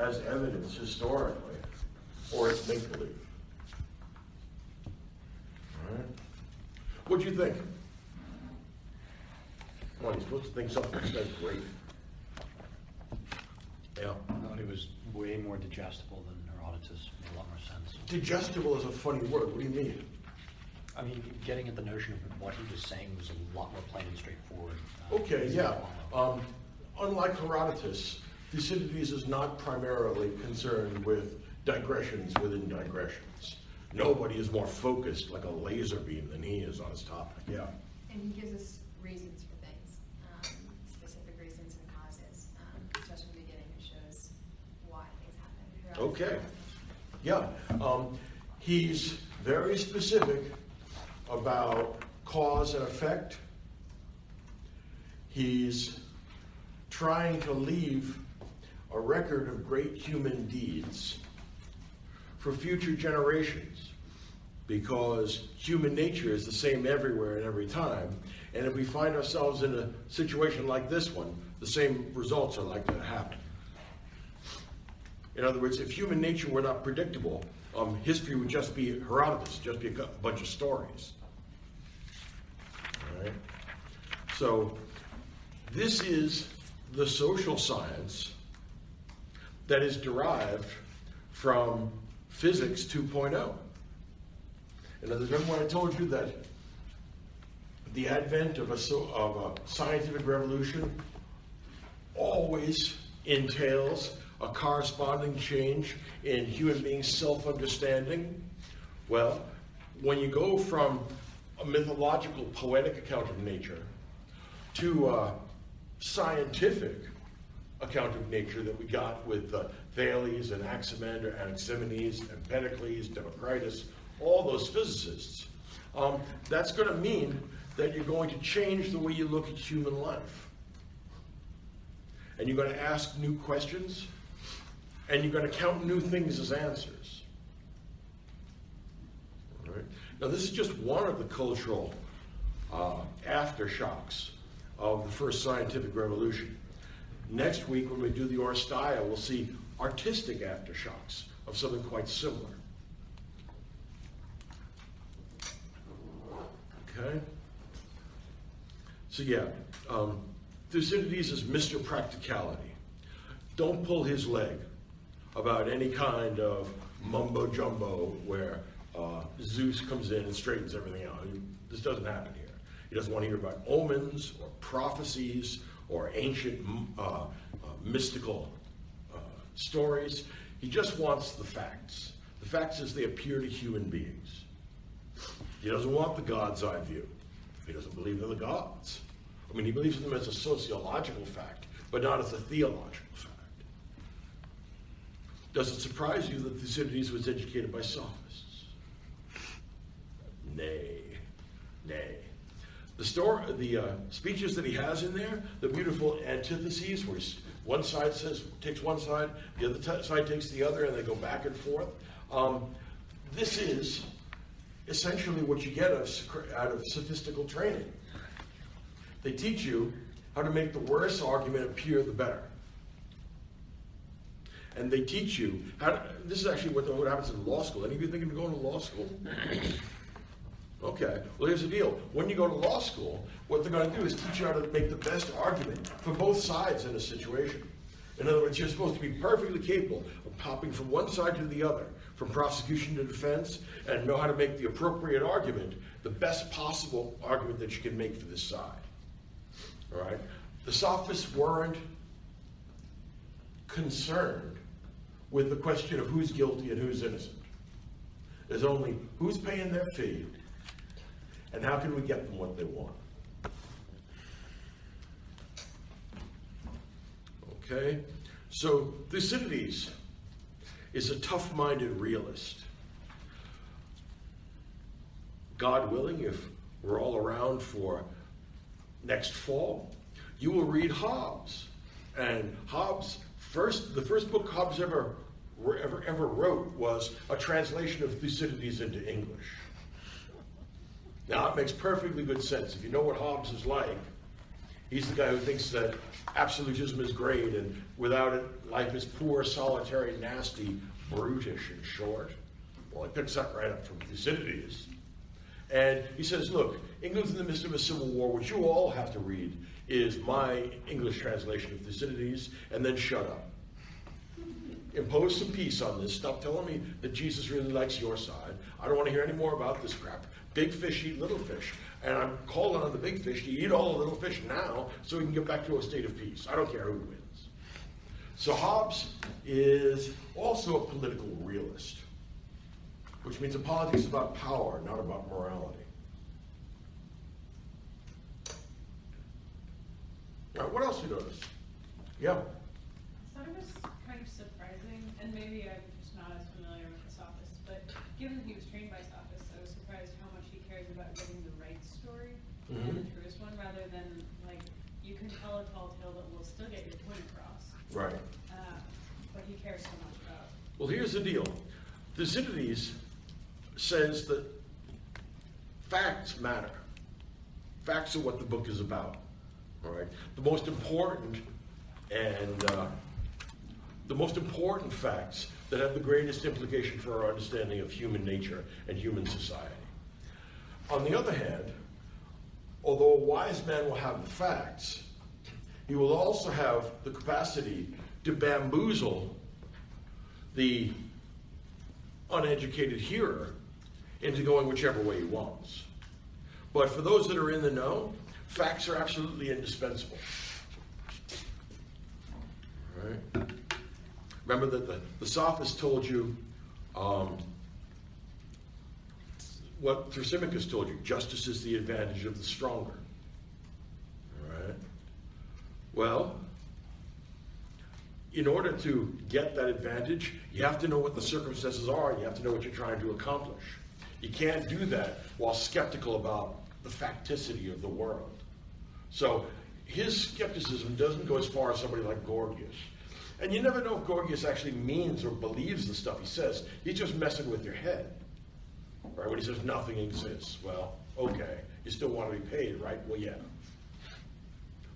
as evidence historically, or it's make-believe. All right? What do you think? Well, you're supposed to think something that's great. Yeah. No, it was way more digestible than Herodotus. Made a lot more sense. Digestible is a funny word. What do you mean? I mean, getting at the notion of what he was saying was a lot more plain and straightforward. Okay, yeah. Unlike Herodotus, Thucydides is not primarily concerned with digressions within digressions. Nobody is more focused like a laser beam than he is on his topic, yeah. And he gives us reasons for things, specific reasons and causes, especially in the beginning. It shows why things happen. Okay, yeah. He's very specific about cause and effect. He's trying to leave a record of great human deeds for future generations, because human nature is the same everywhere and every time. And if we find ourselves in a situation like this one, the same results are likely to happen. In other words, if human nature were not predictable, history would just be Herodotus, just be a bunch of stories. All right? So this is the social science that is derived from physics 2.0. And remember when I told you that the advent of a scientific revolution always entails a corresponding change in human beings' self-understanding? Well, when you go from a mythological, poetic account of nature to a scientific account of nature that we got with Thales and Anaximenes, Empedocles, Democritus, all those physicists, that's going to mean that you're going to change the way you look at human life. And you're going to ask new questions, and you're going to count new things as answers. All right? Now, this is just one of the cultural aftershocks of the first scientific revolution. Next week, when we do the Oresteia, we'll see artistic aftershocks of something quite similar. Okay? So yeah, Thucydides is Mr. Practicality. Don't pull his leg about any kind of mumbo-jumbo where Zeus comes in and straightens everything out. This doesn't happen here. He doesn't want to hear about omens or prophecies or ancient mystical stories. He just wants the facts. The facts as they appear to human beings. He doesn't want the God's eye view. He doesn't believe in the gods. I mean, he believes in them as a sociological fact, but not as a theological fact. Does it surprise you that Thucydides was educated by sophists? Nay, nay. The speeches that he has in there, the beautiful antitheses, where one side takes one side, the other side takes the other, and they go back and forth. This is essentially what you get out of sophistical training. They teach you how to make the worse argument appear the better. And they teach you how to, this is actually what happens in law school. Any of you thinking of going to law school? Okay, well here's the deal. When you go to law school, what they're going to do is teach you how to make the best argument for both sides in a situation. In other words, you're supposed to be perfectly capable of popping from one side to the other, from prosecution to defense, and know how to make the appropriate argument, the best possible argument that you can make for this side. All right? The sophists weren't concerned with the question of who's guilty and who's innocent. There's only who's paying their fee and how can we get them what they want. Okay? So Thucydides is a tough-minded realist. God willing, if we're all around for next fall, you will read Hobbes. And Hobbes, the first book Hobbes ever wrote was a translation of Thucydides into English. Now, it makes perfectly good sense. If you know what Hobbes is like, He's the guy who thinks that absolutism is great, and without it, life is poor, solitary, nasty, brutish, and short. Well, he picks that right up from Thucydides. And he says, look, England's in the midst of a civil war. What you all have to read is my English translation of Thucydides, and then shut up. Impose some peace on this. Stop telling me that Jesus really likes your side. I don't want to hear any more about this crap. Big fish eat little fish. And I'm calling on the big fish to eat all the little fish now so we can get back to a state of peace. I don't care who wins. So Hobbes is also a political realist, which means that politics is about power, not about morality. All right, what else do you notice? Yeah. I thought it was kind of surprising, and maybe I'm just not as familiar with the sophists, but given that he was trained by sophists, I was surprised how much he cares about getting the right story and the truest one, rather than, like, you can tell a tall tale that will still get your point across. Right. But he cares so much about. Well, here's the deal. Thucydides says that facts matter. Facts are what the book is about. All right. The most important facts that have the greatest implication for our understanding of human nature and human society. On the other hand, although a wise man will have the facts, he will also have the capacity to bamboozle the uneducated hearer into going whichever way he wants. But for those that are in the know, facts are absolutely indispensable. All right. Remember that the sophists told you what Thrasymachus told you: justice is the advantage of the stronger. All right. Well, in order to get that advantage, you have to know what the circumstances are, and you have to know what you're trying to accomplish. You can't do that while skeptical about the facticity of the world. So his skepticism doesn't go as far as somebody like Gorgias. And you never know if Gorgias actually means or believes the stuff he says. He's just messing with your head. Right? When he says nothing exists, well, okay, you still want to be paid, right? Well, yeah.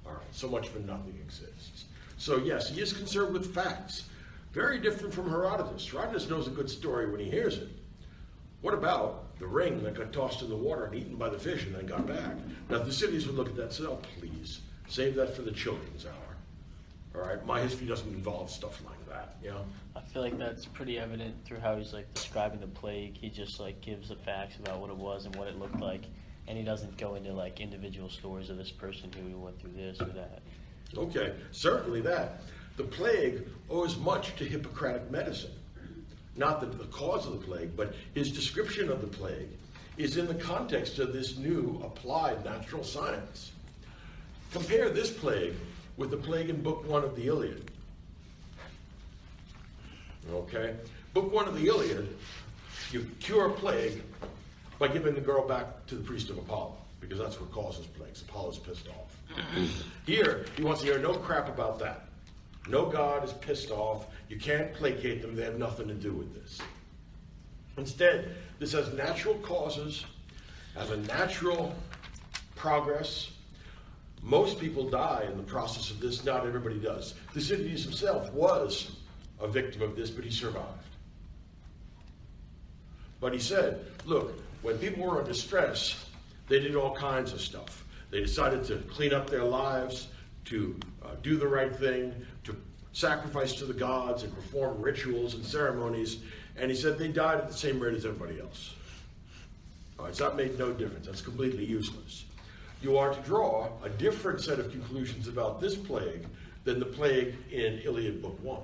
All right, so much for nothing exists. So yes, he is concerned with facts. Very different from Herodotus. Herodotus knows a good story when he hears it. What about the ring that got tossed in the water and eaten by the fish and then got back? Now Thucydides would look at that and say, oh, please, save that for the children's hour. All right, my history doesn't involve stuff like that, you know? I feel like that's pretty evident through how he's like describing the plague. He just like gives the facts about what it was and what it looked like, and he doesn't go into like individual stories of this person who went through this or that. Okay, certainly that. The plague owes much to Hippocratic medicine. Not the cause of the plague, but his description of the plague is in the context of this new applied natural science. Compare this plague with the plague in Book 1 of the Iliad. Okay? Book 1 of the Iliad, you cure a plague by giving the girl back to the priest of Apollo, because that's what causes plagues. Apollo's pissed off. Here, he wants to hear no crap about that. No god is pissed off. You can't placate them. They have nothing to do with this. Instead, this has natural causes, has a natural progress. Most people die in the process of this. Not everybody does. Thucydides himself was a victim of this, but he survived. But he said, look, when people were in distress, they did all kinds of stuff. They decided to clean up their lives, to do the right thing, to sacrifice to the gods and perform rituals and ceremonies. And he said they died at the same rate as everybody else. All right, so that made no difference. That's completely useless. You are to draw a different set of conclusions about this plague than the plague in Iliad Book 1.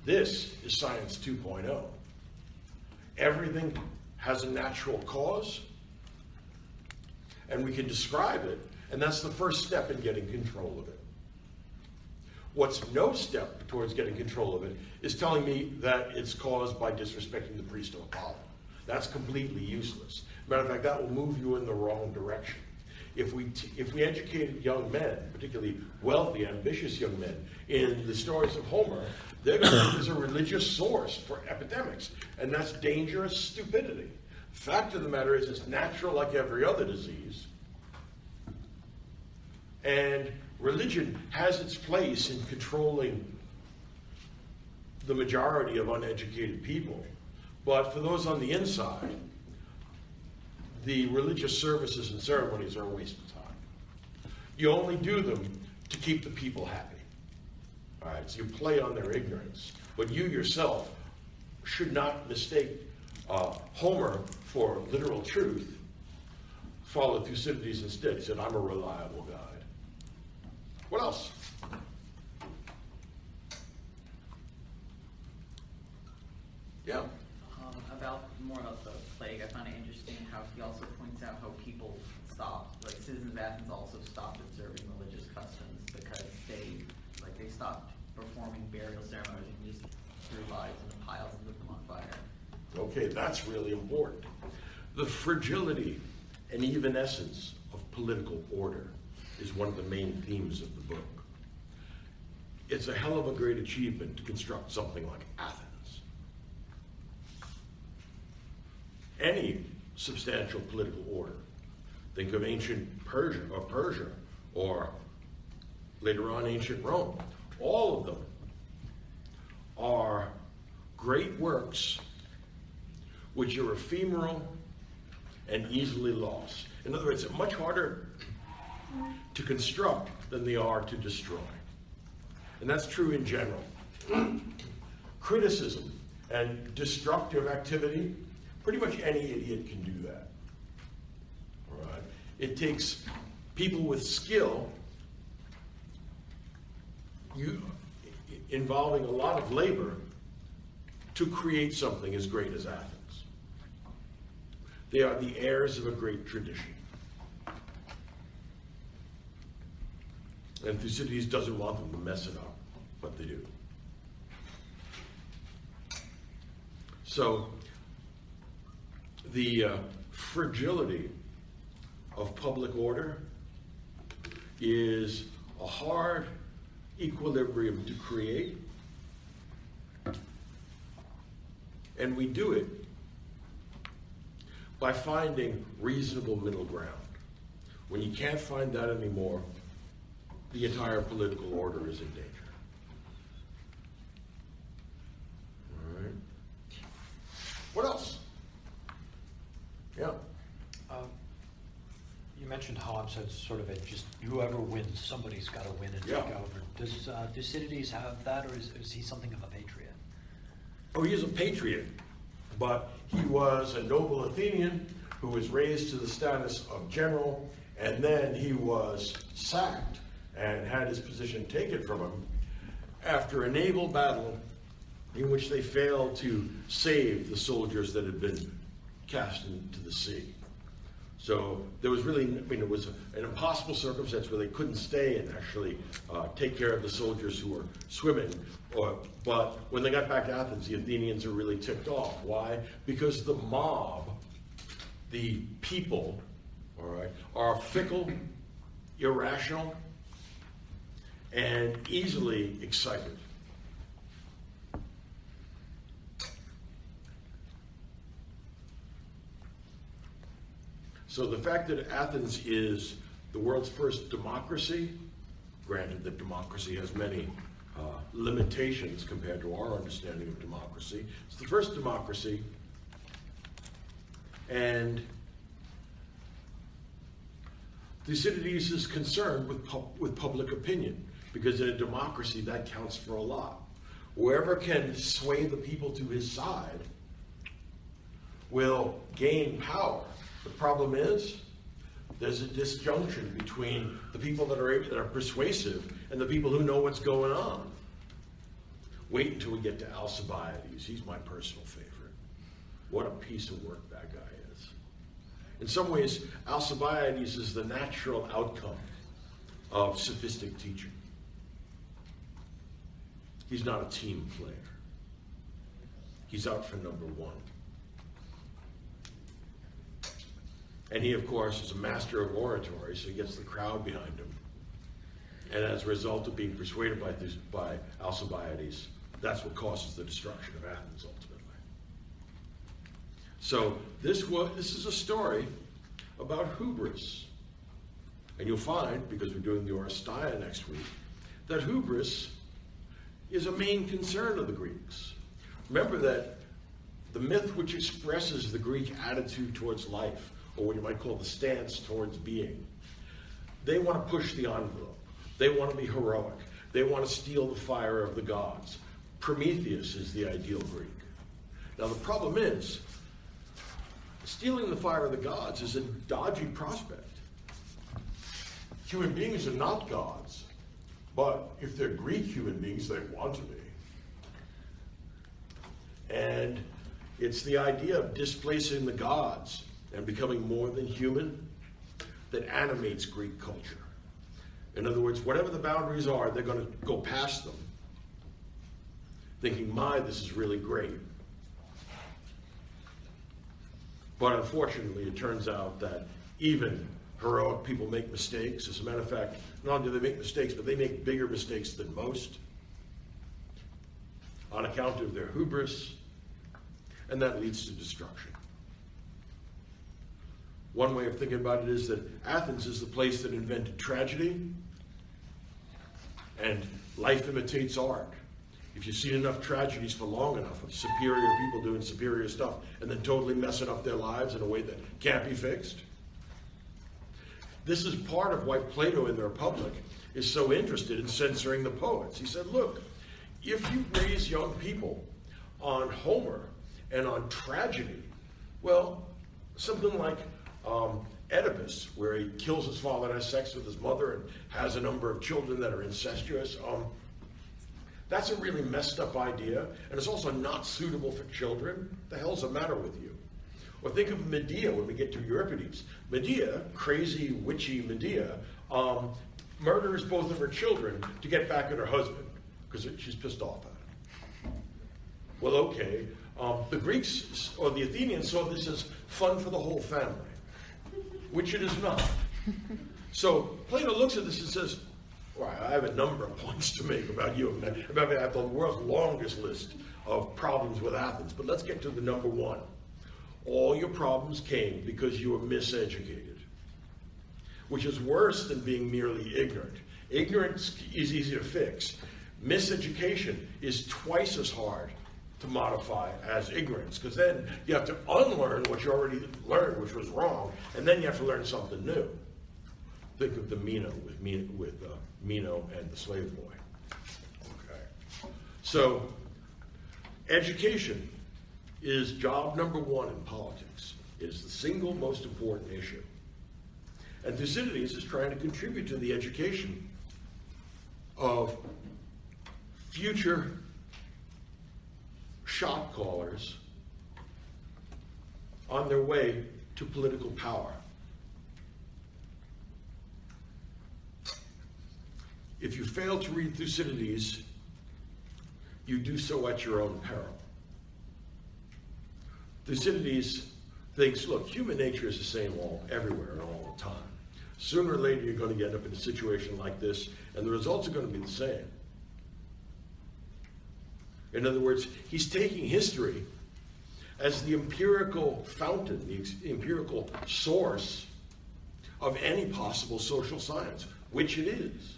This is Science 2.0. Everything has a natural cause, and we can describe it, and that's the first step in getting control of it. What's no step towards getting control of it is telling me that it's caused by disrespecting the priest of Apollo. That's completely useless. Matter of fact, that will move you in the wrong direction. If we educated young men, particularly wealthy, ambitious young men, in the stories of Homer, they're going to think there's a religious source for epidemics, and that's dangerous stupidity. The fact of the matter is it's natural like every other disease. And religion has its place in controlling the majority of uneducated people. But for those on the inside, the religious services and ceremonies are a waste of time. You only do them to keep the people happy. All right, so you play on their ignorance. But you yourself should not mistake Homer for literal truth. Follow Thucydides instead. He said, I'm a reliable guide. What else? Yeah. More about the plague, I find it interesting how he also points out how people stopped, like citizens of Athens also stopped observing religious customs because they stopped performing burial ceremonies and just threw bodies into piles and lit them on fire. Okay, that's really important. The fragility and evanescence of political order is one of the main themes of the book. It's a hell of a great achievement to construct something like Athens. Any substantial political order. Think of ancient Persia, or later on ancient Rome. All of them are great works which are ephemeral and easily lost. In other words, it's much harder to construct than they are to destroy. And that's true in general. Criticism and destructive activity, pretty much any idiot can do that. All right? It takes people with skill involving a lot of labor to create something as great as Athens. They are the heirs of a great tradition. And Thucydides doesn't want them to mess it up, but they do. So, the fragility of public order is a hard equilibrium to create, and we do it by finding reasonable middle ground. When you can't find that anymore, the entire political order is in danger. All right. What else? Yeah. You mentioned Hobbes as sort of just whoever wins, somebody's got to win and take over. Does Thucydides have that, or is he something of a patriot? Oh, he is a patriot, but he was a noble Athenian who was raised to the status of general, and then he was sacked and had his position taken from him after a naval battle in which they failed to save the soldiers that had been cast into the sea. So there was really, it was an impossible circumstance where they couldn't stay and actually take care of the soldiers who were swimming. But when they got back to Athens, the Athenians are really ticked off. Why? Because the mob, the people, all right, are fickle, irrational, and easily excited. So the fact that Athens is the world's first democracy, granted that democracy has many limitations compared to our understanding of democracy, it's the first democracy, and Thucydides is concerned with public opinion, because in a democracy that counts for a lot. Whoever can sway the people to his side will gain power. The problem is, there's a disjunction between the people that are persuasive and the people who know what's going on. Wait until we get to Alcibiades. He's my personal favorite. What a piece of work that guy is. In some ways, Alcibiades is the natural outcome of sophistic teaching. He's not a team player. He's out for number one. And he, of course, is a master of oratory, so he gets the crowd behind him. And as a result of being persuaded by Alcibiades, that's what causes the destruction of Athens, ultimately. So this is a story about hubris. And you'll find, because we're doing the Oresteia next week, that hubris is a main concern of the Greeks. Remember that the myth which expresses the Greek attitude towards life, or what you might call the stance towards being, they want to push the envelope. They want to be heroic. They want to steal the fire of the gods. Prometheus is the ideal Greek. Now the problem is, stealing the fire of the gods is a dodgy prospect. Human beings are not gods, but if they're Greek human beings, they want to be. And it's the idea of displacing the gods and becoming more than human that animates Greek culture. In other words, whatever the boundaries are, they're going to go past them, thinking, my, this is really great. But unfortunately, it turns out that even heroic people make mistakes. As a matter of fact, not only do they make mistakes, but they make bigger mistakes than most on account of their hubris, and that leads to destruction. One way of thinking about it is that Athens is the place that invented tragedy, and life imitates art. If you've seen enough tragedies for long enough of superior people doing superior stuff and then totally messing up their lives in a way that can't be fixed, this is part of why Plato in the Republic is so interested in censoring the poets. He said, look, if you raise young people on Homer and on tragedy, well, something like Oedipus, where he kills his father and has sex with his mother and has a number of children that are incestuous, that's a really messed up idea, and it's also not suitable for children. The hell's the matter with you? Or think of Medea when we get to Euripides. Medea, crazy, witchy Medea, murders both of her children to get back at her husband because she's pissed off at him. Well, okay, the Greeks or the Athenians saw this as fun for the whole family, which it is not. So Plato looks at this and says, well, I have a number of points to make about you. I have the world's longest list of problems with Athens, but let's get to the number one. All your problems came because you were miseducated, which is worse than being merely ignorant. Ignorance is easy to fix. Miseducation is twice as hard to modify as ignorance, because then you have to unlearn what you already learned, which was wrong, and then you have to learn something new. Think of the Meno with Meno and the slave boy. Okay. So, education is job number one in politics. It is the single most important issue. And Thucydides is trying to contribute to the education of future shot callers on their way to political power. If you fail to read Thucydides, you do so at your own peril. Thucydides thinks, look, human nature is the same everywhere and all the time. Sooner or later, you're going to get up in a situation like this, and the results are going to be the same. In other words, he's taking history as the empirical fountain, the empirical source of any possible social science, which it is.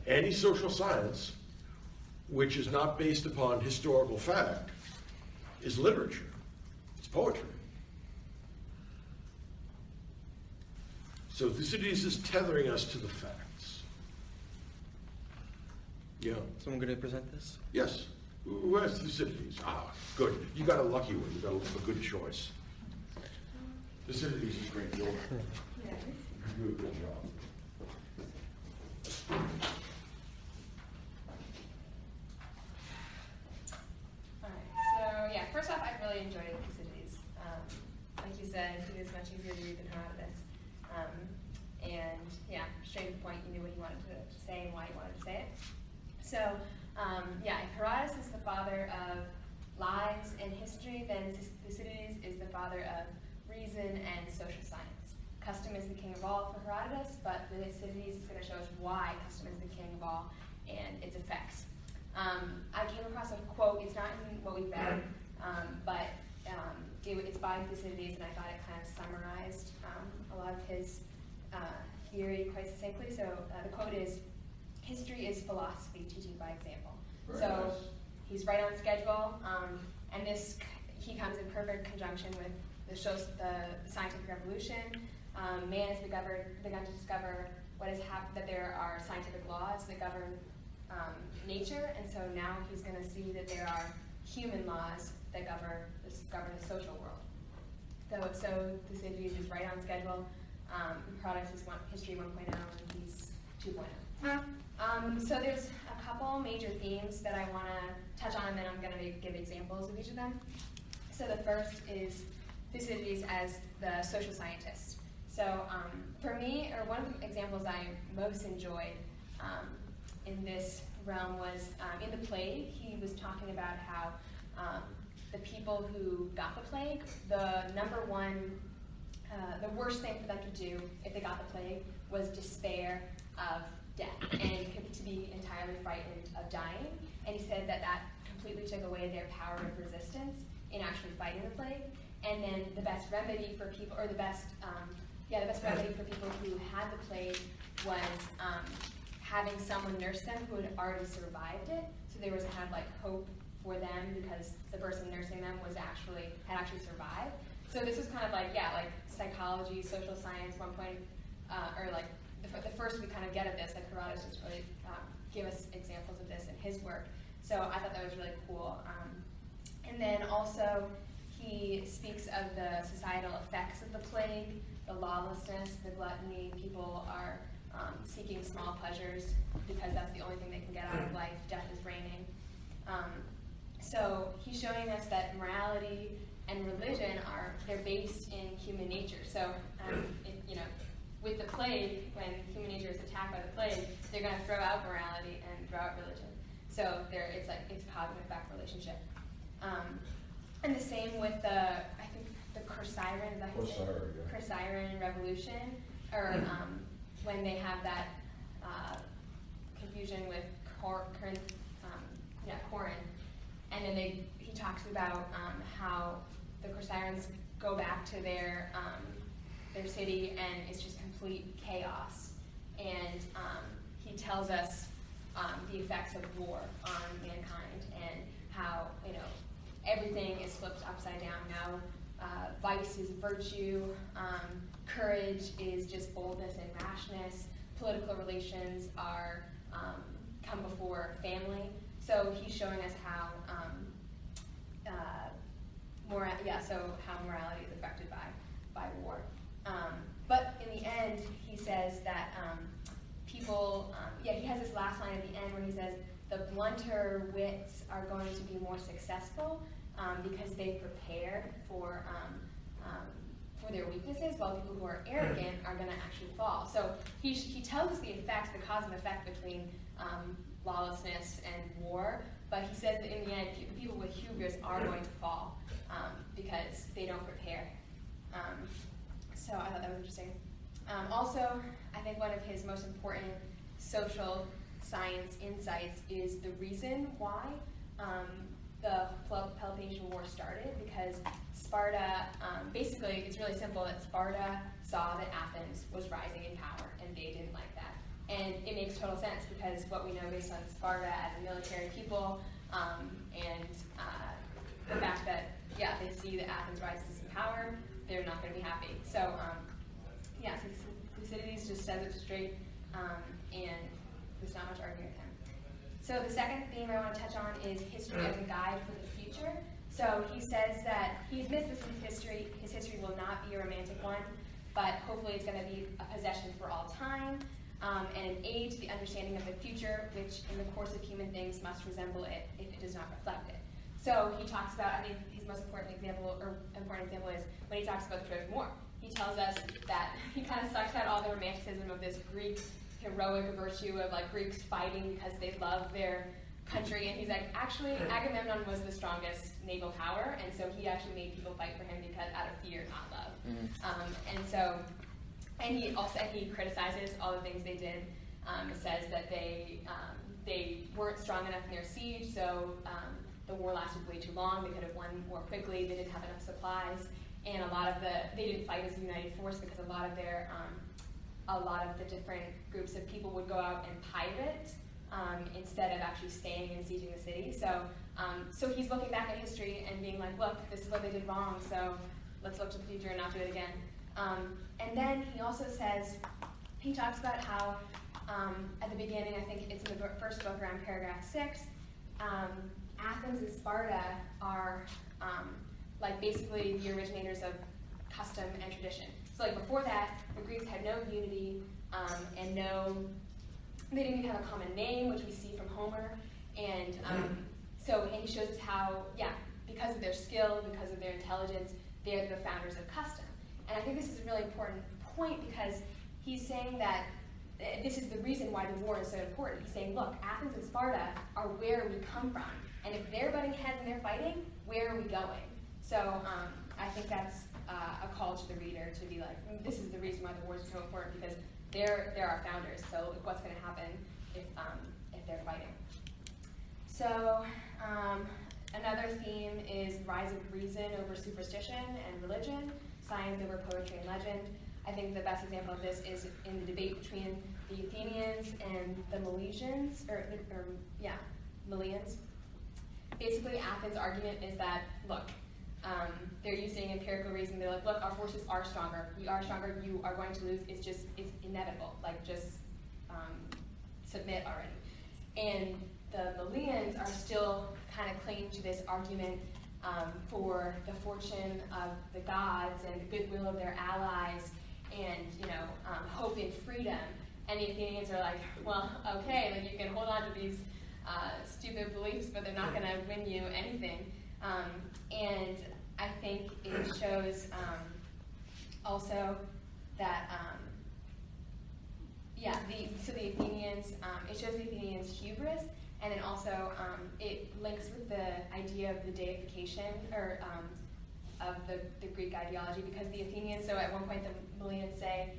Any social science which is not based upon historical fact is literature. It's poetry. So Thucydides is tethering us to the facts. Yeah. Someone going to present this? Yes. Who has Thucydides? Ah, good. You got a lucky one. You got a good choice. Thucydides is great. You'll do a good job. First off, I really enjoyed Thucydides. Like you said, he was much easier to read than Herodotus. And yeah, straight to the point, you knew what he wanted to say and why he wanted to say it. So if Herodotus is the father of lies and history, then Thucydides is the father of reason and social science. Custom is the king of all for Herodotus, but Thucydides is going to show us why custom is the king of all and its effects. I came across a quote, it's not in what we read, but it's by Thucydides, and I thought it kind of summarized a lot of his theory quite succinctly. So the quote is, "History is philosophy, teaching by example." Very so nice. he's right on schedule, and he comes in perfect conjunction with the scientific revolution. Man has begun to discover that there are scientific laws that govern nature, and so now he's going to see that there are human laws that govern the social world. So Thucydides is right on schedule. The product is History 1.0, and he's 2.0. So there's a couple major themes that I want to touch on, and then I'm going to give examples of each of them. So the first is Thucydides as the social scientist. So for me, or one of the examples I most enjoyed in this realm was in the plague. He was talking about how the people who got the plague, the worst thing for them to do if they got the plague was despair of death and to be entirely frightened of dying. And he said that completely took away their power of resistance in actually fighting the plague. And then the best remedy for people, or the best remedy for people who had the plague was having someone nurse them who had already survived it. So there was kind of like hope for them because the person nursing them had actually survived. So this was kind of like psychology, social science, or like the first we kind of get at this. Like Herodotus just really give us examples of this in his work. So I thought that was really cool. And then also he speaks of the societal effects of the plague, the lawlessness, the gluttony. People are seeking small pleasures because that's the only thing they can get out of life. Death is reigning. So he's showing us that morality and religion they're based in human nature. So with the plague, when human nature is attacked by the plague, they're going to throw out morality and throw out religion. So it's a cause and effect relationship. And the same with the Corcyraean revolution, or when they have that confusion with Corinth, and then he talks about how the Corcyraeans go back to their city and it's just complete chaos, and he tells us the effects of war on mankind and how everything is flipped upside down now. Vice is virtue, courage is just boldness and rashness, political relations come before family. So he's showing us how morality is affected by war. But in the end, he says that he has this last line at the end where he says, the blunter wits are going to be more successful because they prepare for their weaknesses, while people who are arrogant are going to actually fall. So he tells us the effects, the cause and effect between lawlessness and war, but he says that in the end, the people with hubris are going to fall because they don't prepare. So I thought that was interesting. Also, I think one of his most important social science insights is the reason why the Peloponnesian War started, because Sparta, basically it's really simple that Sparta saw that Athens was rising in power and they didn't like that. And it makes total sense because what we know based on Sparta as a military people and the fact that, they see that Athens rises in power, they're not going to be happy. So, so Thucydides just says it straight and there's not much arguing with him. So the second theme I want to touch on is history as a guide for the future. So he says that he admits this in history. His history will not be a romantic one, but hopefully it's going to be a possession for all time and an aid to the understanding of the future, which in the course of human things must resemble it if it does not reflect it. So he talks about, I think his most important example is when he talks about the Trojan War. He tells us that he kind of sucks out all the romanticism of this Greek heroic virtue of like Greeks fighting because they love their country, and he's like, actually Agamemnon was the strongest naval power, and so he actually made people fight for him because out of fear, not love. And he criticizes all the things they did. Says that they weren't strong enough in their siege, so the war lasted way too long. They could have won more quickly. They didn't have enough supplies, and they didn't fight as a united force because a lot of their a lot of the different groups of people would go out and pirate instead of actually staying and sieging the city. So, so he's looking back at history and being like, look, this is what they did wrong, so let's look to the future and not do it again. And then he also says, he talks about how at the beginning, I think it's in the first book around paragraph 6, Athens and Sparta are like basically the originators of custom and tradition. So like before that, the Greeks had no unity and they didn't even have a common name, which we see from Homer. And so he shows us how, yeah, because of their skill, because of their intelligence, they're the founders of custom. And I think this is a really important point because he's saying that this is the reason why the war is so important. He's saying, look, Athens and Sparta are where we come from. And if they're butting heads and they're fighting, where are we going? So I think that's a call to the reader to be like, this is the reason why the wars are so important because they're our founders. So what's going to happen if they're fighting? So another theme is the rise of reason over superstition and religion, science over poetry and legend. I think the best example of this is in the debate between the Athenians and the Milesians, Melians. Basically, Athens' argument is that, look, they're using empirical reason. They're like, look, our forces are stronger. We are stronger. You are going to lose. It's inevitable. Like, just submit already. And the Melians are still kind of clinging to this argument for the fortune of the gods and the goodwill of their allies and, hope in freedom. And the Athenians are like, well, okay, like you can hold on to these stupid beliefs, but they're not going to win you anything. And I think it shows also that, the Athenians, it shows the Athenians' hubris, and then also it links with the idea of the deification or of the Greek ideology, because the Athenians, so at one point the Melians say,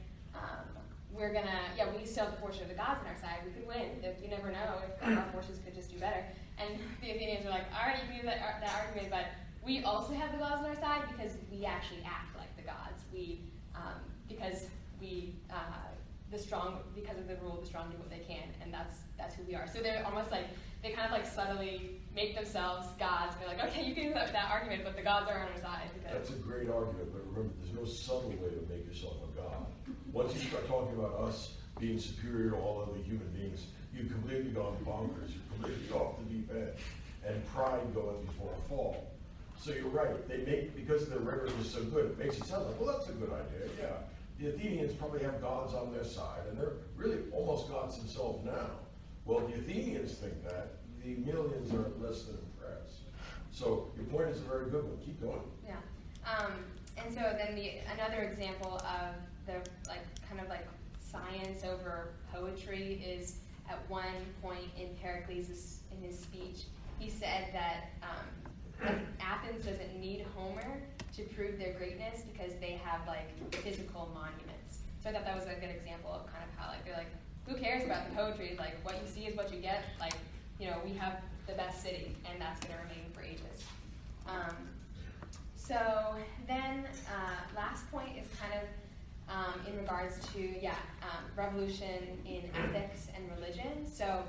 we still have the fortune of the gods on our side, we could win, you never know if our forces could just do better. And the Athenians are like, all right, you can use that argument, but we also have the gods on our side because we actually act like the gods. Because of the rule, the strong do what they can, and that's who we are. So they're almost like, they kind of like subtly make themselves gods. They're like, okay, you can use that argument, but the gods are on our side. That's a great argument, but remember, there's no subtle way to make yourself a god. Once you start talking about us being superior to all other human beings, you've completely gone bonkers. You're completely off the deep end. And pride goeth before a fall. So you're right. Because their rhetoric is so good, it makes it sound like, well, that's a good idea, yeah. The Athenians probably have gods on their side, and they're really almost gods themselves now. Well, the Athenians think that. The Melians are less than impressed. So your point is a very good one. Keep going. Yeah. And so then another example of the science over poetry is at one point in Pericles' in his speech, he said that Athens doesn't need Homer to prove their greatness because they have physical monuments. So I thought that was a good example of kind of how they're like, who cares about the poetry? Like what you see is what you get. We have the best city, and that's going to remain for ages. So then, last point is kind of in regards to revolution in ethics and religion. So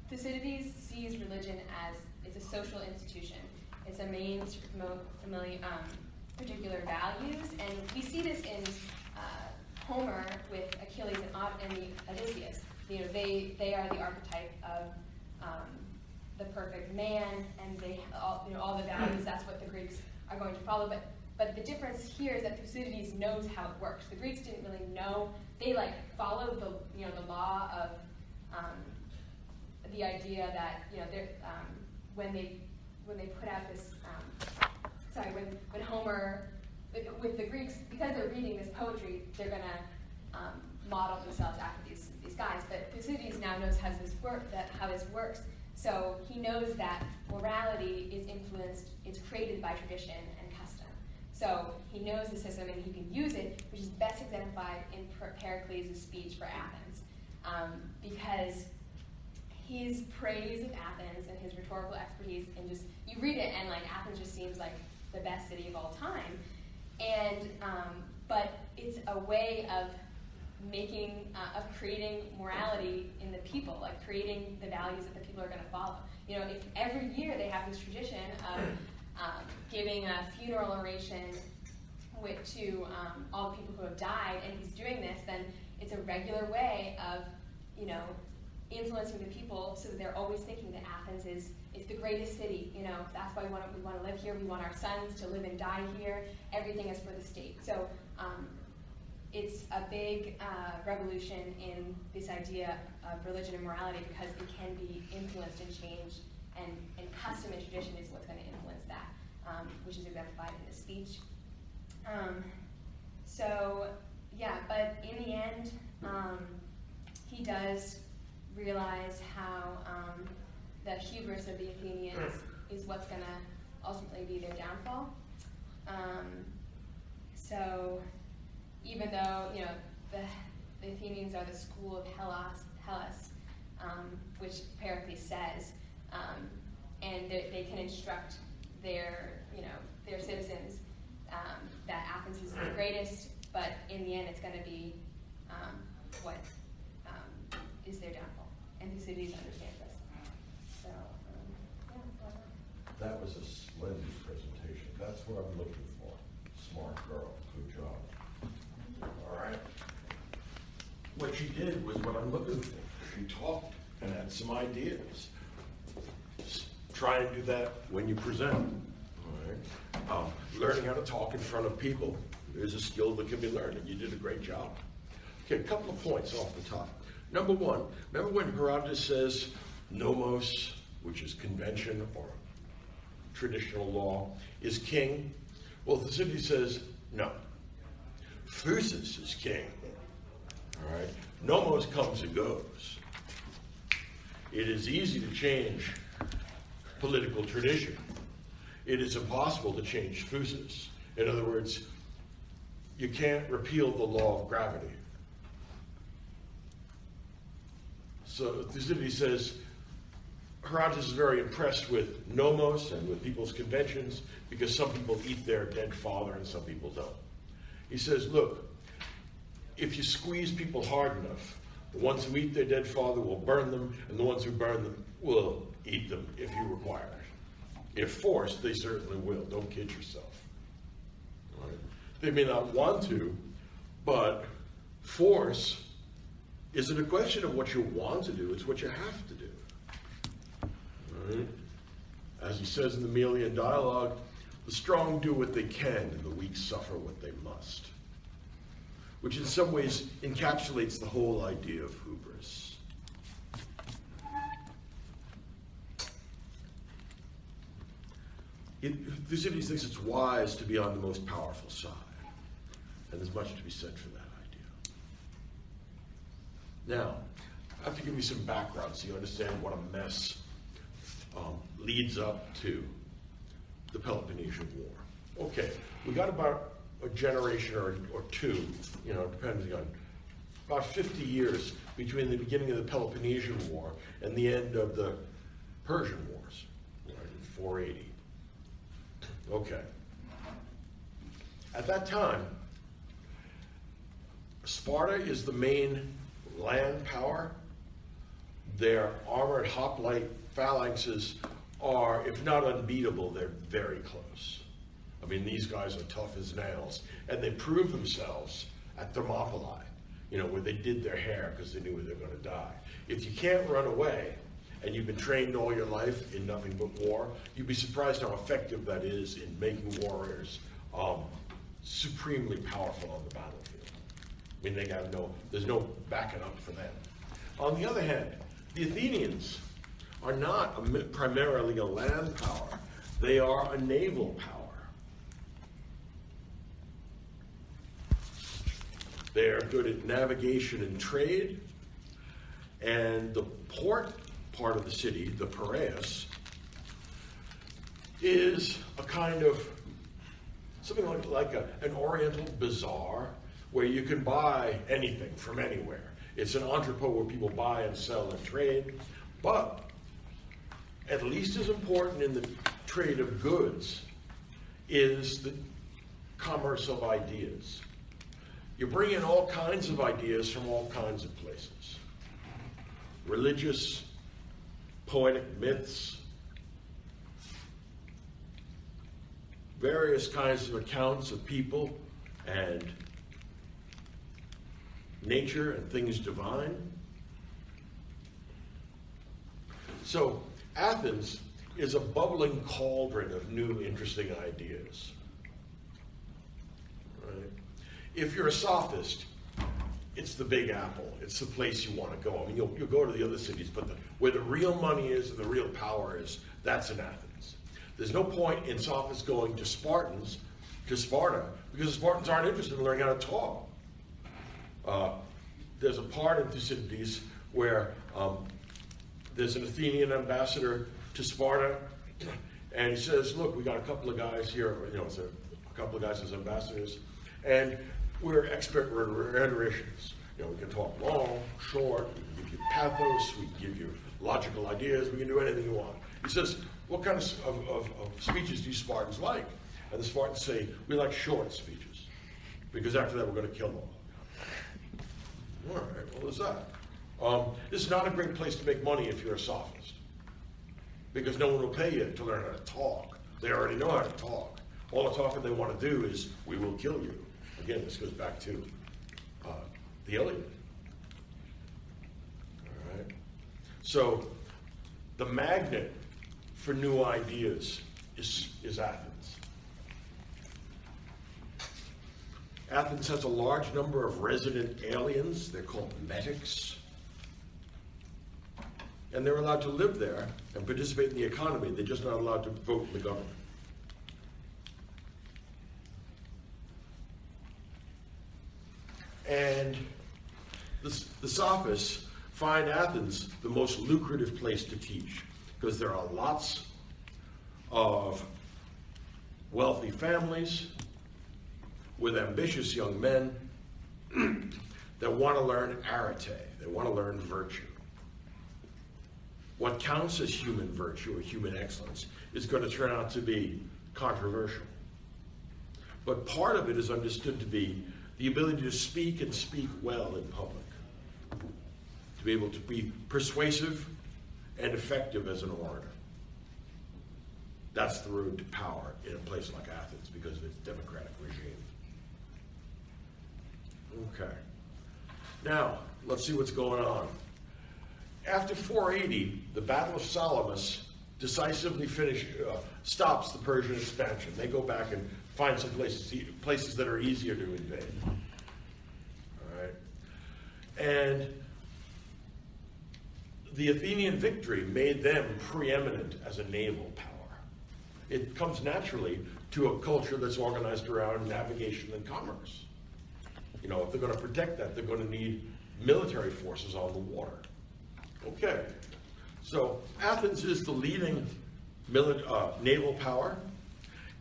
Thucydides sees religion as it's a social institution. It's a means to promote particular values, and we see this in Homer with Achilles and Odysseus. They are the archetype of the perfect man, and they all the values. That's what the Greeks are going to follow. But the difference here is that Thucydides knows how it works. The Greeks didn't really know. They followed the law of the idea that when they put out this when Homer with the Greeks, because they're reading this poetry, they're going to model themselves after these guys. But Thucydides now knows how this works. So he knows that morality is influenced, it's created by tradition and custom. So he knows the system and he can use it, which is best exemplified in Pericles' speech for Athens. Because his praise of Athens and his rhetorical expertise, and just, you read it and Athens just seems like the best city of all time. And, but it's a way of of creating morality in the people, like creating the values that the people are going to follow. You know, if every year they have this tradition of giving a funeral oration to all the people who have died, and he's doing this, then it's a regular way of, you know, influencing the people so that they're always thinking that Athens is the greatest city. You know, that's why we want to live here. We want our sons to live and die here. Everything is for the state. So it's a big revolution in this idea of religion and morality, because it can be influenced and changed, and custom and tradition is what's going to influence that, which is exemplified in the speech. So yeah, but in the end, he does realize how the hubris of the Athenians is what's going to ultimately be their downfall. So even though, you know, the Athenians are the school of Hellas, which Pericles says, and they can instruct their, you know, their citizens that Athens is the greatest, but in the end it's going to be what is their downfall. And Thucydides understands this. So, yeah, that's all I know. That was a splendid presentation. That's what I'm looking for. Smart girl. Good job. All right. What she did was what I'm looking for. She talked and had some ideas. Just try and do that when you present. All right. Learning how to talk in front of people is a skill that can be learned, and you did a great job. Okay, a couple of points off the top. Number one, remember when Herodotus says nomos, which is convention or traditional law, is king? Well, Thucydides says no. Physis is king. All right? Nomos comes and goes. It is easy to change political tradition. It is impossible to change physis. In other words, you can't repeal the law of gravity. So Thucydides says Herodotus is very impressed with nomos and with people's conventions, because some people eat their dead father and some people don't. He says, look, if you squeeze people hard enough, the ones who eat their dead father will burn them, and the ones who burn them will eat them if you require it. If forced, they certainly will. Don't kid yourself. All right? They may not want to, but force isn't a question of what you want to do, it's what you have to do. All right? As he says in the Melian dialogue, the strong do what they can and the weak suffer what they must, which in some ways encapsulates the whole idea of hubris. Thucydides thinks it's wise to be on the most powerful side, and there's much to be said for that idea. Now, I have to give you some background so you understand what a mess leads up to the Peloponnesian War. Okay, we got about a generation or two, you know, depending on, about 50 years between the beginning of the Peloponnesian War and the end of the Persian Wars, right, in 480. Okay. At that time, Sparta is the main land power. Their armored hoplite phalanxes are, if not unbeatable, they're very close. I mean, these guys are tough as nails, and they prove themselves at Thermopylae, you know, where they did their hair because they knew they were going to die. If you can't run away, and you've been trained all your life in nothing but war, you'd be surprised how effective that is in making warriors supremely powerful on the battlefield. I mean, there's no backing up for them. On the other hand, the Athenians are not primarily a land power. They are a naval power. They are good at navigation and trade, and the port part of the city, the Piraeus, is a kind of, something like an oriental bazaar where you can buy anything from anywhere. It's an entrepot where people buy and sell and trade, but at least as important in the trade of goods is the commerce of ideas. you bring in all kinds of ideas from all kinds of places. Religious, poetic myths, various kinds of accounts of people and nature and things divine. So Athens is a bubbling cauldron of new interesting ideas. Right? If you're a sophist, it's the Big Apple. It's the place you want to go. I mean, you'll go to the other cities, but where the real money is and the real power is, that's in Athens. There's no point in sophists going to Sparta, because the Spartans aren't interested in learning how to talk. There's a part in Thucydides where there's an Athenian ambassador to Sparta, and he says, look, we got a couple of guys here, it's a couple of guys as ambassadors, and we're expert rhetoricians. We can talk long, short, we can give you pathos, we can give you logical ideas, we can do anything you want. He says, what kind of speeches do you Spartans like? And the Spartans say, we like short speeches, because after that we're going to kill them all. All right, what is that? This is not a great place to make money if you're a sophist, because no one will pay you to learn how to talk. They already know how to talk. All the talking they want to do is, we will kill you. Again, this goes back to the Iliad. All right. So the magnet for new ideas is Athens. Athens has a large number of resident aliens. They're called metics. And they're allowed to live there and participate in the economy. They're just not allowed to vote in the government. And the sophists find Athens the most lucrative place to teach, because there are lots of wealthy families with ambitious young men that want to learn arete. They want to learn virtue. What counts as human virtue or human excellence is going to turn out to be controversial. But part of it is understood to be the ability to speak and speak well in public, to be able to be persuasive and effective as an orator. That's the road to power in a place like Athens because of its democratic regime. Okay. Now, let's see what's going on. After 480, the Battle of Salamis decisively stops the Persian expansion. They go back and find some places that are easier to invade. All right. And the Athenian victory made them preeminent as a naval power. It comes naturally to a culture that's organized around navigation and commerce. If they're going to protect that, they're going to need military forces on the water. Okay, so Athens is the leading naval power,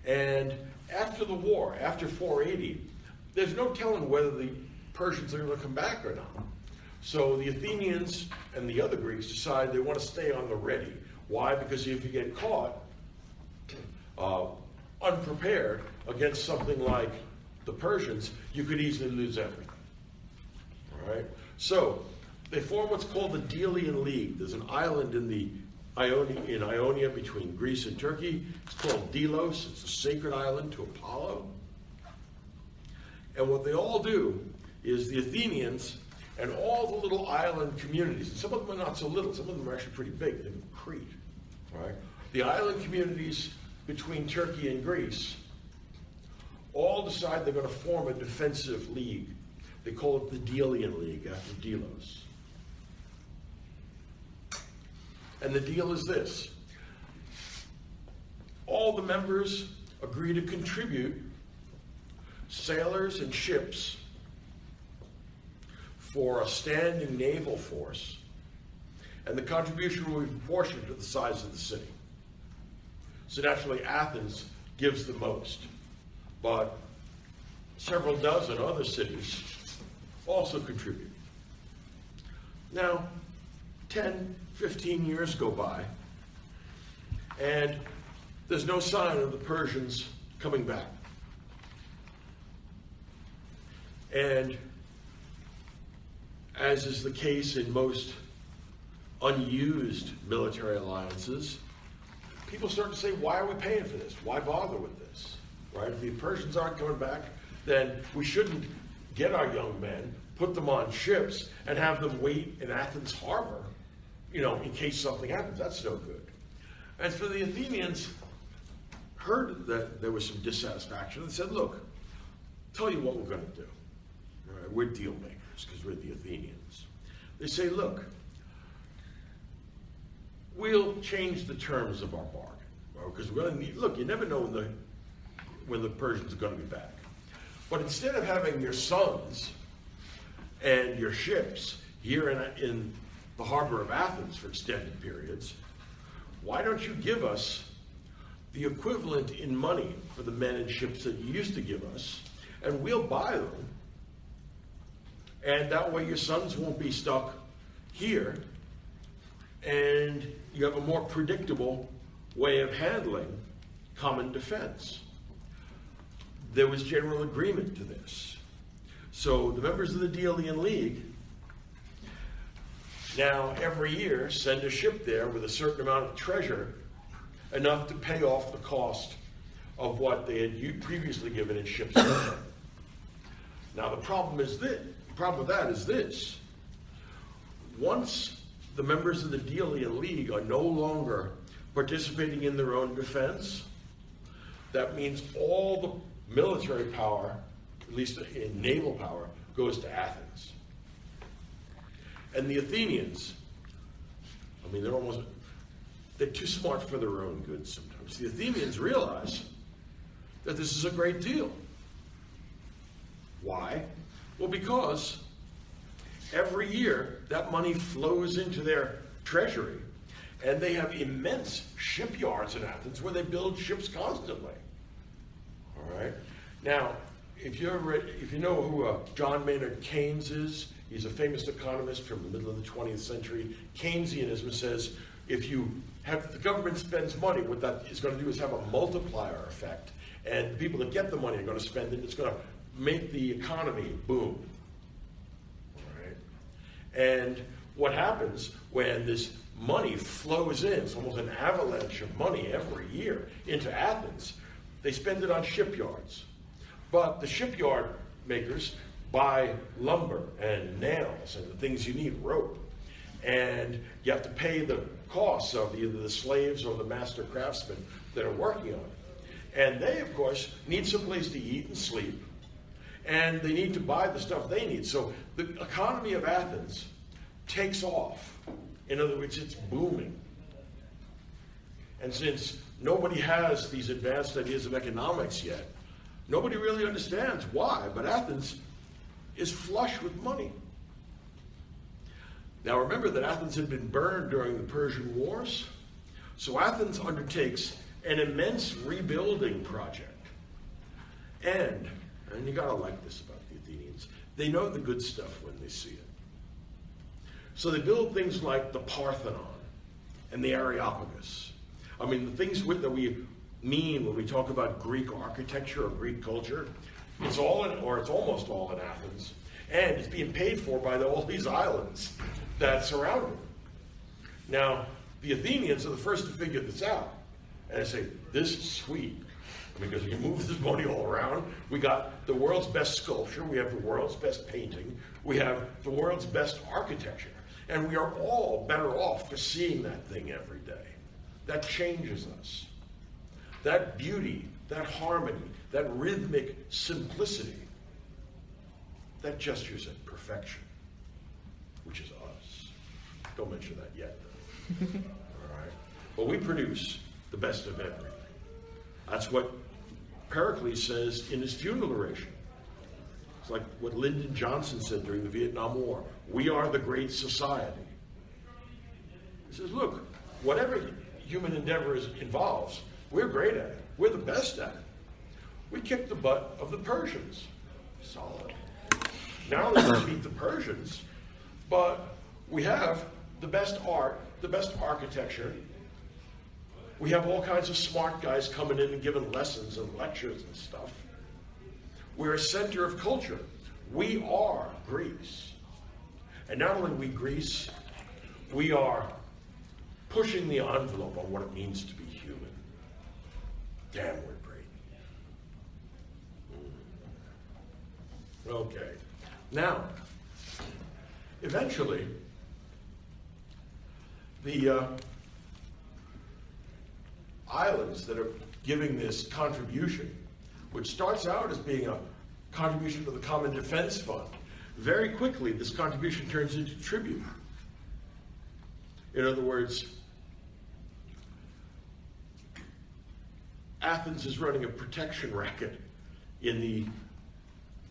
and after the war, after 480, there's no telling whether the Persians are going to come back or not. So the Athenians and the other Greeks decide they want to stay on the ready. Why? Because if you get caught unprepared against something like the Persians, you could easily lose everything. All right? So they form what's called the Delian League. There's an island in Ionia between Greece and Turkey. It's called Delos. It's a sacred island to Apollo. And what they all do is the Athenians and all the little island communities, and some of them are not so little, some of them are actually pretty big. Think of Crete, right? The island communities between Turkey and Greece all decide they're going to form a defensive league. They call it the Delian League after Delos. And the deal is this. All the members agree to contribute sailors and ships for a standing naval force, and the contribution will be proportionate to the size of the city. So naturally, Athens gives the most, but several dozen other cities also contribute. Now, 10, 15 years go by, and there's no sign of the Persians coming back. And as is the case in most unused military alliances, people start to say, why are we paying for this? Why bother with this? Right? If the Persians aren't coming back, then we shouldn't get our young men, put them on ships, and have them wait in Athens harbor, in case something happens. That's no good. And for the Athenians, heard that there was some dissatisfaction and said, look, tell you what we're going to do. Right? We're deal makers because we're the Athenians. They say, look, we'll change the terms of our bargain. Because we're going to need, look, you never know when the Persians are going to be back. But instead of having your sons and your ships here in the harbor of Athens for extended periods, why don't you give us the equivalent in money for the men and ships that you used to give us, and we'll buy them, and that way your sons won't be stuck here, and you have a more predictable way of handling common defense. There was general agreement to this. So the members of the Delian League now every year send a ship there with a certain amount of treasure, enough to pay off the cost of what they had previously given in ships. Now the problem with that is this. Once the members of the Delian League are no longer participating in their own defense, that means all the military power, at least in naval power, goes to Athens. And the Athenians, they're too smart for their own good sometimes. The Athenians realize that this is a great deal. Why? Well, because every year that money flows into their treasury, and they have immense shipyards in Athens where they build ships constantly. All right? Now, if you know who John Maynard Keynes is, he's a famous economist from the middle of the 20th century. Keynesianism says if the government spends money, what that is going to do is have a multiplier effect. And the people that get the money are going to spend it. It's going to make the economy boom. All right? And what happens when this money flows in, it's almost an avalanche of money every year into Athens, they spend it on shipyards. But the shipyard makers buy lumber and nails and the things you need, rope. And you have to pay the costs of either the slaves or the master craftsmen that are working on it. And they, of course, need some place to eat and sleep. And they need to buy the stuff they need. So the economy of Athens takes off. In other words, it's booming. And since nobody has these advanced ideas of economics yet, nobody really understands why, but Athens is flush with money. Now remember that Athens had been burned during the Persian Wars, so Athens undertakes an immense rebuilding project. And you gotta like this about the Athenians, they know the good stuff when they see it. So they build things like the Parthenon and the Areopagus. I mean, the things that we mean when we talk about Greek architecture or Greek culture, it's almost all in Athens, and it's being paid for by all these islands that surround it. Now, the Athenians are the first to figure this out, and they say, this is sweet, because you move this money all around. We got the world's best sculpture, we have the world's best painting, we have the world's best architecture, and we are all better off for seeing that thing every day. That changes us. That beauty, that harmony, that rhythmic simplicity, that gestures at perfection, which is us. Don't mention that yet, though. All right? But we produce the best of everything. That's what Pericles says in his funeral oration. It's like what Lyndon Johnson said during the Vietnam War. We are the great society. He says, look, whatever human endeavor involves, we're great at it. We're the best at it. We kicked the butt of the Persians. Solid. Not only did we beat the Persians, but we have the best art, the best architecture. We have all kinds of smart guys coming in and giving lessons and lectures and stuff. We're a center of culture. We are Greece. And not only we Greece, we are pushing the envelope on what it means to be human. Damn, we're great. Okay. Now, eventually, the islands that are giving this contribution, which starts out as being a contribution to the Common Defense Fund, very quickly this contribution turns into tribute. In other words, Athens is running a protection racket in the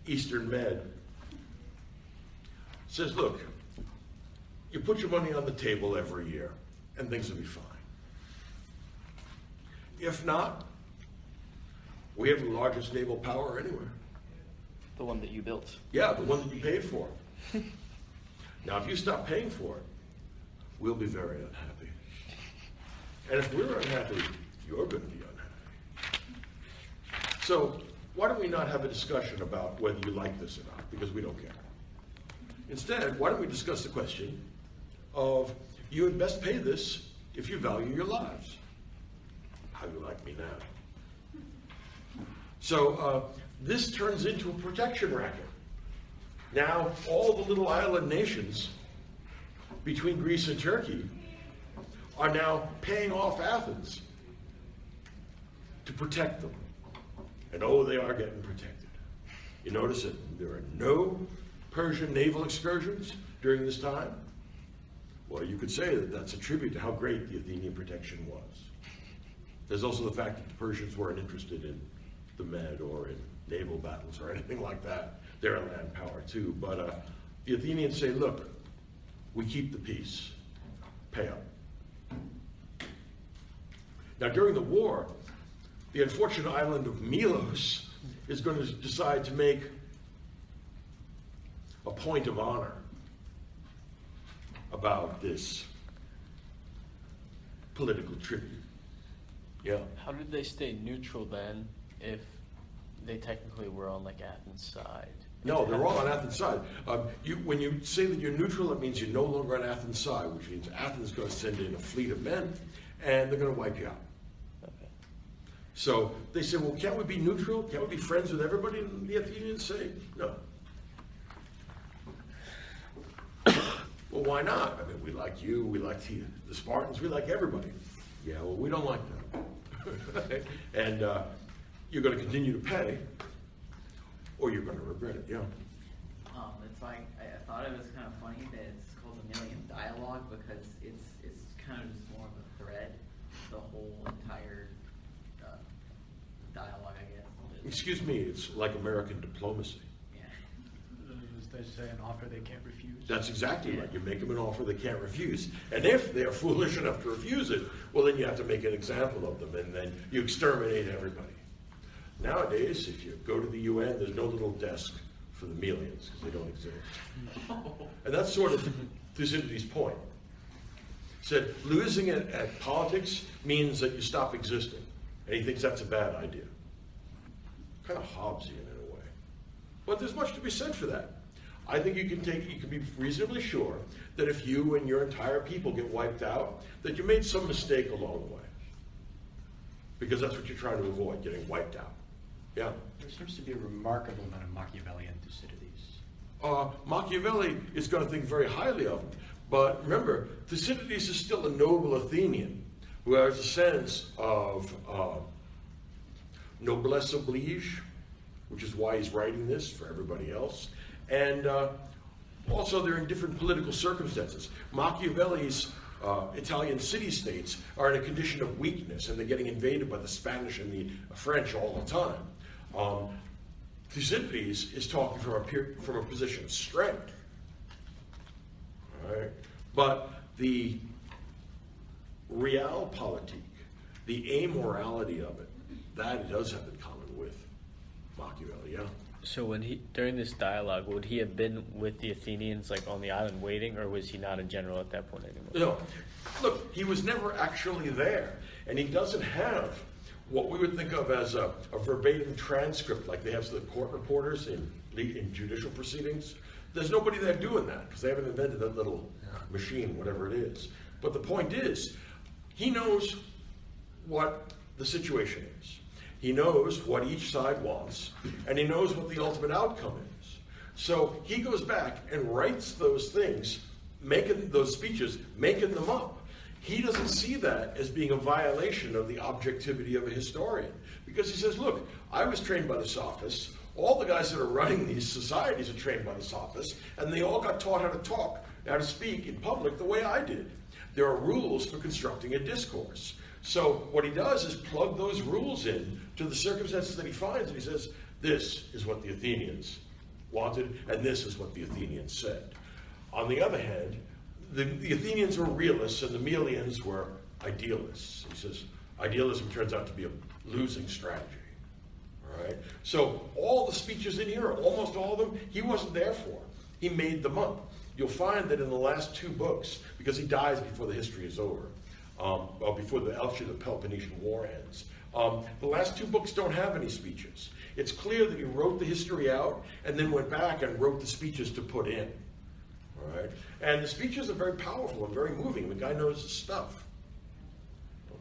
Eastern Med. Says, look, you put your money on the table every year and things will be fine. If not, we have the largest naval power anywhere. The one that you built. Yeah, the one that you paid for. Now, if you stop paying for it, we'll be very unhappy. And if we're unhappy, you're going to be unhappy. So why don't we not have a discussion about whether you like this or not, because we don't care. Instead, why don't we discuss the question of you had best pay this if you value your lives. How you like me now? So this turns into a protection racket. Now, all the little island nations between Greece and Turkey are now paying off Athens to protect them. And oh, they are getting protected. You notice that there are no Persian naval excursions during this time? Well, you could say that that's a tribute to how great the Athenian protection was. There's also the fact that the Persians weren't interested in the Med or in naval battles or anything like that. They're a land power too. But the Athenians say, look, we keep the peace. Pay up. Now, during the war, the unfortunate island of Milos is going to decide to make a point of honor about this political tribute. Yeah. How did they stay neutral then if they technically were on like Athens' side? No, they're all on Athens' side. When you say that you're neutral, it means you're no longer on Athens' side, which means Athens is going to send in a fleet of men, and they're going to wipe you out. Okay. So they say, well, can't we be neutral? Can't we be friends with everybody? And the Athenians say, no. Well, why not? I mean, we like you, we like the Spartans, we like everybody. Yeah, well, we don't like them. And you're going to continue to pay, or you're going to regret it, yeah. It's like, I thought it was kind of funny that it's called a Million Dialogue because it's kind of just more of a thread, the whole entire dialogue, I guess. Excuse me, it's like American diplomacy. Yeah. They say an offer they can't refuse. That's exactly right. You make them an offer they can't refuse. And if they're foolish enough to refuse it, well, then you have to make an example of them, and then you exterminate everybody. Nowadays, if you go to the UN, there's no little desk for the Melians, because they don't exist. And that's sort of Thucydides' point. He said, losing it at politics means that you stop existing. And he thinks that's a bad idea. Kind of Hobbesian in a way. But there's much to be said for that. I think you can be reasonably sure that if you and your entire people get wiped out, that you made some mistake along the way. Because that's what you're trying to avoid, getting wiped out. Yeah? There seems to be a remarkable amount of Machiavellian Thucydides. Machiavelli is going to think very highly of him. But remember, Thucydides is still a noble Athenian who has a sense of noblesse oblige, which is why he's writing this for everybody else. And also, they're in different political circumstances. Machiavelli's Italian city-states are in a condition of weakness, and they're getting invaded by the Spanish and the French all the time. Thucydides is talking from a position of strength. All right? But the realpolitik, the amorality of it, that it does have in common with Machiavelli, yeah? So during this dialogue, would he have been with the Athenians like on the island waiting, or was he not a general at that point anymore? No. Look, he was never actually there, and he doesn't have what we would think of as a verbatim transcript, like they have the court reporters in judicial proceedings. There's nobody there doing that because they haven't invented that little machine, whatever it is. But the point is, he knows what the situation is. He knows what each side wants, and he knows what the ultimate outcome is. So he goes back and writes those things, making those speeches, making them up. He doesn't see that as being a violation of the objectivity of a historian, because he says, look, I was trained by the sophists. All the guys that are running these societies are trained by the sophists, and they all got taught how to talk, how to speak in public the way I did. There are rules for constructing a discourse. So what he does is plug those rules in to the circumstances that he finds, and he says, this is what the Athenians wanted, and this is what the Athenians said. On the other hand, the Athenians were realists, and the Melians were idealists. He says, idealism turns out to be a losing strategy. All right? So all the speeches in here, almost all of them, he wasn't there for. He made them up. You'll find that in the last 2 books, because he dies before the history is over, or before the Peloponnesian War ends, the last 2 books don't have any speeches. It's clear that he wrote the history out and then went back and wrote the speeches to put in. All right? And the speeches are very powerful and very moving. The guy knows his stuff.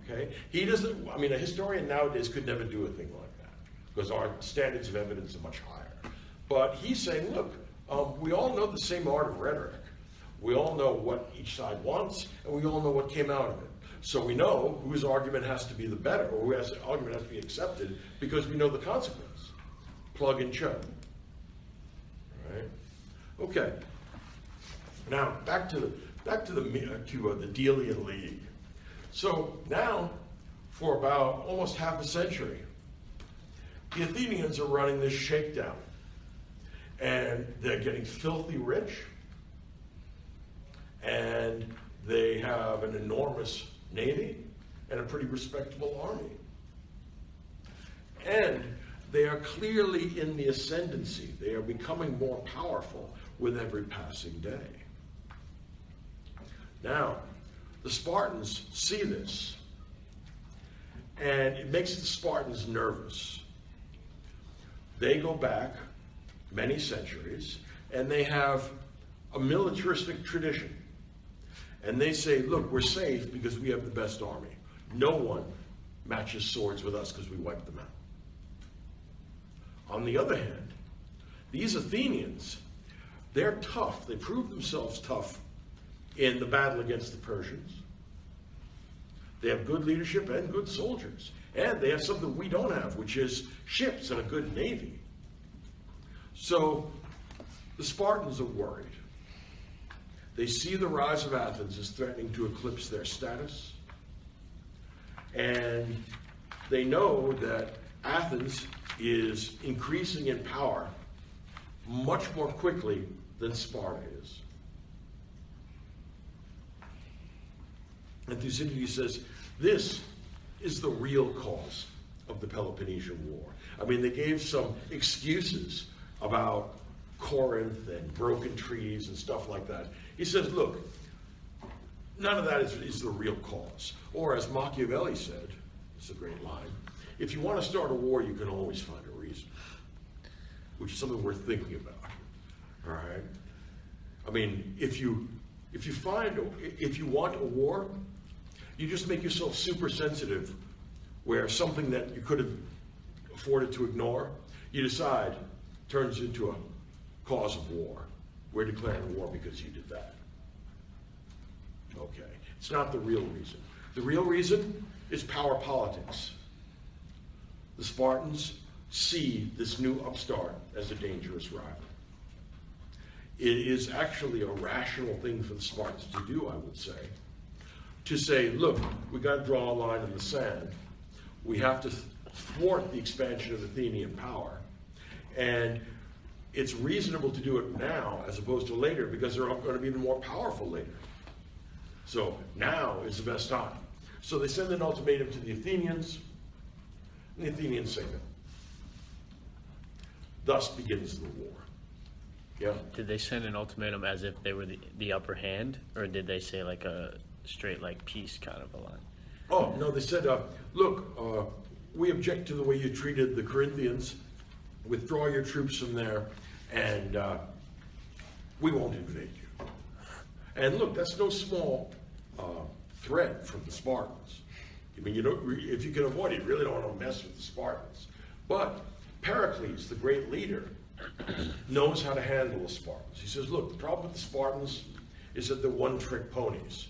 Okay? He doesn't, I mean, a historian nowadays could never do a thing like that because our standards of evidence are much higher. But he's saying, look, we all know the same art of rhetoric. We all know what each side wants, and we all know what came out of it. So we know whose argument has to be the better, or whose argument has to be accepted, because we know the consequence. Plug and chug. All right? Okay. Now back to the Delian League. So now, for about almost half a century, the Athenians are running this shakedown, and they're getting filthy rich, and they have an enormous navy and a pretty respectable army. And they are clearly in the ascendancy. They are becoming more powerful with every passing day. Now, the Spartans see this, and it makes the Spartans nervous. They go back many centuries, and they have a militaristic tradition. And they say, look, we're safe because we have the best army. No one matches swords with us because we wipe them out. On the other hand, these Athenians, they're tough. They prove themselves tough in the battle against the Persians. They have good leadership and good soldiers. And they have something we don't have, which is ships and a good navy. So the Spartans are worried. They see the rise of Athens as threatening to eclipse their status. And they know that Athens is increasing in power much more quickly than Sparta is. And Thucydides says, this is the real cause of the Peloponnesian War. I mean, they gave some excuses about Corinth and broken trees and stuff like that. He says, look, none of that is the real cause. Or as Machiavelli said, it's a great line, if you want to start a war, you can always find a reason, which is something worth thinking about. All right? I mean, if you want a war, you just make yourself super sensitive, where something that you could have afforded to ignore, you decide turns into a cause of war. We're declaring war because you did that. Okay. It's not the real reason. The real reason is power politics. The Spartans see this new upstart as a dangerous rival. It is actually a rational thing for the Spartans to do, I would say. To say, look, we got to draw a line in the sand. We have to thwart the expansion of Athenian power. And it's reasonable to do it now as opposed to later because they're going to be even more powerful later. So now is the best time. So they send an ultimatum to the Athenians, and the Athenians say no. Thus begins the war. Yeah. Did they send an ultimatum as if they were the upper hand, or did they say like a straight like peace kind of a line? Oh, no, they said, look, we object to the way you treated the Corinthians. Withdraw your troops from there, and we won't invade you. And look, that's no small threat from the Spartans. I mean, if you can avoid it, you really don't want to mess with the Spartans. But Pericles, the great leader, knows how to handle the Spartans. He says, look, the problem with the Spartans is that they're one-trick ponies.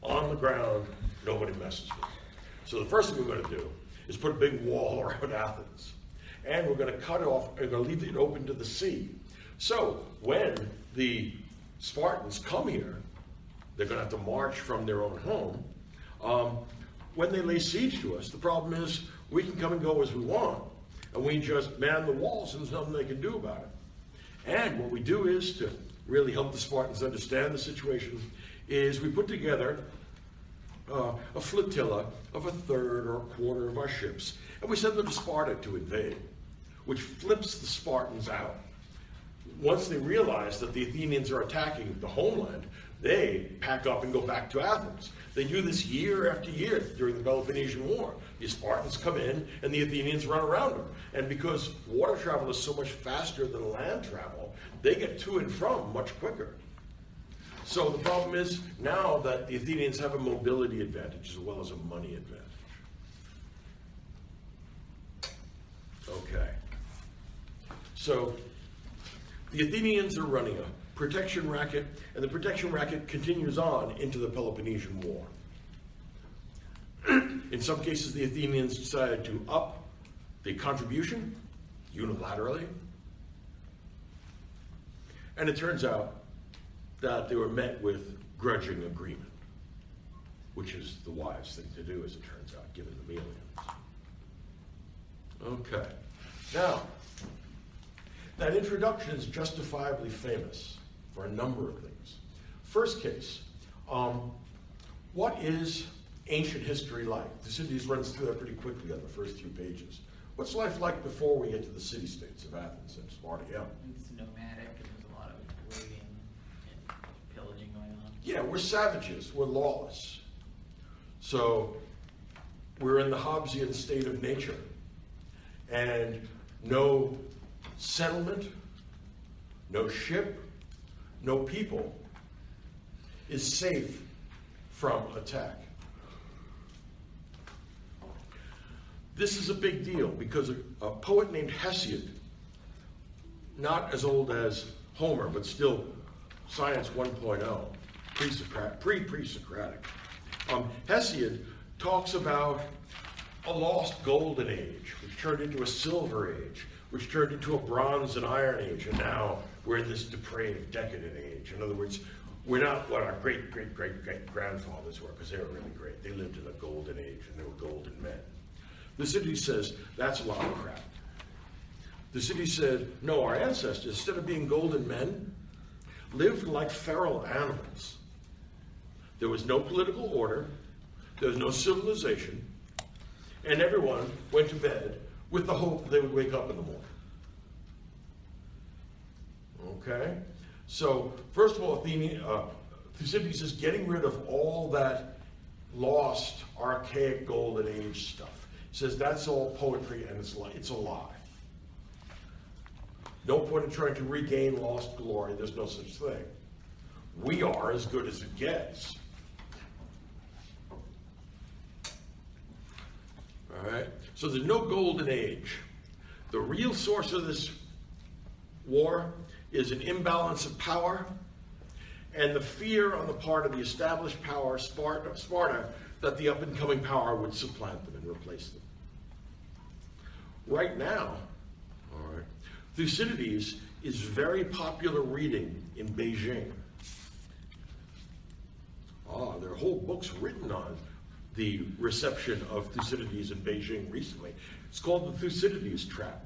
On the ground, nobody messes with them. So the first thing we're going to do is put a big wall around Athens. And we're going to cut off, and we're going to leave it open to the sea. So when the Spartans come here, they're going to have to march from their own home. When they lay siege to us, the problem is we can come and go as we want. And we just man the walls, and there's nothing they can do about it. And what we do is, to really help the Spartans understand the situation, is we put together a flotilla of a third or a quarter of our ships, and we send them to Sparta to invade, which flips the Spartans out. Once they realize that the Athenians are attacking the homeland, they pack up and go back to Athens. They do this year after year during the Peloponnesian War. The Spartans come in and the Athenians run around them. And because water travel is so much faster than land travel, they get to and from much quicker. So the problem is now that the Athenians have a mobility advantage as well as a money advantage. Okay. So the Athenians are running a protection racket, and the protection racket continues on into the Peloponnesian War. In some cases, the Athenians decided to up the contribution unilaterally, and it turns out that they were met with grudging agreement, which is the wise thing to do, as it turns out, given the Melians. Okay. Now, that introduction is justifiably famous for a number of things. First case, what is ancient history like? Thucydides runs through that pretty quickly on the first few pages. What's life like before we get to the city-states of Athens and Sparta? Yeah. It's nomadic, and there's a lot of raiding and pillaging going on. Yeah, we're savages. We're lawless. So we're in the Hobbesian state of nature. And no settlement, no ship, no people is safe from attack. This is a big deal because a poet named Hesiod, not as old as Homer, but still science 1.0, pre-Socratic. Hesiod talks about a lost golden age, which turned into a silver age, which turned into a bronze and iron age, and now we're in this depraved, decadent age. In other words, we're not what our great-great-great-grandfathers were, because they were really great. They lived in a golden age, and they were golden men. Thucydides says, that's a lot of crap. Thucydides said, no, our ancestors, instead of being golden men, lived like feral animals. There was no political order, there was no civilization, and everyone went to bed with the hope they would wake up in the morning. Okay? So, first of all, Thucydides is getting rid of all that lost, archaic golden age stuff. He says that's all poetry and it's a lie. No point in trying to regain lost glory. There's no such thing. We are as good as it gets. All right? So there's no golden age. The real source of this war is an imbalance of power and the fear on the part of the established power, Sparta, that the up-and-coming power would supplant them and replace them. Right now, all right, Thucydides is very popular reading in Beijing. There are whole books written on the reception of Thucydides in Beijing recently. It's called the Thucydides Trap.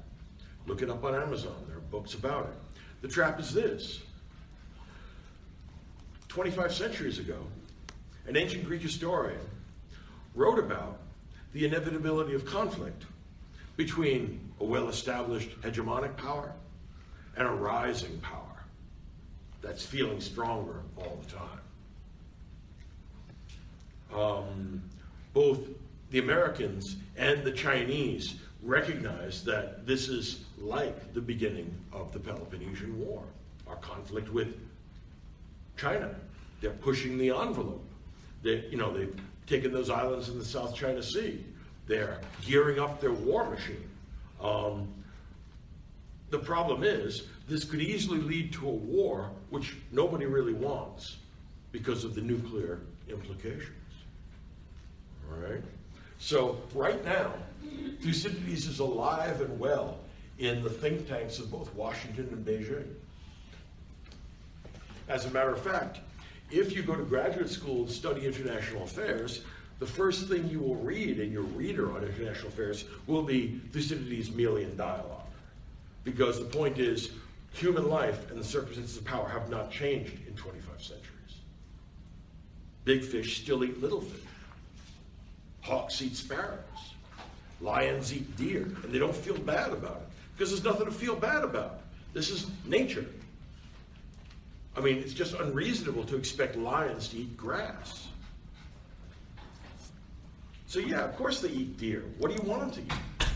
Look it up on Amazon. There are books about it. The trap is this. 25 centuries ago, an ancient Greek historian wrote about the inevitability of conflict between a well-established hegemonic power and a rising power that's feeling stronger all the time. Both the Americans and the Chinese recognize that this is like the beginning of the Peloponnesian War, our conflict with China. They're pushing the envelope. They've taken those islands in the South China Sea. They're gearing up their war machine. The problem is, this could easily lead to a war which nobody really wants because of the nuclear implications. All right? So right now, Thucydides is alive and well in the think tanks of both Washington and Beijing. As a matter of fact, if you go to graduate school and study international affairs, the first thing you will read in your reader on international affairs will be Thucydides' Melian dialogue. Because the point is, human life and the circumstances of power have not changed in 25 centuries. Big fish still eat little fish. Hawks eat sparrows. Lions eat deer, and they don't feel bad about it, because there's nothing to feel bad about. This is nature. I mean, it's just unreasonable to expect lions to eat grass. So yeah, of course they eat deer. What do you want them to eat?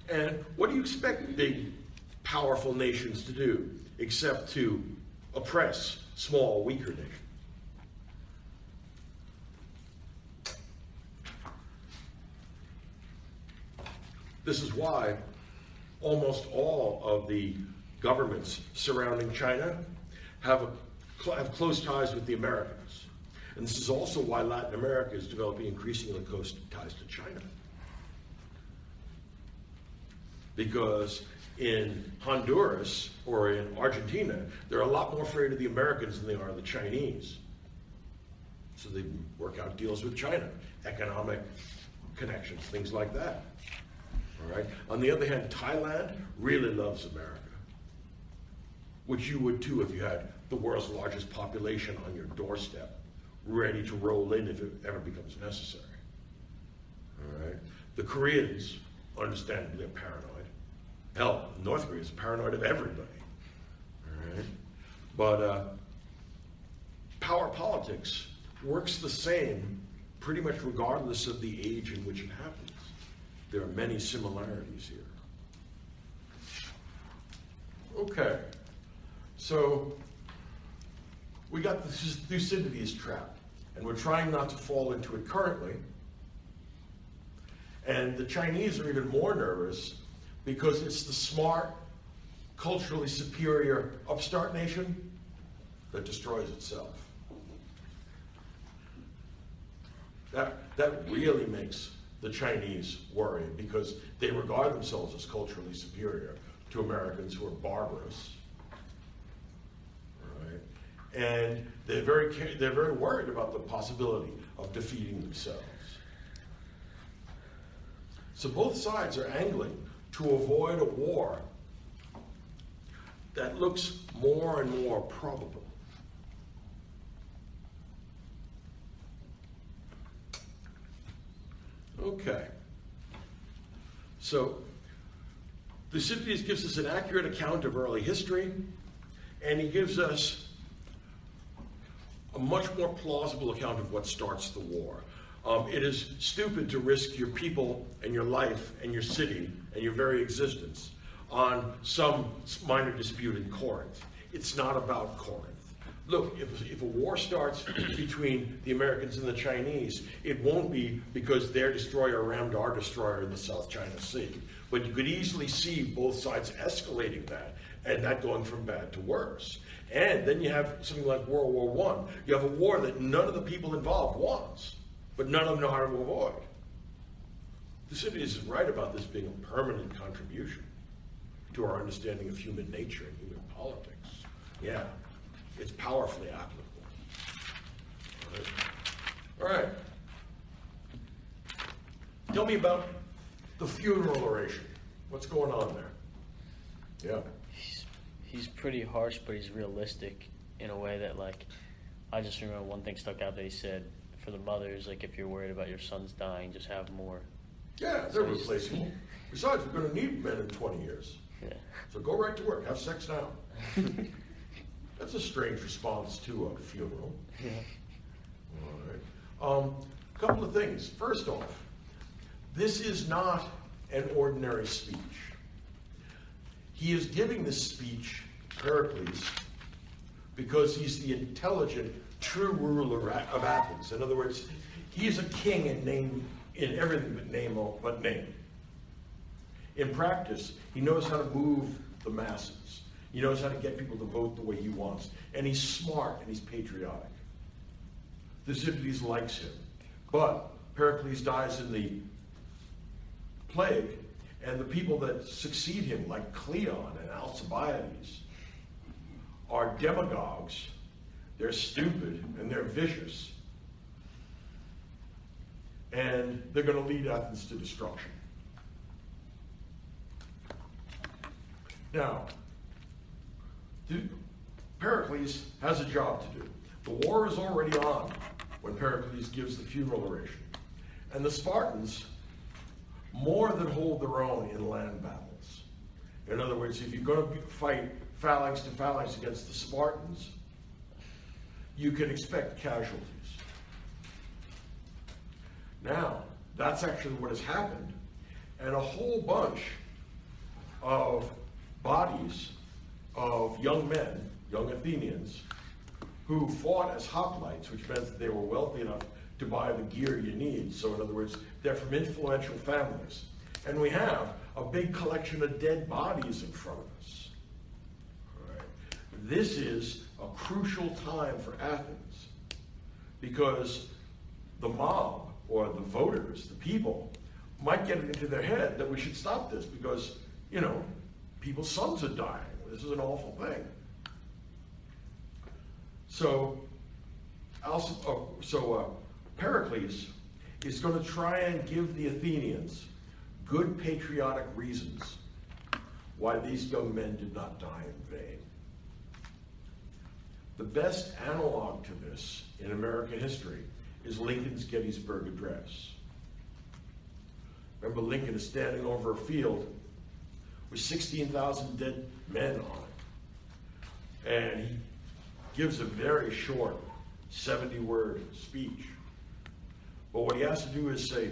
And what do you expect big, powerful nations to do, except to oppress small, weaker nations? This is why almost all of the governments surrounding China have close ties with the Americans. And this is also why Latin America is developing increasingly close ties to China. Because in Honduras or in Argentina, they're a lot more afraid of the Americans than they are of the Chinese. So they work out deals with China, economic connections, things like that. All right. On the other hand, Thailand really loves America, which you would too if you had the world's largest population on your doorstep, ready to roll in if it ever becomes necessary. All right. The Koreans, understandably, are paranoid. Hell, North Korea is paranoid of everybody. All right. But power politics works the same pretty much regardless of the age in which it happens. There are many similarities here. Okay, so we got the Thucydides trap, and we're trying not to fall into it currently. And the Chinese are even more nervous because it's the smart, culturally superior upstart nation that destroys itself. That really makes the Chinese worry, because they regard themselves as culturally superior to Americans who are barbarous. All right? And they're very worried about the possibility of defeating themselves. So both sides are angling to avoid a war that looks more and more probable. Okay. So Thucydides gives us an accurate account of early history, and he gives us a much more plausible account of what starts the war. It is stupid to risk your people and your life and your city and your very existence on some minor dispute in Corinth. It's not about Corinth. Look, if a war starts between the Americans and the Chinese, it won't be because their destroyer rammed our destroyer in the South China Sea. But you could easily see both sides escalating that, and that going from bad to worse. And then you have something like World War I. You have a war that none of the people involved wants, but none of them know how to avoid. Thucydides is right about this being a permanent contribution to our understanding of human nature and human politics. Yeah. It's powerfully applicable. All right. Tell me about the funeral oration. What's going on there? Yeah. He's pretty harsh, but he's realistic in a way that, like, I just remember one thing stuck out that he said, for the mothers, like, if you're worried about your sons dying, just have more. Yeah, they're replaceable. Besides, we're going to need men in 20 years. Yeah. So go right to work. Have sex now. That's a strange response to a funeral. Yeah. All right. couple of things. First off, this is not an ordinary speech. He is giving this speech, Pericles, because he's the intelligent, true ruler of Athens. In other words, he's a king in everything but name. In practice, he knows how to move the masses. He knows how to get people to vote the way he wants. And he's smart and he's patriotic. Thucydides likes him. But Pericles dies in the plague, and the people that succeed him, like Cleon and Alcibiades, are demagogues. They're stupid and they're vicious. And they're going to lead Athens to destruction. Now, Pericles has a job to do. The war is already on when Pericles gives the funeral oration. And the Spartans more than hold their own in land battles. In other words, if you're going to fight phalanx to phalanx against the Spartans, you can expect casualties. Now, that's actually what has happened. And a whole bunch of bodies of young men, young Athenians, who fought as hoplites, which meant that they were wealthy enough to buy the gear you need. So in other words, they're from influential families. And we have a big collection of dead bodies in front of us. All right. This is a crucial time for Athens because the mob, or the voters, the people, might get it into their head that we should stop this because, you know, people's sons are dying. This is an awful thing. So Pericles is going to try and give the Athenians good patriotic reasons why these young men did not die in vain. The best analog to this in American history is Lincoln's Gettysburg Address. Remember, Lincoln is standing over a field with 16,000 dead men on it. And he gives a very short 70-word speech. But what he has to do is say,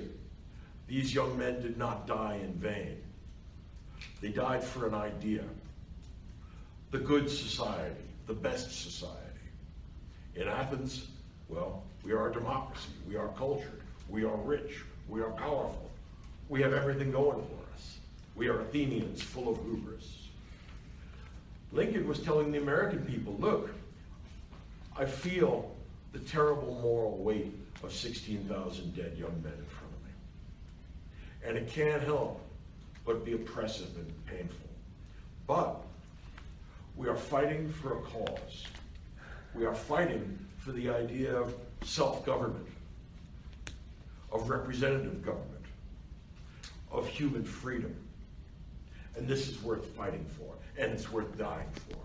these young men did not die in vain. They died for an idea. The good society, the best society. In Athens, well, we are a democracy, we are cultured, we are rich, we are powerful. We have everything going for us. We are Athenians full of hubris. Lincoln was telling the American people, look, I feel the terrible moral weight of 16,000 dead young men in front of me. And it can't help but be oppressive and painful. But we are fighting for a cause. We are fighting for the idea of self-government, of representative government, of human freedom. And this is worth fighting for, and it's worth dying for.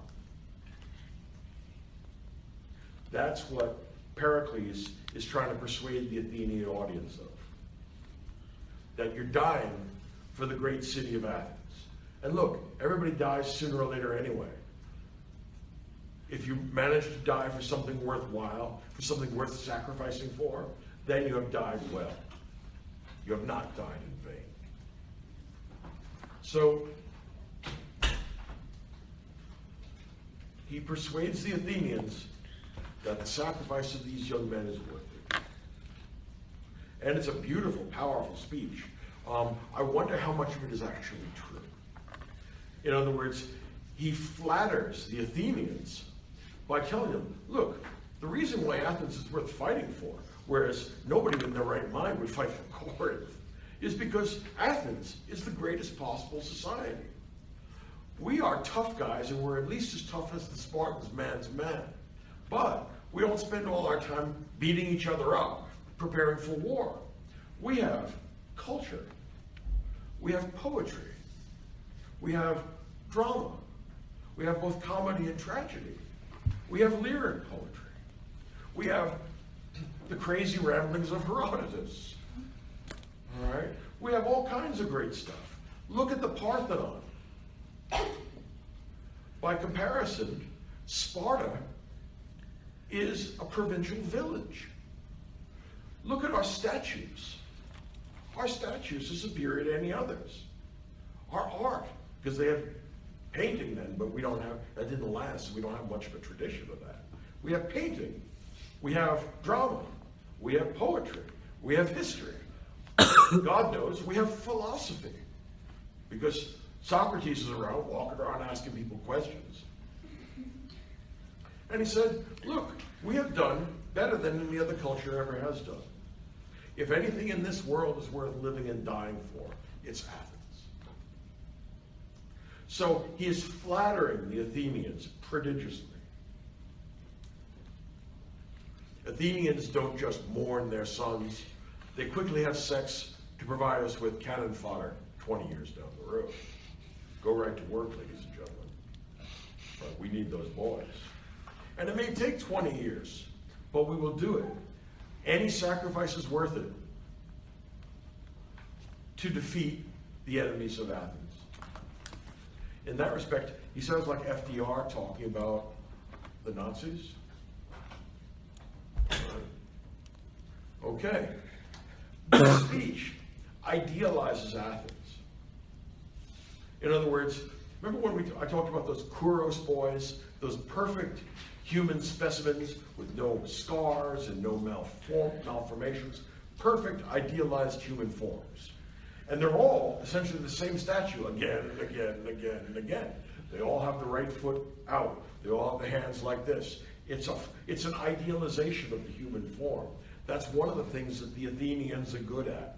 That's what Pericles is trying to persuade the Athenian audience of. That you're dying for the great city of Athens. And look, everybody dies sooner or later anyway. If you manage to die for something worthwhile, for something worth sacrificing for, then you have died well. You have not died in vain. So, he persuades the Athenians that the sacrifice of these young men is worth it. And it's a beautiful, powerful speech. I wonder how much of it is actually true. In other words, he flatters the Athenians by telling them, look, the reason why Athens is worth fighting for, whereas nobody in their right mind would fight for Corinth, is because Athens is the greatest possible society. We are tough guys, and we're at least as tough as the Spartans, man to man. But we don't spend all our time beating each other up, preparing for war. We have culture. We have poetry. We have drama. We have both comedy and tragedy. We have lyric poetry. We have the crazy ramblings of Herodotus. All right? We have all kinds of great stuff. Look at the Parthenon. By comparison, Sparta is a provincial village. Look at our statues. Our statues are superior to any others. Our art, because they had painting then, but we don't have, that didn't last, so we don't have much of a tradition of that. We have painting, we have drama, we have poetry, we have history. God knows, we have philosophy. Because Socrates is around, walking around asking people questions. And he said, look, we have done better than any other culture ever has done. If anything in this world is worth living and dying for, it's Athens. So he is flattering the Athenians prodigiously. Athenians don't just mourn their sons. They quickly have sex to provide us with cannon fodder 20 years down the road. Go right to work, ladies and gentlemen. But we need those boys. And it may take 20 years, but we will do it. Any sacrifice is worth it to defeat the enemies of Athens. In that respect, he sounds like FDR talking about the Nazis. Okay. This speech idealizes Athens. In other words, remember when I talked about those Kouros boys, those perfect human specimens with no scars and no malformations, perfect idealized human forms. And they're all essentially the same statue again and again and again and again. They all have the right foot out. They all have the hands like this. It's an idealization of the human form. That's one of the things that the Athenians are good at.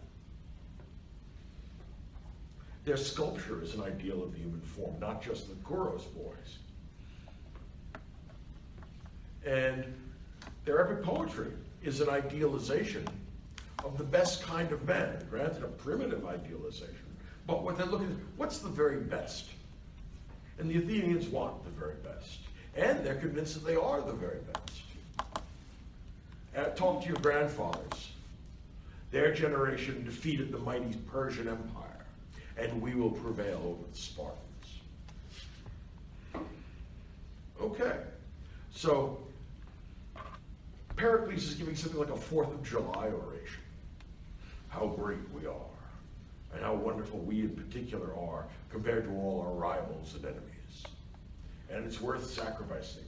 Their sculpture is an ideal of the human form, not just the Kouros boys. And their epic poetry is an idealization of the best kind of man, granted a primitive idealization. But what they're looking at, what's the very best? And the Athenians want the very best. And they're convinced that they are the very best. Talk to your grandfathers. Their generation defeated the mighty Persian Empire, and we will prevail over the Spartans. Okay, so Pericles is giving something like a 4th of July oration. How great we are, and how wonderful we in particular are compared to all our rivals and enemies. And it's worth sacrificing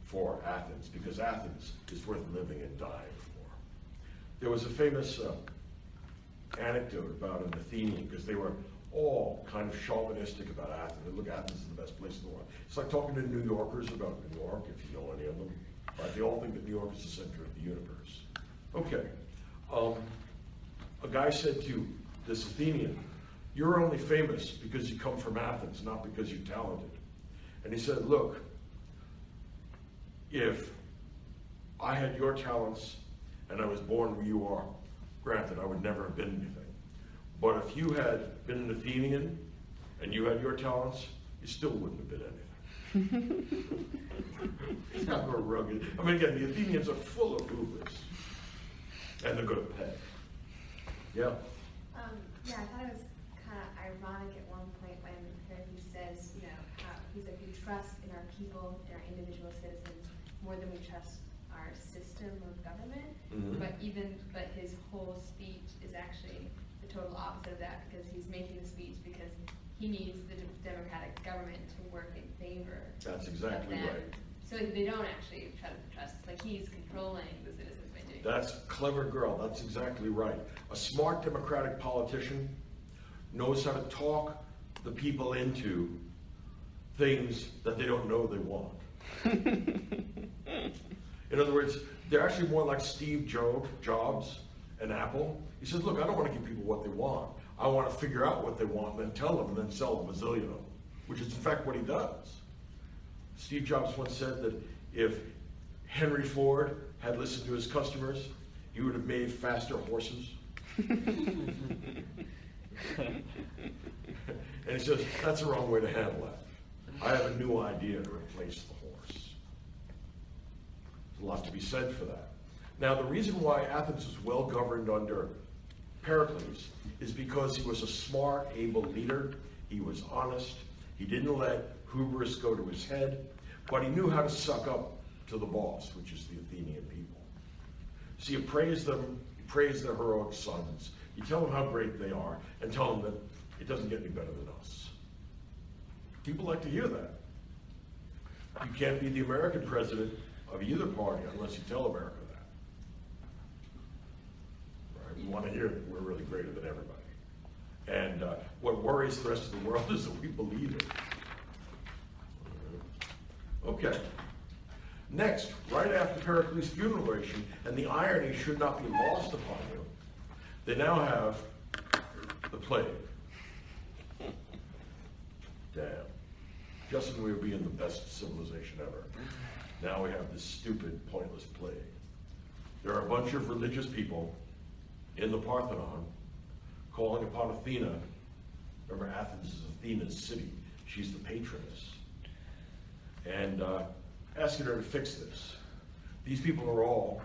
for Athens, because Athens is worth living and dying for. There was a famous anecdote about an Athenian, because they were all kind of chauvinistic about Athens. They look, Athens is the best place in the world. It's like talking to New Yorkers about New York, if you know any of them. Right? They all think that New York is the center of the universe. Okay. A guy said to this Athenian, you're only famous because you come from Athens, not because you're talented. And he said, look, if I had your talents and I was born where you are, granted, I would never have been anything. But if you had been an Athenian and you had your talents, you still wouldn't have been anything. It's not very rugged. I mean, again, the Athenians are full of hubris. And they're good at pay. Yeah? Yeah, I thought it was kind of ironic at one point when Pericles says, you know, how he's like, we trust in our people, in our individual citizens, more than we trust our system of government. Mm-hmm. But his whole speech is actually the total opposite of that, because he's making the speech because he needs the democratic government to work in favor. That's exactly of them. right. So they don't actually try to trust, like he's controlling the citizens by doing That's a clever girl. That's exactly right. A smart democratic politician knows how to talk the people into things that they don't know they want. In other words, they're actually more like Steve Jobs and Apple. He says, look, I don't want to give people what they want. I want to figure out what they want and then tell them and then sell them a zillion of them, which is in fact what he does. Steve Jobs once said that if Henry Ford had listened to his customers, he would have made faster horses. And he says, that's the wrong way to handle that. I have a new idea to replace the horse. There's a lot to be said for that. Now, the reason why Athens was well governed under Pericles is because he was a smart, able leader. He was honest. He didn't let hubris go to his head, but he knew how to suck up to the boss, which is the Athenian people. So you praise them, praise their heroic sons. You tell them how great they are and tell them that it doesn't get any better than us. People like to hear that. You can't be the American president of either party unless you tell America that. Right? We want to hear that we're really greater than everybody. And what worries the rest of the world is that we believe it. Okay. Next, right after Pericles' funeral oration, and the irony should not be lost upon you, they now have the plague. Damn. Just when we would be in the best civilization ever. Now we have this stupid, pointless plague. There are a bunch of religious people in the Parthenon calling upon Athena. Remember, Athens is Athena's city. She's the patroness. And asking her to fix this. These people are all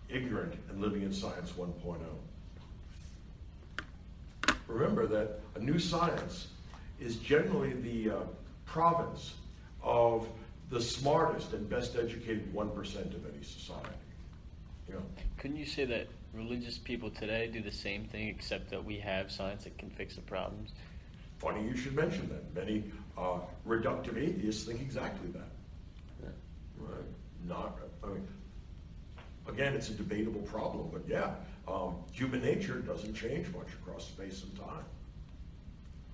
ignorant and living in science 1.0. Remember that a new science is generally the province of the smartest and best educated 1% of any society. You know? Couldn't you say that religious people today do the same thing, except that we have science that can fix the problems? Funny you should mention that. Many reductive atheists think exactly that. Yeah. Right? I mean, again, it's a debatable problem, but yeah, human nature doesn't change much across space and time.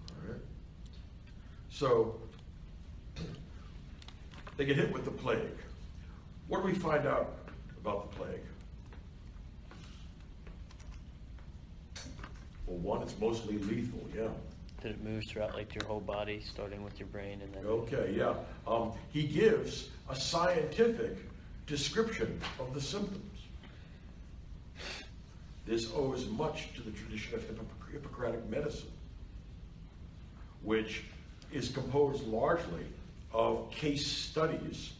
All right? So, they get hit with the plague. What do we find out about the plague? Well, one, it's mostly lethal, yeah. That it moves throughout like your whole body, starting with your brain and then... Okay, yeah. He gives a scientific description of the symptoms. This owes much to the tradition of Hippocratic medicine, which is composed largely of case studies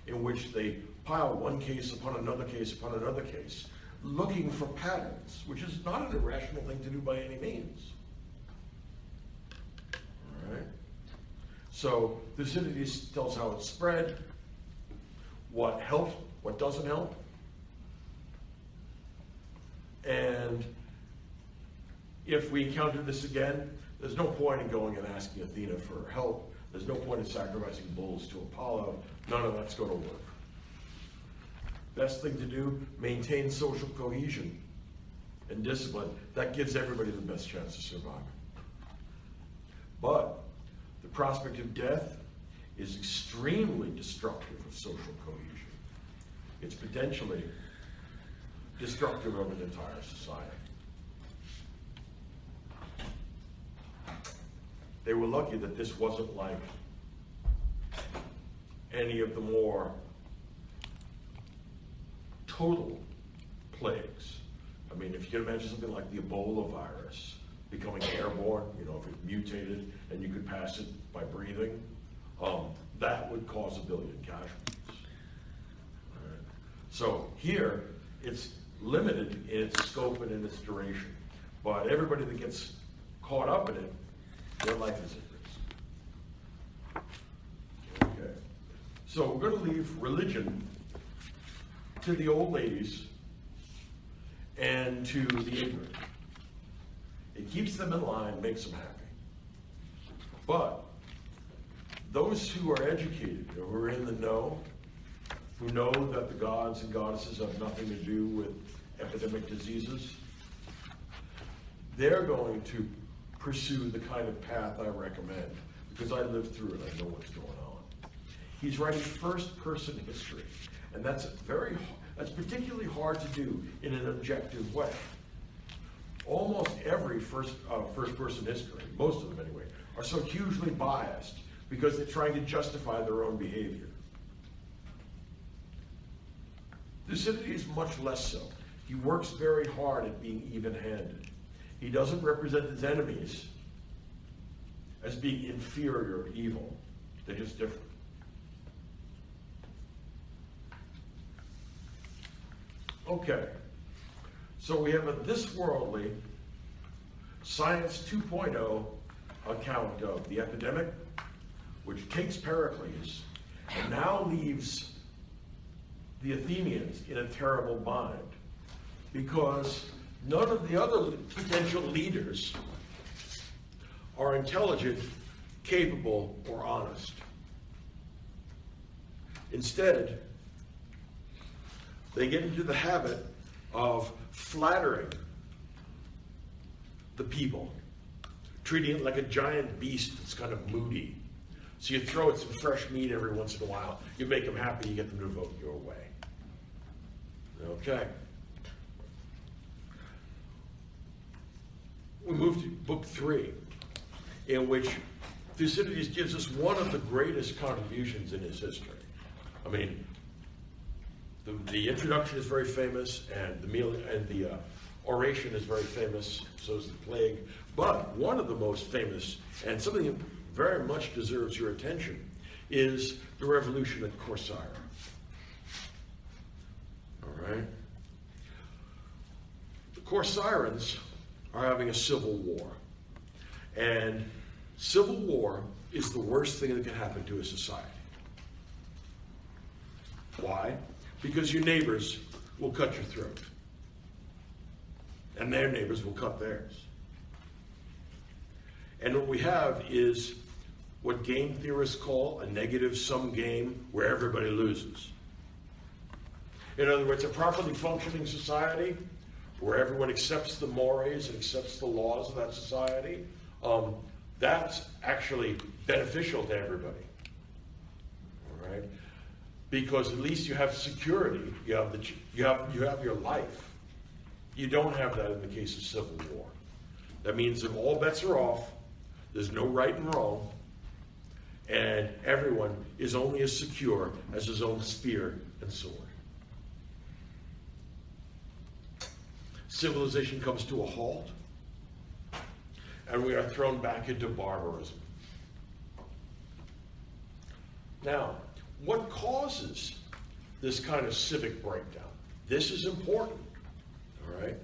in which they pile one case upon another case upon another case, looking for patterns, which is not an irrational thing to do by any means. All right? So Thucydides tells how it's spread, what helps, what doesn't help, and if we encounter this again, there's no point in going and asking Athena for help. There's no point in sacrificing bulls to Apollo. None of that's going to work. Best thing to do, maintain social cohesion and discipline. That gives everybody the best chance to survive. But the prospect of death is extremely destructive of social cohesion. It's potentially destructive of an entire society. They were lucky that this wasn't like any of the more total plagues. I mean, if you can imagine something like the Ebola virus becoming airborne, you know, if it mutated and you could pass it by breathing, that would cause 1 billion casualties. All right. So here, it's limited in its scope and in its duration. But everybody that gets caught up in it, their life is at risk. Okay. So we're going to leave religion to the old ladies and to the ignorant. It keeps them in line, makes them happy. But those who are educated, who are in the know, who know that the gods and goddesses have nothing to do with epidemic diseases, they're going to pursue the kind of path I recommend, because I lived through it, I know what's going on. He's writing first-person history, and that's particularly hard to do in an objective way. Almost every first-person history, most of them anyway, are so hugely biased because they're trying to justify their own behavior. Thucydides is much less so. He works very hard at being even-handed. He doesn't represent his enemies as being inferior or evil. They're just different. Okay. So we have a this-worldly Science 2.0 account of the epidemic, which takes Pericles and now leaves the Athenians in a terrible bind. because none of the other potential leaders are intelligent, capable, or honest. Instead, they get into the habit of flattering the people, treating it like a giant beast that's kind of moody. So you throw it some fresh meat every once in a while, you make them happy, you get them to vote your way. Okay. We move to book 3, in which Thucydides gives us one of the greatest contributions in his history. I mean, the introduction is very famous, and the oration is very famous, so is the plague. But one of the most famous, and something that very much deserves your attention, is the revolution at Corcyra. All right? The Corcyrans are having a civil war. And civil war is the worst thing that can happen to a society. Why? Because your neighbors will cut your throat. And their neighbors will cut theirs. And what we have is what game theorists call a negative-sum game where everybody loses. In other words, a properly functioning society where everyone accepts the mores and accepts the laws of that society, that's actually beneficial to everybody. All right? Because at least you have security, you have your life. You don't have that in the case of civil war. That means that all bets are off, there's no right and wrong, and everyone is only as secure as his own spear and sword. Civilization comes to a halt, and we are thrown back into barbarism. Now, what causes this kind of civic breakdown? This is important, all right?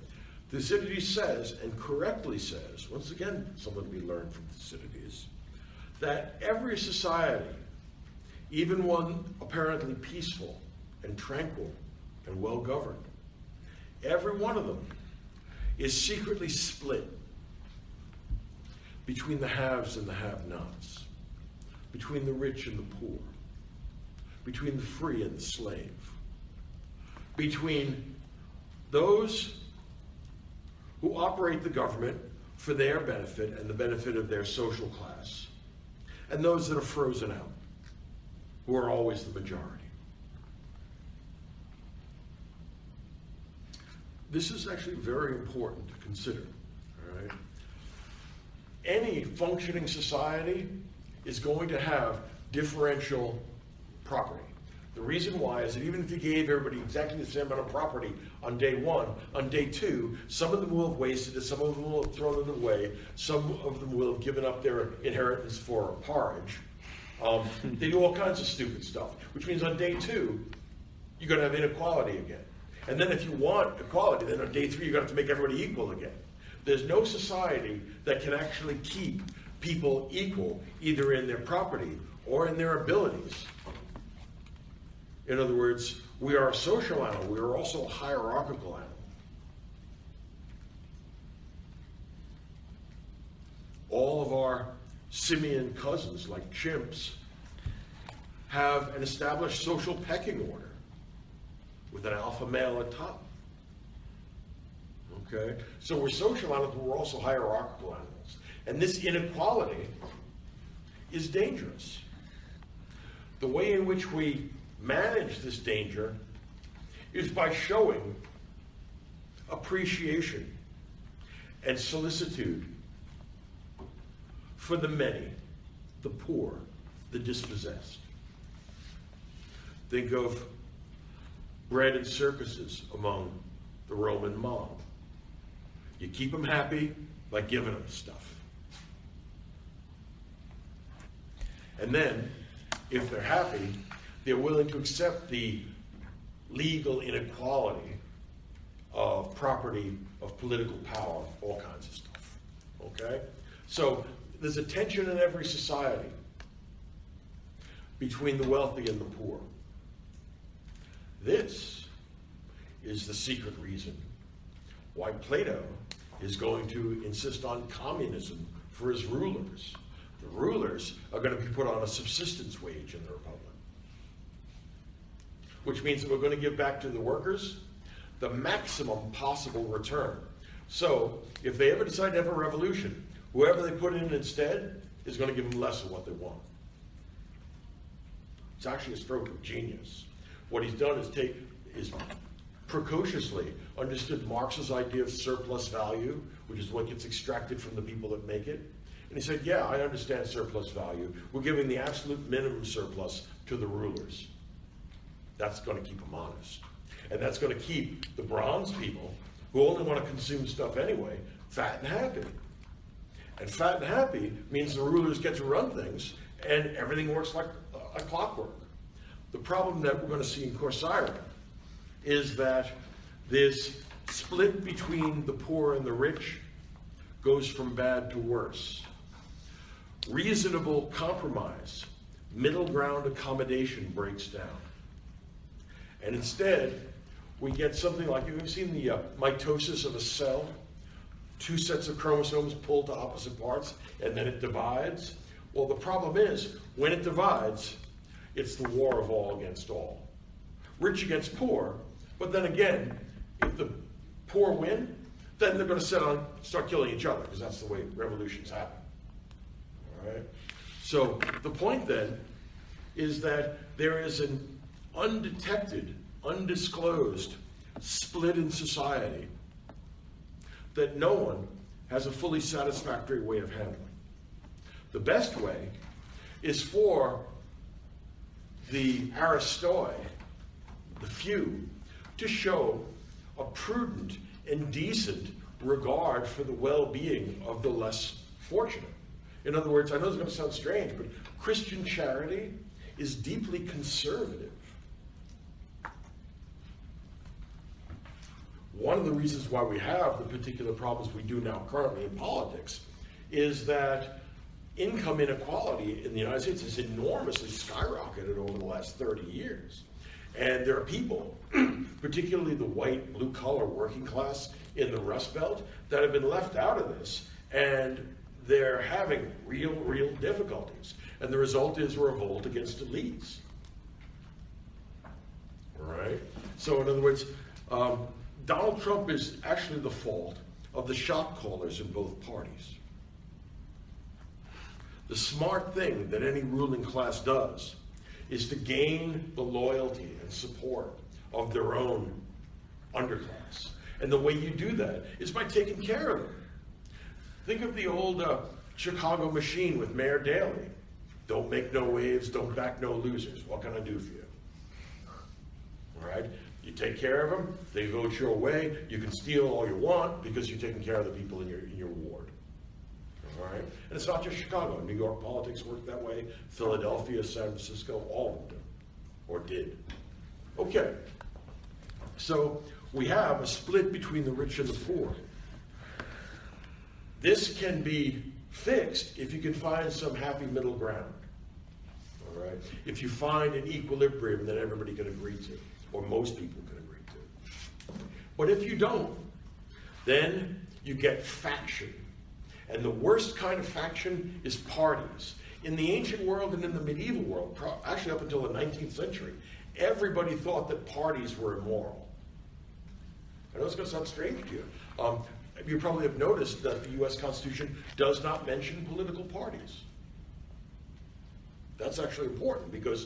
Thucydides says, and correctly says, once again, something we learned from Thucydides, that every society, even one apparently peaceful and tranquil and well-governed, every one of them is secretly split between the haves and the have-nots, between the rich and the poor, between the free and the slave, between those who operate the government for their benefit and the benefit of their social class, and those that are frozen out, who are always the majority. This is actually very important to consider, all right? Any functioning society is going to have differential property. The reason why is that even if you gave everybody exactly the same amount of property on day 1, on day 2, some of them will have wasted it, some of them will have thrown it away, some of them will have given up their inheritance for porridge. They do all kinds of stupid stuff, which means on day 2, you're going to have inequality again. And then if you want equality, then on day 3, you're going to have to make everybody equal again. There's no society that can actually keep people equal, either in their property or in their abilities. In other words, we are a social animal. We are also a hierarchical animal. All of our simian cousins, like chimps, have an established social pecking order with an alpha male at top. Okay? So we're social animals, but we're also hierarchical animals. And this inequality is dangerous. The way in which we manage this danger is by showing appreciation and solicitude for the many, the poor, the dispossessed. Think of bread and circuses among the Roman mob. You keep them happy by giving them stuff. And then, if they're happy, they're willing to accept the legal inequality of property, of political power, all kinds of stuff. Okay? So there's a tension in every society between the wealthy and the poor. This is the secret reason why Plato is going to insist on communism for his rulers. The rulers are going to be put on a subsistence wage in the Republic. Which means that we're going to give back to the workers the maximum possible return. So if they ever decide to have a revolution, whoever they put in instead is going to give them less of what they want. It's actually a stroke of genius. What he's done is precociously understood Marx's idea of surplus value, which is what gets extracted from the people that make it. And he said, yeah, I understand surplus value. We're giving the absolute minimum surplus to the rulers. That's going to keep them honest. And that's going to keep the bronze people, who only want to consume stuff anyway, fat and happy. And fat and happy means the rulers get to run things, and everything works like a clockwork. The problem that we're going to see in Corsair is that this split between the poor and the rich goes from bad to worse. Reasonable compromise, middle ground accommodation breaks down. And instead, we get something like, you've seen the mitosis of a cell? 2 sets of chromosomes pulled to opposite parts, and then it divides. Well, the problem is, when it divides, it's the war of all against all. Rich against poor, but then again, if the poor win, then they're going to start killing each other, because that's the way revolutions happen. All right? So the point then is that there is an undetected, undisclosed split in society that no one has a fully satisfactory way of handling. The best way is for the aristoi, the few, to show a prudent and decent regard for the well-being of the less fortunate. In other words, I know this is going to sound strange, but Christian charity is deeply conservative. One of the reasons why we have the particular problems we do now currently in politics is that income inequality in the United States has enormously skyrocketed over the last 30 years. And there are people, particularly the white, blue-collar working class in the Rust Belt, that have been left out of this, and they're having real difficulties. And the result is a revolt against elites. All right? So in other words, Donald Trump is actually the fault of the shot callers in both parties. The smart thing that any ruling class does is to gain the loyalty and support of their own underclass. And the way you do that is by taking care of them. Think of the old Chicago machine with Mayor Daley. Don't make no waves, don't back no losers. What can I do for you? All right? You take care of them, they vote your way, you can steal all you want because you're taking care of the people in your ward. All right? And it's not just Chicago. New York politics work that way. Philadelphia, San Francisco, all of them do, or did. Okay. So we have a split between the rich and the poor. This can be fixed if you can find some happy middle ground. All right? If you find an equilibrium that everybody can agree to, or most people can agree to. But if you don't, then you get faction. And the worst kind of faction is parties. In the ancient world and in the medieval world, actually up until the 19th century, everybody thought that parties were immoral. I know it's going to sound strange to you. You probably have noticed that the US Constitution does not mention political parties. That's actually important because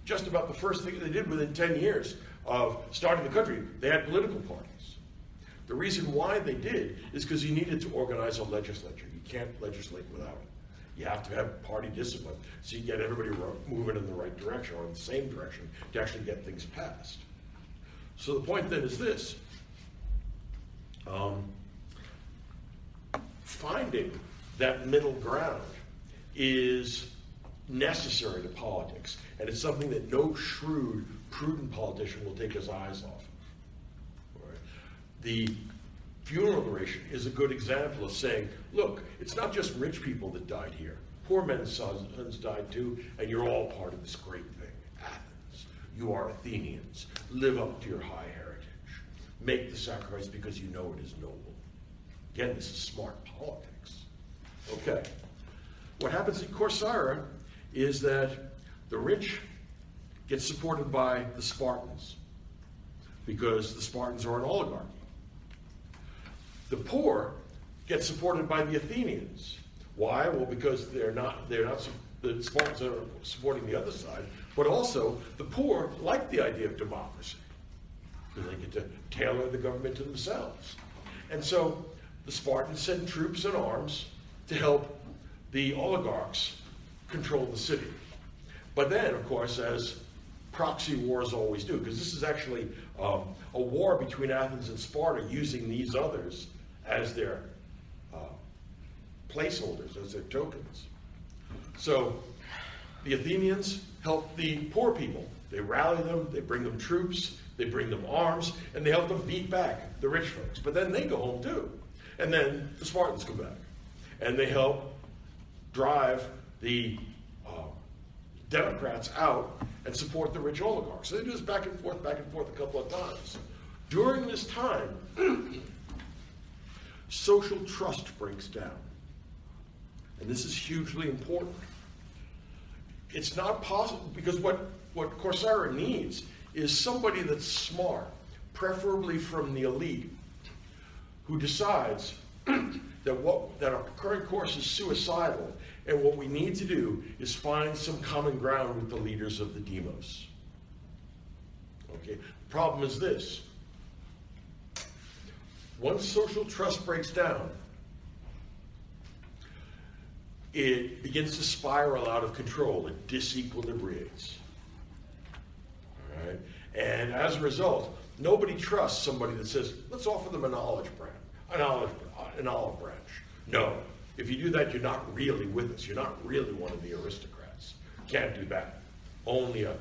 just about the first thing they did within 10 years of starting the country, they had political parties. The reason why they did is because you needed to organize a legislature. You can't legislate without it. You have to have party discipline so you get everybody moving in the right direction or in the same direction to actually get things passed. So the point then is this. Finding that middle ground is necessary to politics, and it's something that no shrewd, prudent politician will take his eyes off. Right? The funeral oration is a good example of saying, look, it's not just rich people that died here. Poor men's sons died too, and you're all part of this great thing. Athens, you are Athenians. Live up to your high heritage. make the sacrifice because you know it is noble. Again, this is smart politics. Okay. What happens in Corcyra is that the rich get supported by the Spartans because the Spartans are an oligarchy. The poor get supported by the Athenians. Why? Well, because they're not the Spartans are supporting the other side, but also the poor like the idea of democracy because they get to tailor the government to themselves. And so the Spartans send troops and arms to help the oligarchs control the city. But then, of course, as proxy wars always do, because this is actually a war between Athens and Sparta using these others as their placeholders, as their tokens. So the Athenians help the poor people. They rally them, they bring them troops, they bring them arms, and they help them beat back the rich folks. But then they go home too. And then the Spartans come back. And they help drive the Democrats out and support the rich oligarchs. So they do this back and forth a couple of times. During this time, social trust breaks down. And this is hugely important. It's not possible, because what Corcyra needs is somebody that's smart, preferably from the elite, who decides that our current course is suicidal, and what we need to do is find some common ground with the leaders of the demos. Okay? The problem is this. Once social trust breaks down, it begins to spiral out of control. It disequilibrates. All right? And as a result, nobody trusts somebody that says, let's offer them an olive branch. No. If you do that, you're not really with us. You're not really one of the aristocrats. Can't do that. Only a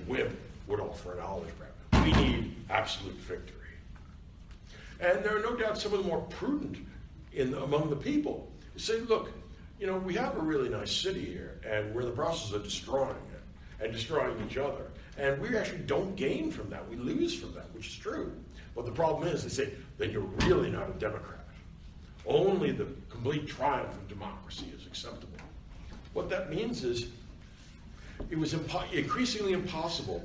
whim would offer an olive branch. We need absolute victory. And there are no doubt some of the more prudent among the people who say, look, you know, we have a really nice city here, and we're in the process of destroying it and destroying each other. And we actually don't gain from that. We lose from that, which is true. But the problem is, they say, then you're really not a Democrat. Only the complete triumph of democracy is acceptable. What that means is it was increasingly impossible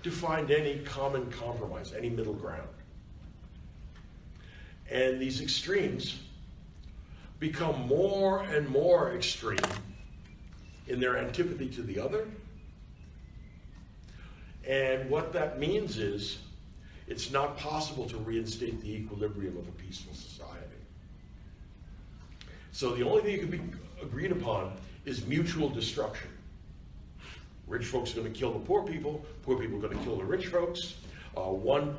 to find any common compromise, any middle ground. And these extremes become more and more extreme in their antipathy to the other. And what that means is it's not possible to reinstate the equilibrium of a peaceful society. So the only thing that can be agreed upon is mutual destruction. Rich folks are going to kill the poor people are going to kill the rich folks.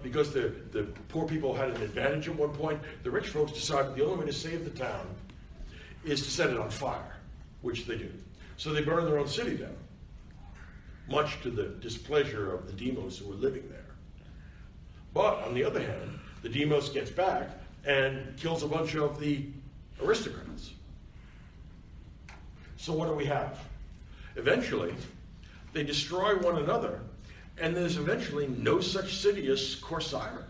Because the poor people had an advantage at one point, the rich folks decided the only way to save the town is to set it on fire, which they do. So they burn their own city down, much to the displeasure of the demos who were living there. But on the other hand, the demos gets back and kills a bunch of the aristocrats. So what do we have? Eventually, they destroy one another, and there's eventually no such city as Corcyra.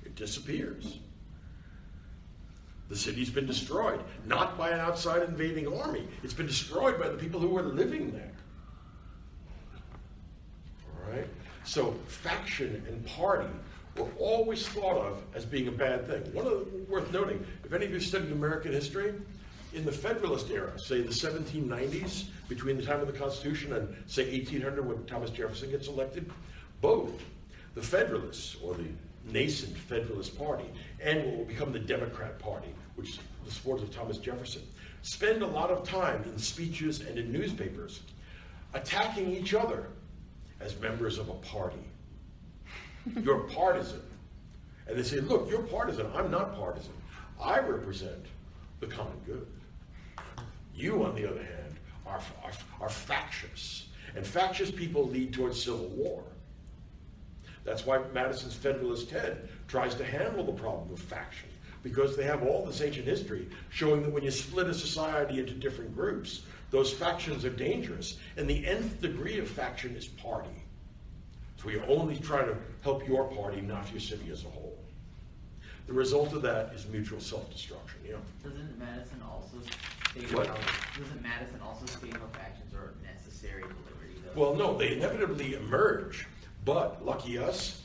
It disappears. The city's been destroyed, not by an outside invading army. It's been destroyed by the people who were living there. All right? So faction and party were always thought of as being a bad thing. Worth noting, if any of you studied American history, in the Federalist era, say the 1790s, between the time of the Constitution and say 1800 when Thomas Jefferson gets elected, both the Federalists, or the nascent Federalist Party, and what will become the Democrat Party, which is the support of Thomas Jefferson, spend a lot of time in speeches and in newspapers attacking each other as members of a party. You're partisan. And they say, look, you're partisan, I'm not partisan. I represent the common good. You, on the other hand, are factious. And factious people lead towards civil war. That's why Madison's Federalist Head tries to handle the problem of faction, because they have all this ancient history showing that when you split a society into different groups, those factions are dangerous. And the nth degree of faction is party. It's So we only try to help your party, not your city as a whole. The result of that is mutual self-destruction. Yeah. Doesn't Madison also state What? how factions are necessary to liberty, though? Well, no, they inevitably emerge, but lucky us,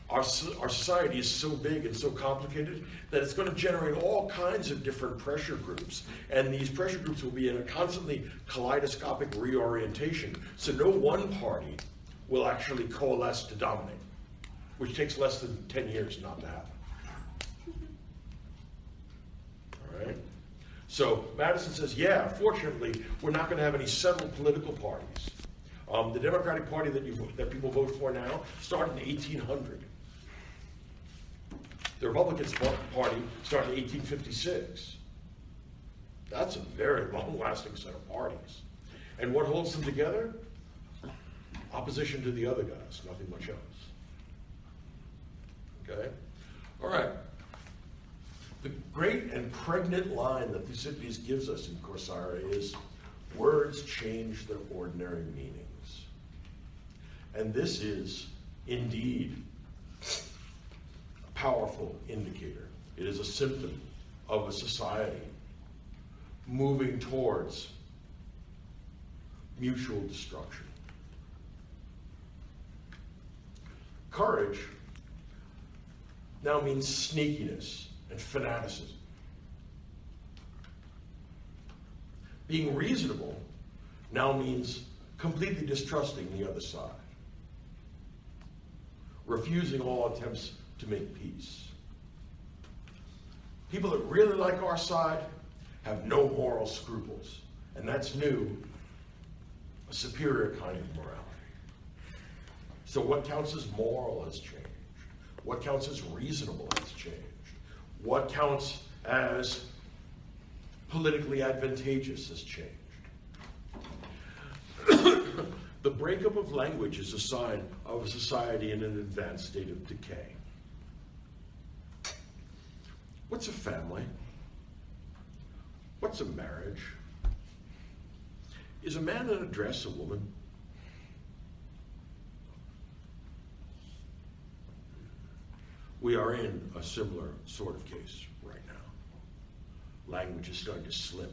our society is so big and so complicated that it's going to generate all kinds of different pressure groups, and these pressure groups will be in a constantly kaleidoscopic reorientation, so no one party will actually coalesce to dominate, which takes less than 10 years not to happen. All right? So Madison says, yeah, fortunately, we're not going to have any settled political parties. The Democratic Party that people vote for now started in 1800. The Republican Party started in 1856. That's a very long-lasting set of parties. And what holds them together? Opposition to the other guys, nothing much else. Okay? All right. The great and pregnant line that Thucydides gives us in Corcyra is, words change their ordinary meanings. And this is indeed a powerful indicator. It is a symptom of a society moving towards mutual destruction. Courage now means sneakiness and fanaticism. Being reasonable now means completely distrusting the other side, refusing all attempts to make peace. People that really like our side have no moral scruples, and that's new, a superior kind of morality. So what counts as moral has changed. What counts as reasonable has changed. What counts as politically advantageous has changed. The breakup of language is a sign of a society in an advanced state of decay. What's a family? What's a marriage? Is a man in a dress a woman? We are in a similar sort of case right now. Language is starting to slip.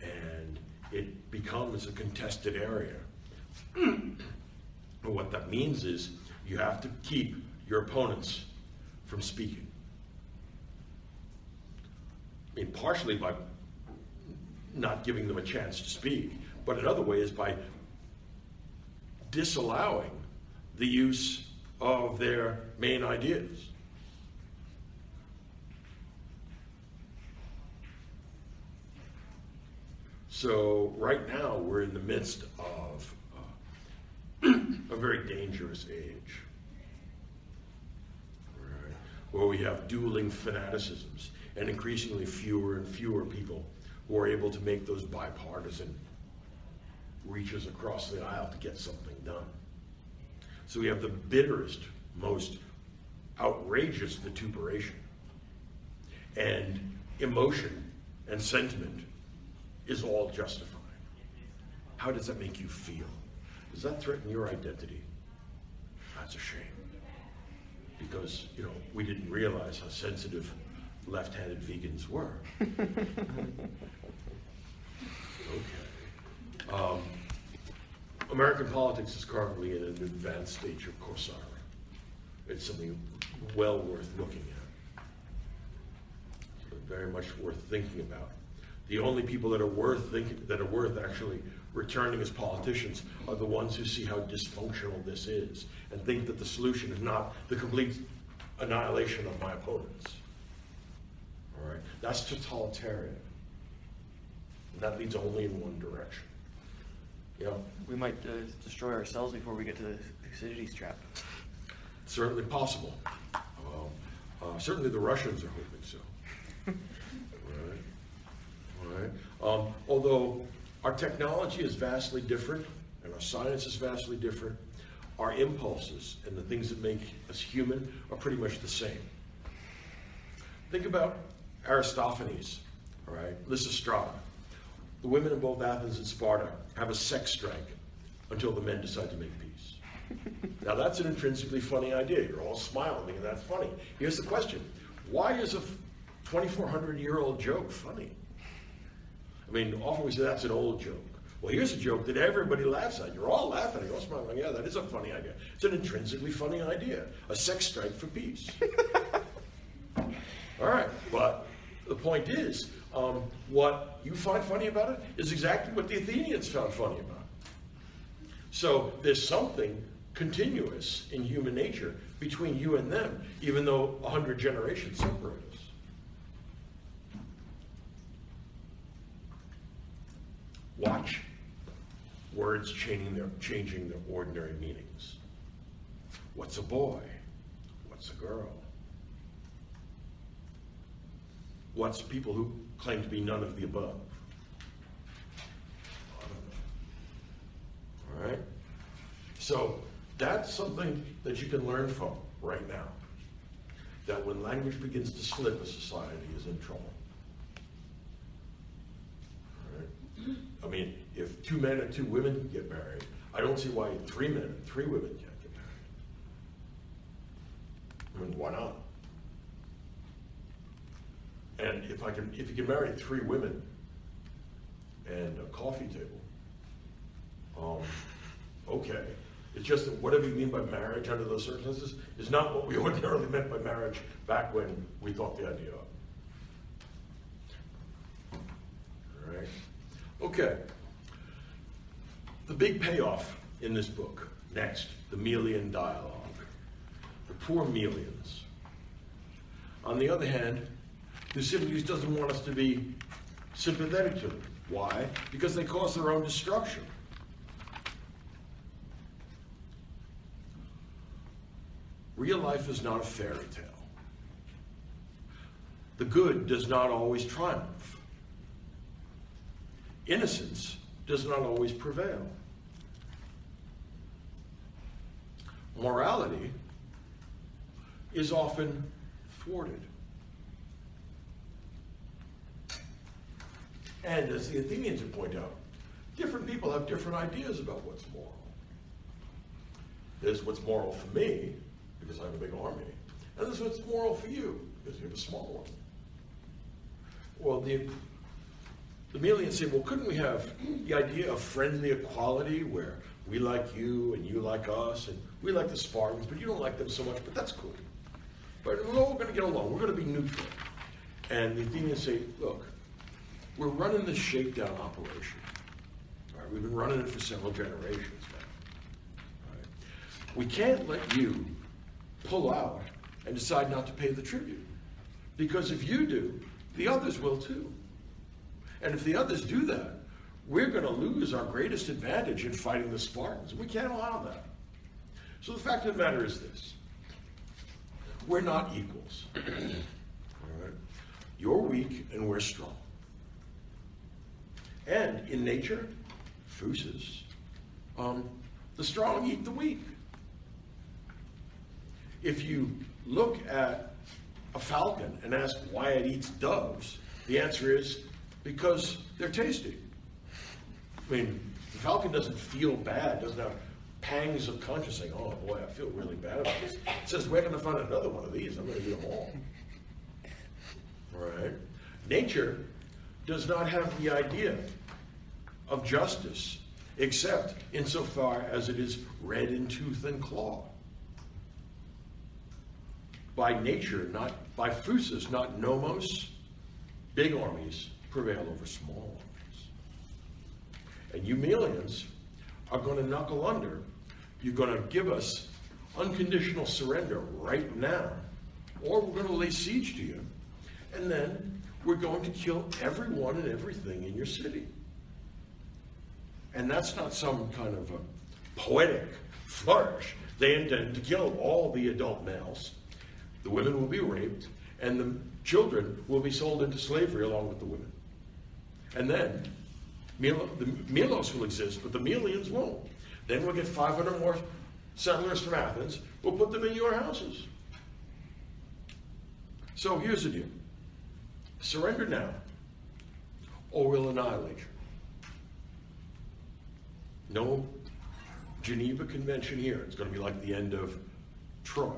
And it becomes a contested area. And what that means is you have to keep your opponents from speaking. I mean, partially by not giving them a chance to speak, but another way is by disallowing the use of their main ideas. So right now we're in the midst of a very dangerous age, right, where we have dueling fanaticisms and increasingly fewer and fewer people who are able to make those bipartisan reaches across the aisle to get something done. So we have the bitterest, most outrageous vituperation, and emotion and sentiment is all justified. How does that make you feel? Does that threaten your identity? That's a shame. Because, you know, we didn't realize how sensitive left-handed vegans were. Okay. American politics is currently in an advanced stage of Corcyra. It's something well worth looking at. Very much worth thinking about. The only people that are worth actually returning as politicians are the ones who see how dysfunctional this is and think that the solution is not the complete annihilation of my opponents. All right? That's totalitarian. And that leads only in one direction. You know, we might destroy ourselves before we get to the Thucydides trap. Certainly possible. Certainly the Russians are hoping so. All right. Although our technology is vastly different and our science is vastly different, our impulses and the things that make us human are pretty much the same. Think about Aristophanes, all right, Lysistrata. The women in both Athens and Sparta have a sex strike until the men decide to make peace. Now that's an intrinsically funny idea. You're all smiling and that's funny. Here's the question. Why is a 2,400-year-old joke funny? I mean, often we say that's an old joke. Well, here's a joke that everybody laughs at. You're all laughing. You're all smiling. Yeah, that is a funny idea. It's an intrinsically funny idea. A sex strike for peace. All right, but the point is, what you find funny about it is exactly what the Athenians found funny about it. So there's something continuous in human nature between you and them, even though 100 generations separate us. Watch words changing their ordinary meanings. What's a boy? What's a girl? What's people who claim to be none of the above? I don't know. All right? So that's something that you can learn from right now. That when language begins to slip, a society is in trouble. All right? I mean, if 2 men and 2 women get married, I don't see why 3 men and 3 women can't get married. I mean, why not? And if you can marry 3 women and a coffee table, okay. It's just that whatever you mean by marriage under those circumstances is not what we ordinarily meant by marriage back when we thought the idea of. All right. Okay. The big payoff in this book, next, the Melian dialogue. The poor Melians. On the other hand, Thucydides doesn't want us to be sympathetic to them. Why? Because they cause their own destruction. Real life is not a fairy tale. The good does not always triumph. Innocence does not always prevail. Morality is often thwarted. And as the Athenians would point out, different people have different ideas about what's moral. There's what's moral for me, because I have a big army, and there's what's moral for you, because you have a small one. Well, the Melians say, well, couldn't we have the idea of friendly equality where we like you and you like us, and we like the Spartans, but you don't like them so much, but that's cool. But we're all going to get along. We're going to be neutral. And the Athenians say, look, we're running this shakedown operation. All right, we've been running it for several generations now. All right. We can't let you pull out and decide not to pay the tribute. Because if you do, the others will too. And if the others do that, we're going to lose our greatest advantage in fighting the Spartans. We can't allow that. So the fact of the matter is this. We're not equals. All right? You're weak and we're strong. And in nature, Thucydides, the strong eat the weak. If you look at a falcon and ask why it eats doves, the answer is because they're tasty. I mean, the falcon doesn't feel bad, doesn't have pangs of conscience saying, oh boy, I feel really bad about this. It says, where can I find another one of these? I'm going to eat them all. All right? Nature does not have the idea of justice, except insofar as it is red in tooth and claw. By nature, not by Thucydides, not nomos, big armies prevail over small armies. And you Melians are going to knuckle under. You're going to give us unconditional surrender right now, or we're going to lay siege to you, and then we're going to kill everyone and everything in your city. And that's not some kind of a poetic flourish. They intend to kill all the adult males. The women will be raped, and the children will be sold into slavery along with the women. And then the Melos will exist, but the Melians won't. Then we'll get 500 more settlers from Athens. We'll put them in your houses. So here's the deal. Surrender now, or we'll annihilate you. No Geneva Convention here. It's going to be like the end of Troy.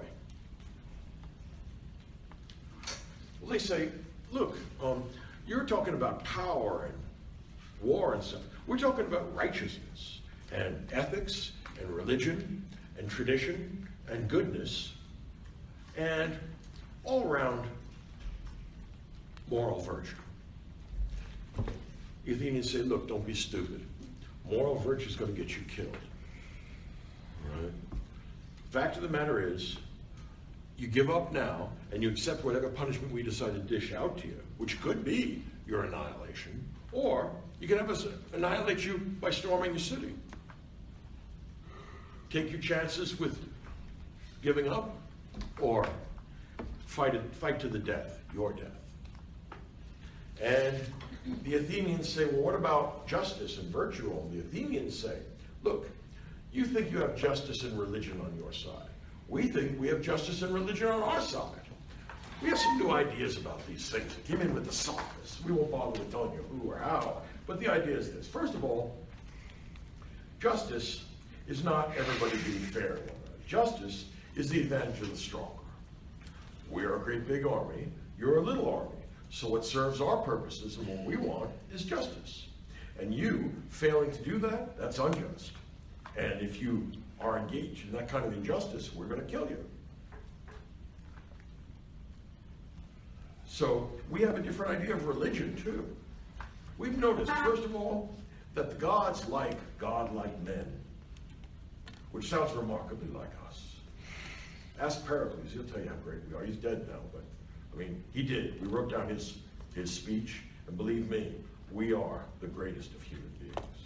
Well, they say, look, you're talking about power and war and stuff. We're talking about righteousness and ethics and religion and tradition and goodness and all around moral virtue. The Athenians say, look, don't be stupid. Moral virtue is going to get you killed. Right? Fact of the matter is, you give up now and you accept whatever punishment we decide to dish out to you, which could be your annihilation, or you can have us annihilate you by storming the city. Take your chances with giving up, or fight to the death, your death. And the Athenians say, well, what about justice and virtue? And the Athenians say, look, you think you have justice and religion on your side. We think we have justice and religion on our side. We have some new ideas about these things. Came in with the sophists. We won't bother with telling you who or how, but the idea is this. First of all, justice is not everybody being fair to one another. Justice is the advantage of the stronger. We're a great big army. You're a little army. So what serves our purposes and what we want is justice. And you failing to do that, that's unjust. And if you are engaged in that kind of injustice, we're going to kill you. So we have a different idea of religion too. We've noticed, first of all, that the gods like godlike men, which sounds remarkably like us. Ask Pericles, he'll tell you how great we are. He's dead now, but I mean, he did. We wrote down his speech, and believe me, we are the greatest of human beings.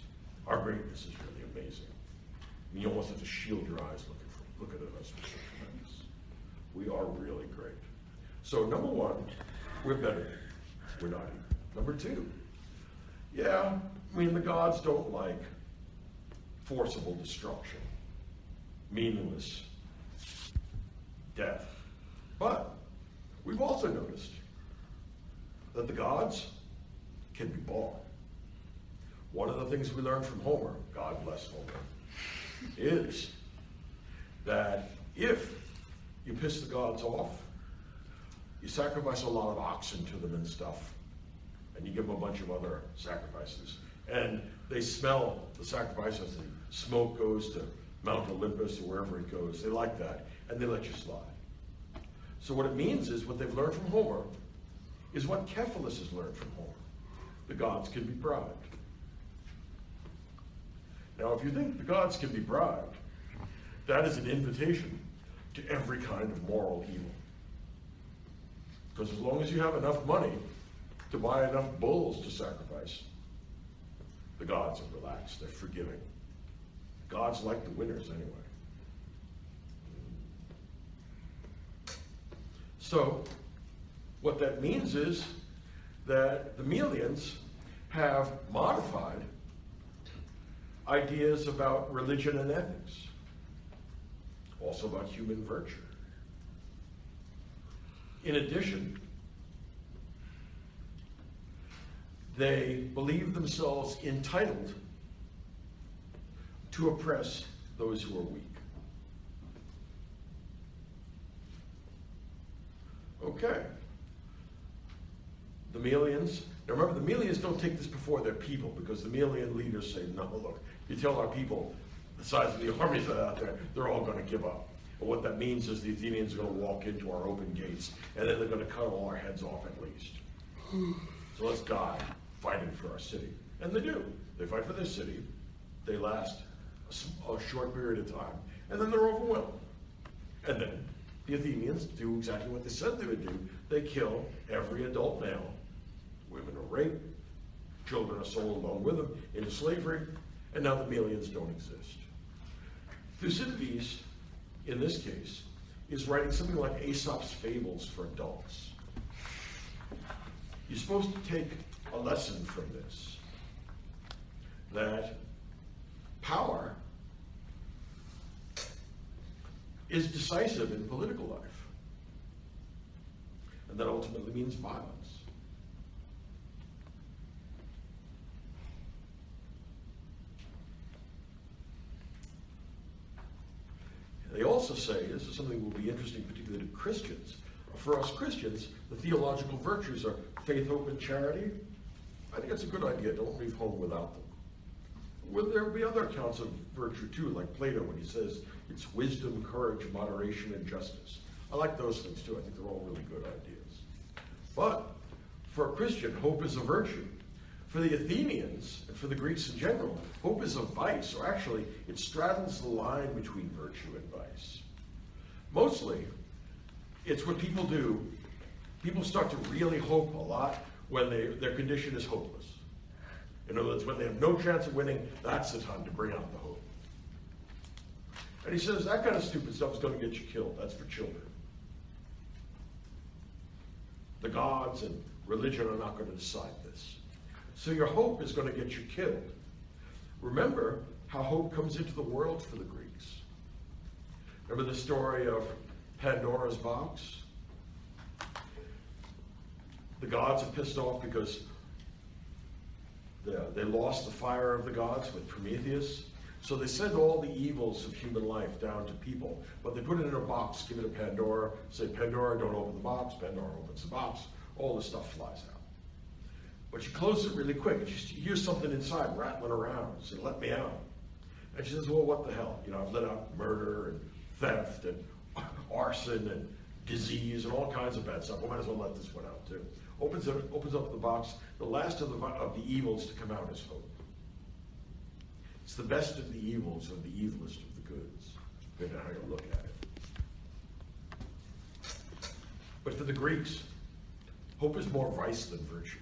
Our greatness is really amazing. I mean, you almost have to shield your eyes looking at us. We're so tremendous. We are really great. So number one, we're better. We're not even. Number two, yeah, I mean, the gods don't like forcible destruction, meaningless death. But we've also noticed that the gods can be bought. One of the things we learned from Homer, God bless Homer, is that if you piss the gods off, you sacrifice a lot of oxen to them and stuff, and you give them a bunch of other sacrifices. And they smell the sacrifice as the smoke goes to Mount Olympus or wherever it goes. They like that, and they let you slide. So what it means is, what they've learned from Homer is what Cephalus has learned from Homer. The gods can be bribed. Now, if you think the gods can be bribed, that is an invitation to every kind of moral evil. Because as long as you have enough money to buy enough bulls to sacrifice, the gods are relaxed, they're forgiving. Gods like the winners anyway. So, what that means is that the Melians have modified ideas about religion and ethics, also about human virtue. In addition, they believe themselves entitled to oppress those who are weak. Okay. The Melians, now remember, the Melians don't take this before their people, because the Melian leaders say, no, look, you tell our people the size of the armies that are out there, they're all going to give up. And what that means is the Athenians are going to walk into our open gates, and then they're going to cut all our heads off at least. So let's die fighting for our city. And they do. They fight for their city. They last a short period of time, and then they're overwhelmed. And then the Athenians do exactly what they said they would do. They kill every adult male. Women are raped. Children are sold along with them into slavery. And now the Melians don't exist. Thucydides, in this case, is writing something like Aesop's Fables for adults. You're supposed to take a lesson from this, that power is decisive in political life, and that ultimately means violence. also say, this is something that will be interesting particularly to Christians. For us Christians, the theological virtues are faith, hope, and charity. I think it's a good idea. Don't leave home without them. Well, there will be other accounts of virtue too, like Plato when he says it's wisdom, courage, moderation, and justice. I like those things too. I think they're all really good ideas. But for a Christian, hope is a virtue. For the Athenians, and for the Greeks in general, hope is a vice, or actually, it straddles the line between virtue and vice. Mostly, it's what people do. People start to really hope a lot when their condition is hopeless. In other words, when they have no chance of winning, that's the time to bring out the hope. And he says that kind of stupid stuff is going to get you killed. That's for children. The gods and religion are not going to decide this. So your hope is going to get you killed. Remember how hope comes into the world for the Greeks. Remember the story of Pandora's box? The gods are pissed off because they lost the fire of the gods with Prometheus. So they send all the evils of human life down to people, but they put it in a box, give it to Pandora, say, Pandora, don't open the box. Pandora opens the box. All the stuff flies out. But she closes it really quick. She hears something inside rattling around. She said, let me out. And she says, well, what the hell? You know, I've let out murder and theft and arson and disease and all kinds of bad stuff. We might as well let this one out too. Opens up the box. The last of the evils to come out is hope. It's the best of the evils and the evilest of the goods, depending on how you look at it. But for the Greeks, hope is more vice than virtue.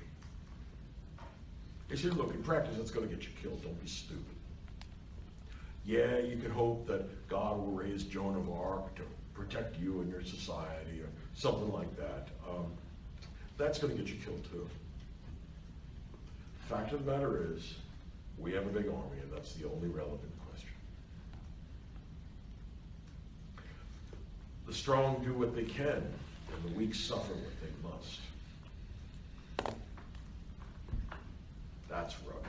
They said, look, in practice, it's going to get you killed. Don't be stupid. Yeah, you can hope that God will raise Joan of Arc to protect you and your society or something like that. That's going to get you killed too. Fact of the matter is, we have a big army, and that's the only relevant question. The strong do what they can, and the weak suffer what they must. That's rugged.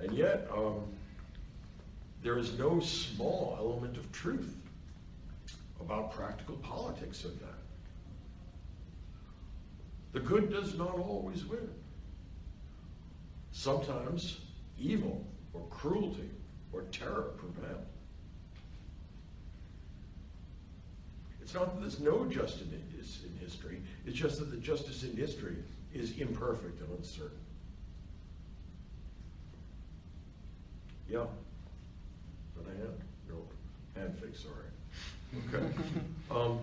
And yet, there is no small element of truth about practical politics in that. The good does not always win. Sometimes evil or cruelty or terror prevail. It's not that there's no justice in history, it's just that the justice in history is imperfect and uncertain. Yeah. But I hand? No. Hand fix, sorry. Okay.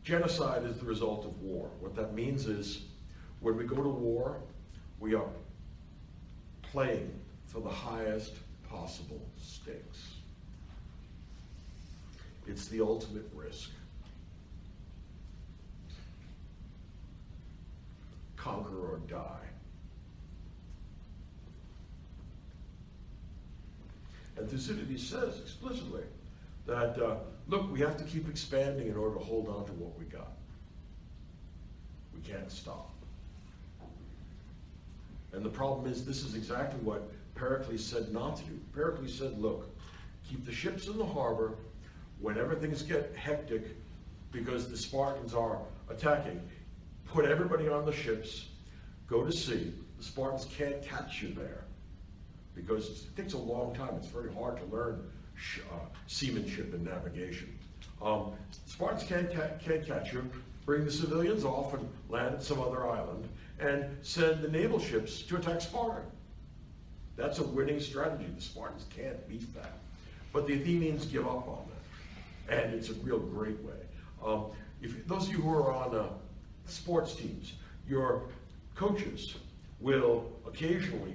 Genocide is the result of war. What that means is when we go to war, we are playing for the highest possible stakes. It's the ultimate risk. Conquer or die. And Thucydides says explicitly that, look, we have to keep expanding in order to hold on to what we got. We can't stop. And the problem is, this is exactly what Pericles said not to do. Pericles said, look, keep the ships in the harbor. Whenever things get hectic because the Spartans are attacking, put everybody on the ships, go to sea. The Spartans can't catch you there because it takes a long time. It's very hard to learn seamanship and navigation. Spartans can't catch you. Bring the civilians off and land at some other island and send the naval ships to attack Sparta. That's a winning strategy. The Spartans can't beat that. But the Athenians give up on that. And it's a real great way. If those of you who are on sports teams, your coaches will occasionally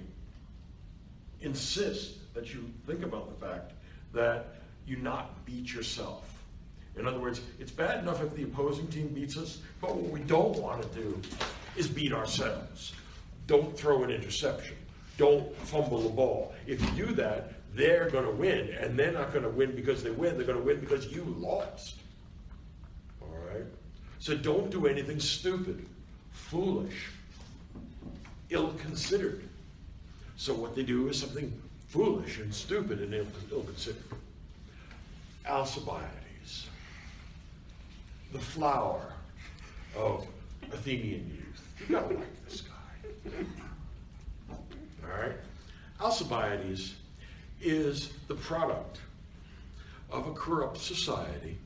insist that you think about the fact that you not beat yourself. In other words, it's bad enough if the opposing team beats us, but what we don't want to do is beat ourselves. Don't throw an interception. Don't fumble the ball. If you do that, they're going to win, and they're not going to win because they win. They're going to win because you lost. All right? So don't do anything stupid, foolish, ill-considered. So what they do is something foolish and stupid and ill-considered. Alcibiades, the flower of Athenian youth. You gotta like this guy. All right? Alcibiades is the product of a corrupt society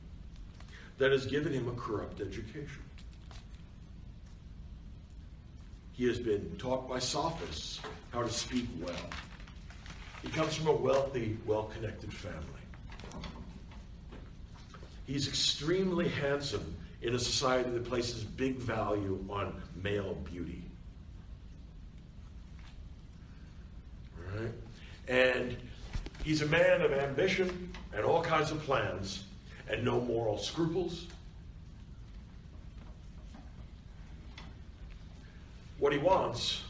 that has given him a corrupt education. He has been taught by sophists how to speak well. He comes from a wealthy, well-connected family. He's extremely handsome in a society that places big value on male beauty. All right? And he's a man of ambition and all kinds of plans and no moral scruples. What he wants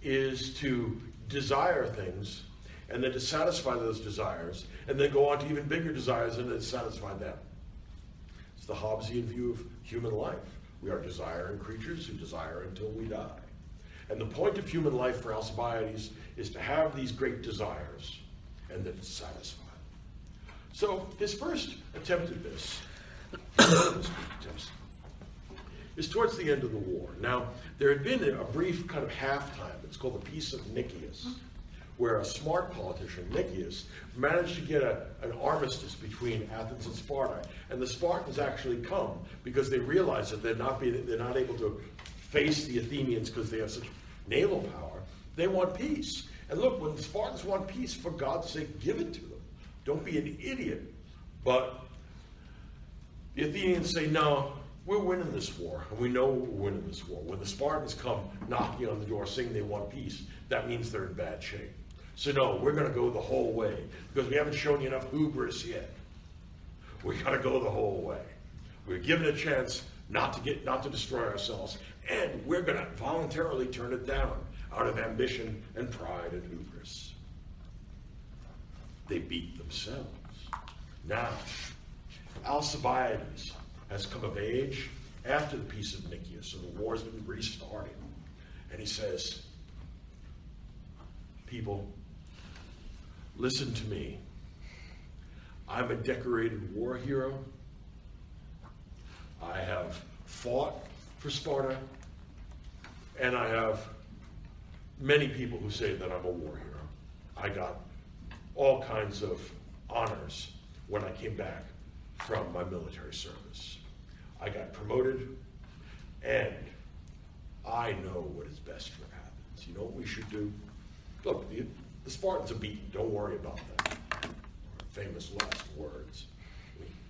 is to desire things and then to satisfy those desires and then go on to even bigger desires and then satisfy them. It's the Hobbesian view of human life. We are desiring creatures who desire until we die. And the point of human life for Alcibiades is to have these great desires and then to satisfy them. So his first attempt at this, is towards the end of the war. Now, there had been a brief kind of halftime. It's called the Peace of Nicias, where a smart politician, Nicias, managed to get an armistice between Athens and Sparta. And the Spartans actually come because they realize that they're not able to face the Athenians because they have such naval power. They want peace. And look, when the Spartans want peace, for God's sake, give it to them. Don't be an idiot. But the Athenians say, no, we're winning this war, and we know we're winning this war. When the Spartans come knocking on the door saying they want peace, that means they're in bad shape. So no, we're going to go the whole way, because we haven't shown you enough hubris yet. We got to go the whole way. We're given a chance not to destroy ourselves, and we're going to voluntarily turn it down out of ambition and pride and hubris. They beat themselves. Now, Alcibiades has come of age after the Peace of Nicias, so the war's been restarted. And he says, people, listen to me. I'm a decorated war hero. I have fought for Sparta, and I have many people who say that I'm a war hero. I got all kinds of honors when I came back from my military service. I got promoted, and I know what is best for Athens. You know what we should do? Look, the Spartans are beaten. Don't worry about that. Famous last words.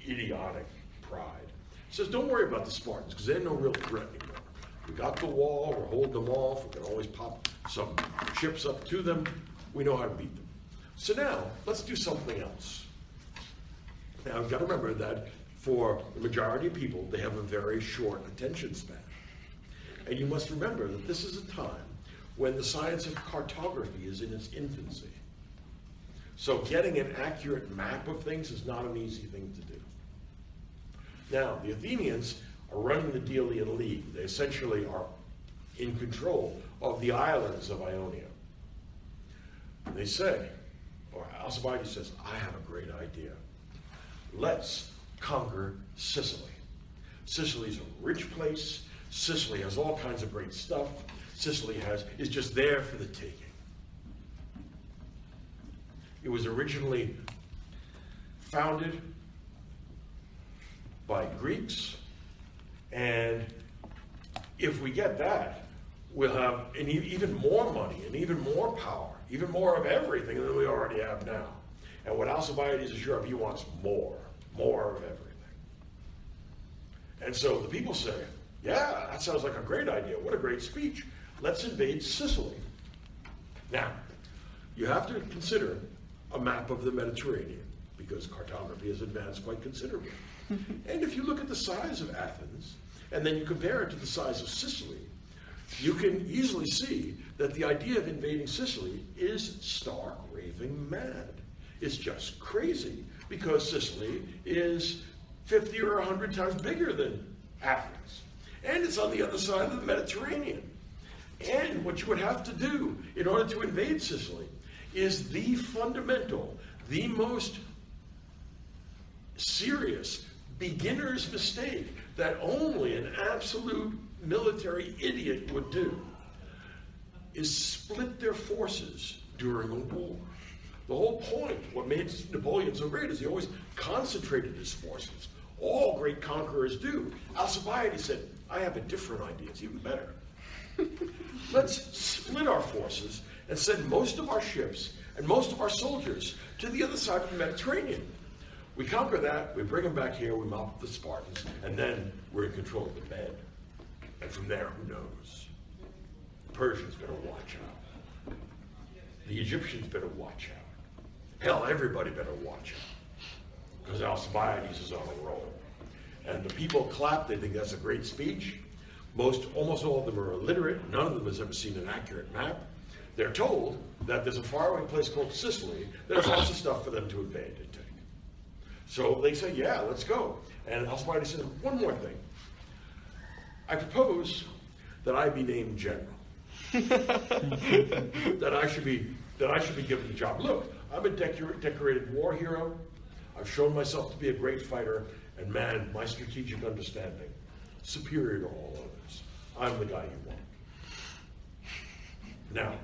Idiotic pride. He says, don't worry about the Spartans, because they're no real threat anymore. We got the wall. We're holding them off. We can always pop some ships up to them. We know how to beat them. So now, let's do something else. Now, you've got to remember that for the majority of people, they have a very short attention span. And you must remember that this is a time when the science of cartography is in its infancy. So getting an accurate map of things is not an easy thing to do. Now, the Athenians are running the Delian League. They essentially are in control of the islands of Ionia. And they say, or Alcibiades says, I have a great idea. Let's conquer Sicily. Sicily's a rich place. Sicily has all kinds of great stuff. Sicily is just there for the taking. It was originally founded by Greeks, and if we get that, we'll have even more money and even more power, even more of everything than we already have now. And what Alcibiades is sure of, he wants more of everything. And so the people say, yeah, that sounds like a great idea. What a great speech. Let's invade Sicily. Now, you have to consider a map of the Mediterranean, because cartography has advanced quite considerably. And if you look at the size of Athens, and then you compare it to the size of Sicily, you can easily see that the idea of invading Sicily is stark raving mad. It's just crazy, because Sicily is 50 or 100 times bigger than Athens. And it's on the other side of the Mediterranean. And what you would have to do in order to invade Sicily is the fundamental, the most serious beginner's mistake that only an absolute military idiot would do, is split their forces during a war. The whole point, what made Napoleon so great, is he always concentrated his forces. All great conquerors do. Alcibiades said, I have a different idea, it's even better. Let's split our forces and send most of our ships and most of our soldiers to the other side of the Mediterranean. We conquer that, we bring them back here, we mop up the Spartans, and then we're in control of the Med. And from there, who knows? The Persians better watch out. The Egyptians better watch out. Hell, everybody better watch out. Because Alcibiades is on a roll. And the people clap, they think that's a great speech. Almost all of them are illiterate. None of them has ever seen an accurate map. They're told that there's a faraway place called Sicily that has lots of stuff for them to invade and take. So they say, yeah, let's go. And Alcibiades says, one more thing. I propose that I be named general. that I should be given the job. Look, I'm a decorated war hero. I've shown myself to be a great fighter, and man, my strategic understanding, superior to all others. I'm the guy you want. Now,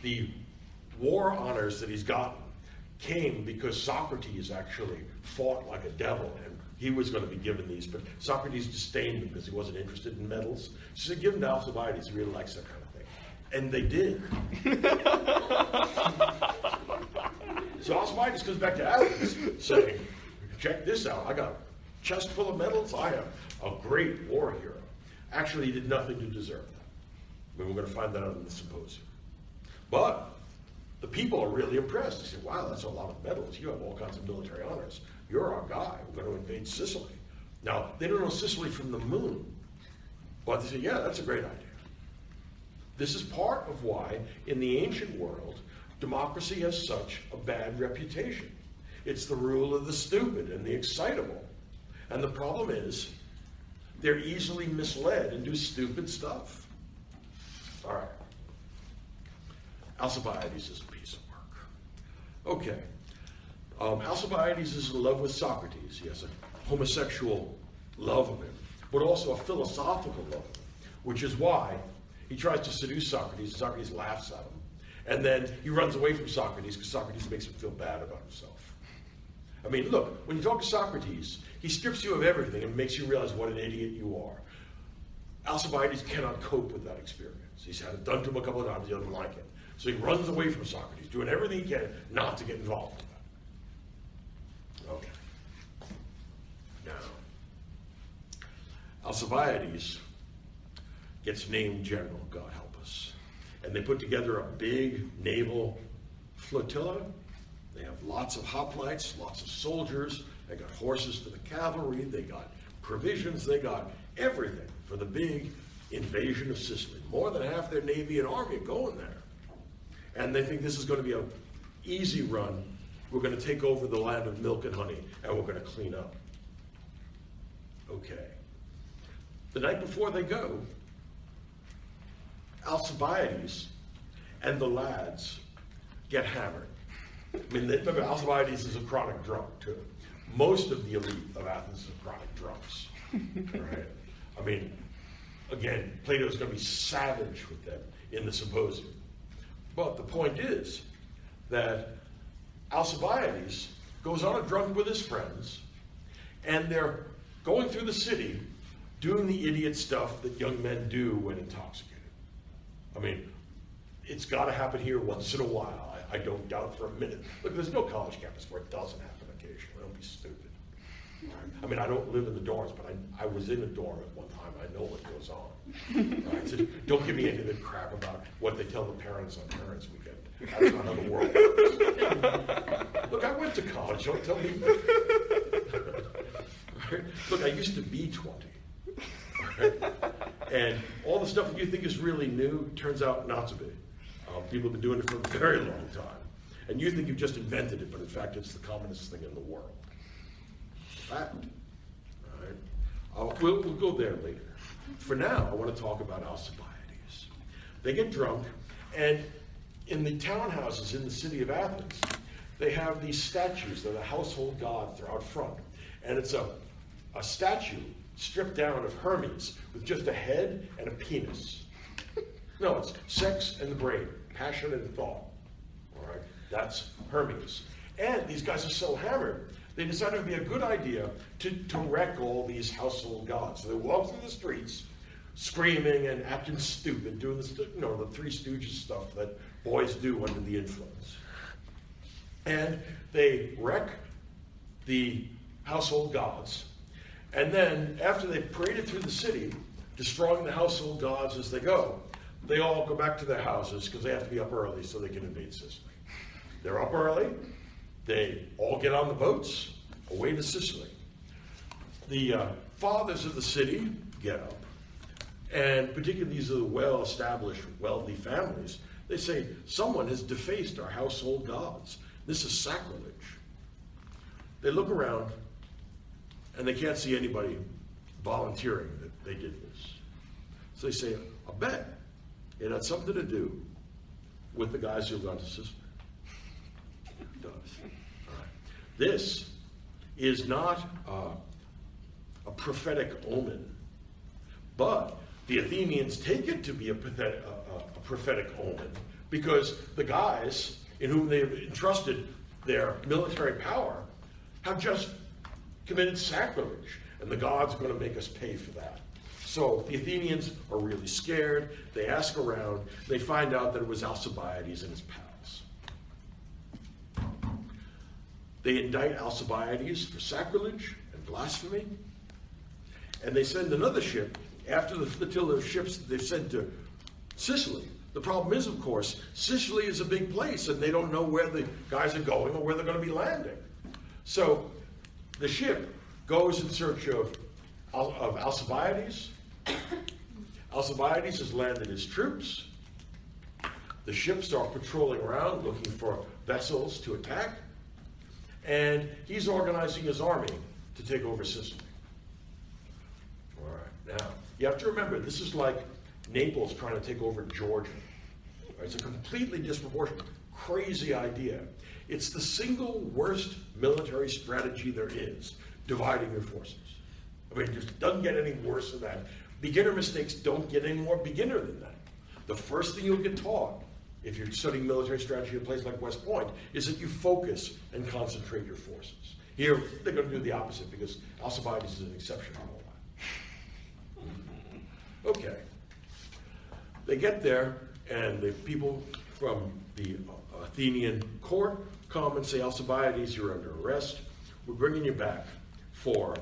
the war honors that he's gotten came because Socrates actually fought like a devil, and he was going to be given these, but Socrates disdained him because he wasn't interested in medals. So he said, give him to Alcibiades, he really likes that kind of thing. And they did. So Alcibiades comes back to Athens saying, check this out, I got a chest full of medals, I am a great war hero. Actually, he did nothing to deserve that. I mean, we're going to find that out in the symposium. But the people are really impressed. They say, wow, that's a lot of medals. You have all kinds of military honors. You're our guy. We're going to invade Sicily. Now, they don't know Sicily from the moon. But they say, yeah, that's a great idea. This is part of why, in the ancient world, democracy has such a bad reputation. It's the rule of the stupid and the excitable. And the problem is, they're easily misled and do stupid stuff. All right. Alcibiades is a piece of work. Okay. Alcibiades is in love with Socrates. He has a homosexual love of him, but also a philosophical love of him, which is why he tries to seduce Socrates. Socrates laughs at him. And then he runs away from Socrates because Socrates makes him feel bad about himself. I mean, look, when you talk to Socrates, he strips you of everything and makes you realize what an idiot you are. Alcibiades cannot cope with that experience. He's had it done to him a couple of times, he doesn't like it. So he runs away from Socrates, doing everything he can not to get involved in that. Okay. Now, Alcibiades gets named general, God help us. And they put together a big naval flotilla. They have lots of hoplites, lots of soldiers. They got horses for the cavalry. They got provisions. They got everything for the big invasion of Sicily. More than half their navy and army are going there. And they think this is going to be an easy run. We're going to take over the land of milk and honey, and we're going to clean up. Okay. The night before they go, Alcibiades and the lads get hammered. I mean, remember, Alcibiades is a chronic drunk, too. Most of the elite of Athens are chronic drunks. Right? I mean, again, Plato's going to be savage with them in the symposium. But the point is that Alcibiades goes on a drunk with his friends, and they're going through the city doing the idiot stuff that young men do when intoxicated. I mean, it's got to happen here once in a while. I don't doubt for a minute. Look, there's no college campus where it doesn't happen occasionally. Don't be stupid. Right? I mean, I don't live in the dorms, but I was in a dorm at one time. I know what goes on. Right? So don't give me any of the crap about what they tell the parents on Parents' Weekend. That's not how the world works. Look, I went to college. Don't tell me. Right? Look, I used to be 20. Right? And all the stuff that you think is really new turns out not to be. People have been doing it for a very long time. And you think you've just invented it, but in fact it's the commonest thing in the world. Fact. All right? We'll go there later. For now, I want to talk about Alcibiades. They get drunk, and in the townhouses in the city of Athens, they have these statues that are household gods. They're out front. And it's a statue stripped down of Hermes with just a head and a penis. No, it's sex and the brain, passion and thought. All right, that's Hermes. And these guys are so hammered, they decided it would be a good idea to wreck all these household gods. So they walk through the streets, screaming and acting stupid, doing the Three Stooges stuff that boys do under the influence. And they wreck the household gods. And then, after they've paraded through the city, destroying the household gods as they go, they all go back to their houses because they have to be up early so they can invade Sicily. They're up early. They all get on the boats, away to Sicily. The fathers of the city get up, and particularly these are the well-established, wealthy families. They say, someone has defaced our household gods. This is sacrilege. They look around, and they can't see anybody volunteering that they did this. So they say, I bet it had something to do with the guys who've gone to Sicily. It does. All right. This is not a prophetic omen, but the Athenians take it to be a prophetic omen because the guys in whom they've entrusted their military power have just committed sacrilege, and the gods are going to make us pay for that. So the Athenians are really scared. They ask around. They find out that it was Alcibiades and his pals. They indict Alcibiades for sacrilege and blasphemy, and they send another ship after the flotilla of ships that they've sent to Sicily. The problem is, of course, Sicily is a big place, and they don't know where the guys are going or where they're going to be landing. So the ship goes in search of Alcibiades. Alcibiades has landed his troops. The ships are patrolling around looking for vessels to attack. And he's organizing his army to take over Sicily. All right, now, you have to remember, this is like Naples trying to take over Georgia. It's a completely disproportionate, crazy idea. It's the single worst military strategy there is, dividing your forces. I mean, it just doesn't get any worse than that. Beginner mistakes don't get any more beginner than that. The first thing you'll get taught, if you're studying military strategy at a place like West Point, is that you focus and concentrate your forces. Here, they're going to do the opposite because Alcibiades is an exception to all that. Okay. They get there, and the people from the Athenian court come and say, Alcibiades, you're under arrest. We're bringing you back for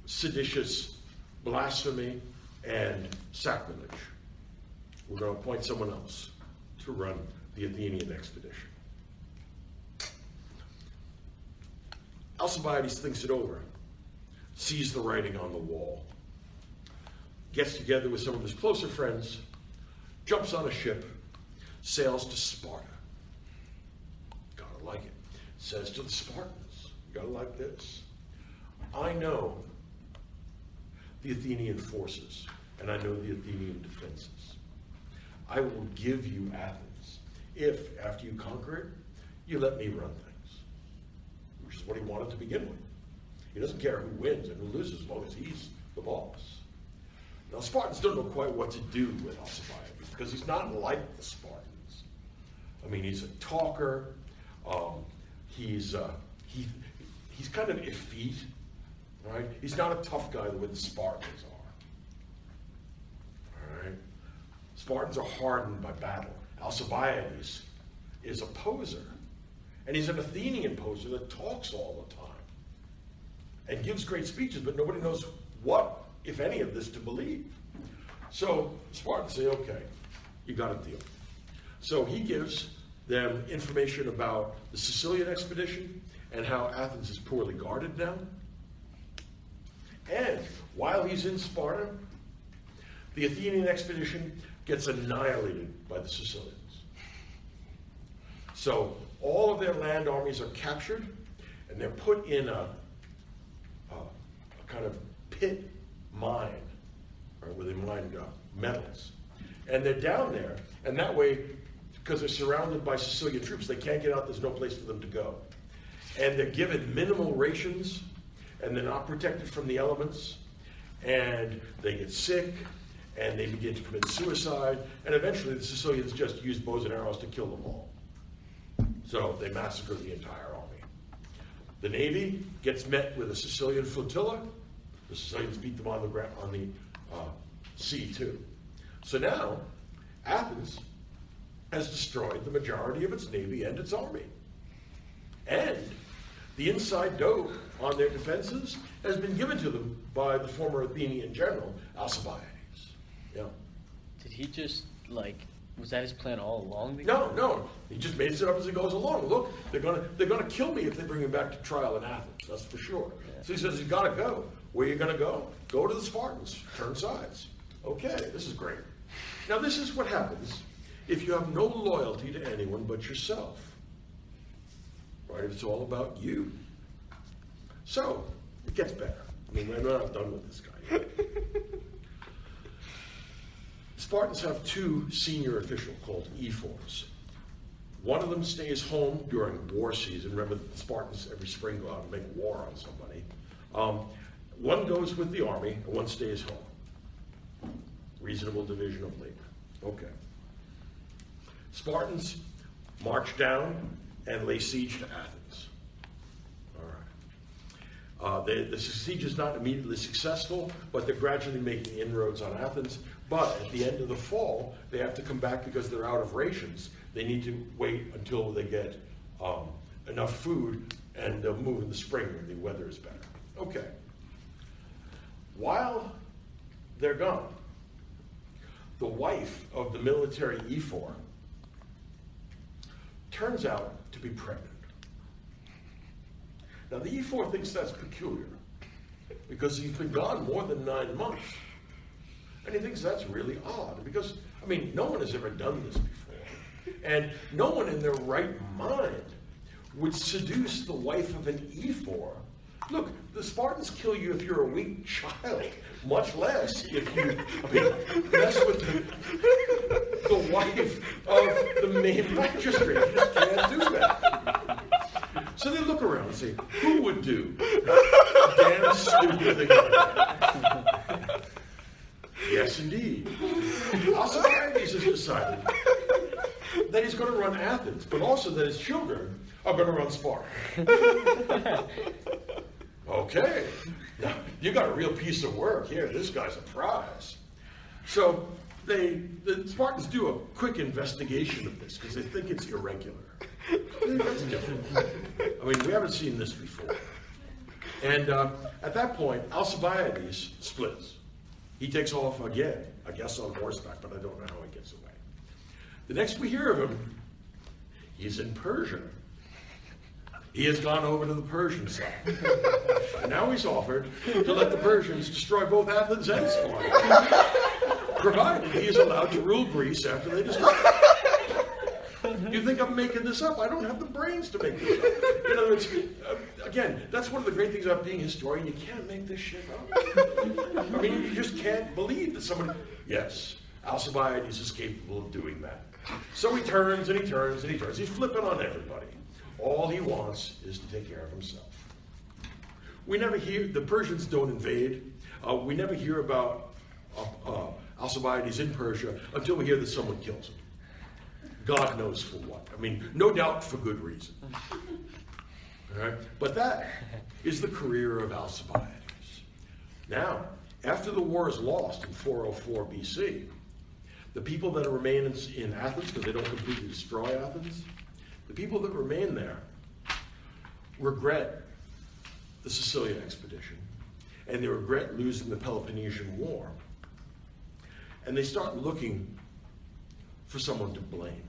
seditious blasphemy and sacrilege. We're going to appoint someone else to run the Athenian expedition. Alcibiades thinks it over, sees the writing on the wall, gets together with some of his closer friends, jumps on a ship, sails to Sparta. Gotta like it. Says to the Spartans, you gotta like this. I know the Athenian forces, and I know the Athenian defenses. I will give you Athens if, after you conquer it, you let me run things, which is what he wanted to begin with. He doesn't care who wins and who loses as long as he's the boss. Now, Spartans don't know quite what to do with Alcibiades because he's not like the Spartans. I mean, he's a talker. He's kind of effete, right? He's not a tough guy the way the Spartans are. All right? Spartans are hardened by battle. Alcibiades is a poser, and he's an Athenian poser that talks all the time and gives great speeches, but nobody knows what, if any, of this to believe. So Spartans say, okay, you got a deal. So he gives them information about the Sicilian expedition and how Athens is poorly guarded now. And while he's in Sparta, the Athenian expedition gets annihilated by the Sicilians. So all of their land armies are captured, and they're put in a kind of pit mine, right, where they mined metals. And they're down there, and that way because they're surrounded by Sicilian troops. They can't get out. There's no place for them to go. And they're given minimal rations, and they're not protected from the elements, and they get sick, and they begin to commit suicide, and eventually the Sicilians just use bows and arrows to kill them all. So they massacre the entire army. The Navy gets met with a Sicilian flotilla. The Sicilians beat them on the ground, on the sea too. So now, Athens has destroyed the majority of its navy and its army. And the inside dope on their defenses has been given to them by the former Athenian general, Alcibiades. Yeah. Did he just, like, was that his plan all along? No. He just makes it up as he goes along. Look, they're gonna kill me if they bring him back to trial in Athens. That's for sure. Yeah. So he says, he's gotta go. Where are you gonna go? Go to the Spartans. Turn sides. Okay, this is great. Now this is what happens if you have no loyalty to anyone but yourself. Right? It's all about you. So, it gets better. I mean, we're not done with this guy yet. Spartans have two senior officials called ephors. One of them stays home during war season. Remember, the Spartans every spring go out and make war on somebody. One goes with the army, and one stays home. Reasonable division of labor. Okay. Spartans march down and lay siege to Athens. All right. The siege is not immediately successful, but they're gradually making inroads on Athens. But at the end of the fall, they have to come back because they're out of rations. They need to wait until they get enough food, and they'll move in the spring when the weather is better. Okay. While they're gone, the wife of the military ephor turns out to be pregnant. Now the ephor thinks that's peculiar because he's been gone more than 9 months. And he thinks that's really odd because, I mean, no one has ever done this before. And no one in their right mind would seduce the wife of an ephor. Look, the Spartans kill you if you're a weak child, much less if you mess with the wife of the main magistrate. You just can't do that. So they look around and say, who would do a damn stupid thing like that? Yes, indeed. Alcibiades has decided that he's going to run Athens, but also that his children are going to run Sparta. Okay, now you got a real piece of work here. This guy's a prize. So the Spartans do a quick investigation of this because they think it's irregular. That's different. I mean, we haven't seen this before. And at that point, Alcibiades splits. He takes off again, I guess on horseback, but I don't know how he gets away. The next we hear of him, he's in Persia. He has gone over to the Persian side. And now he's offered to let the Persians destroy both Athens and Sparta, provided he is allowed to rule Greece after they destroy it. You think I'm making this up? I don't have the brains to make this up. In other words, again, that's one of the great things about being a historian. You can't make this shit up. I mean, you just can't believe that someone... Yes, Alcibiades is capable of doing that. So he turns and he turns and he turns. He's flipping on everybody. All he wants is to take care of himself. We never hear, the Persians don't invade. We never hear about Alcibiades in Persia until we hear that someone kills him. God knows for what. I mean, no doubt for good reason. All right? But that is the career of Alcibiades. Now, after the war is lost in 404 BC, the people that remain in Athens, because they don't completely destroy Athens, the people that remain there regret the Sicilian expedition, and they regret losing the Peloponnesian War. And they start looking for someone to blame.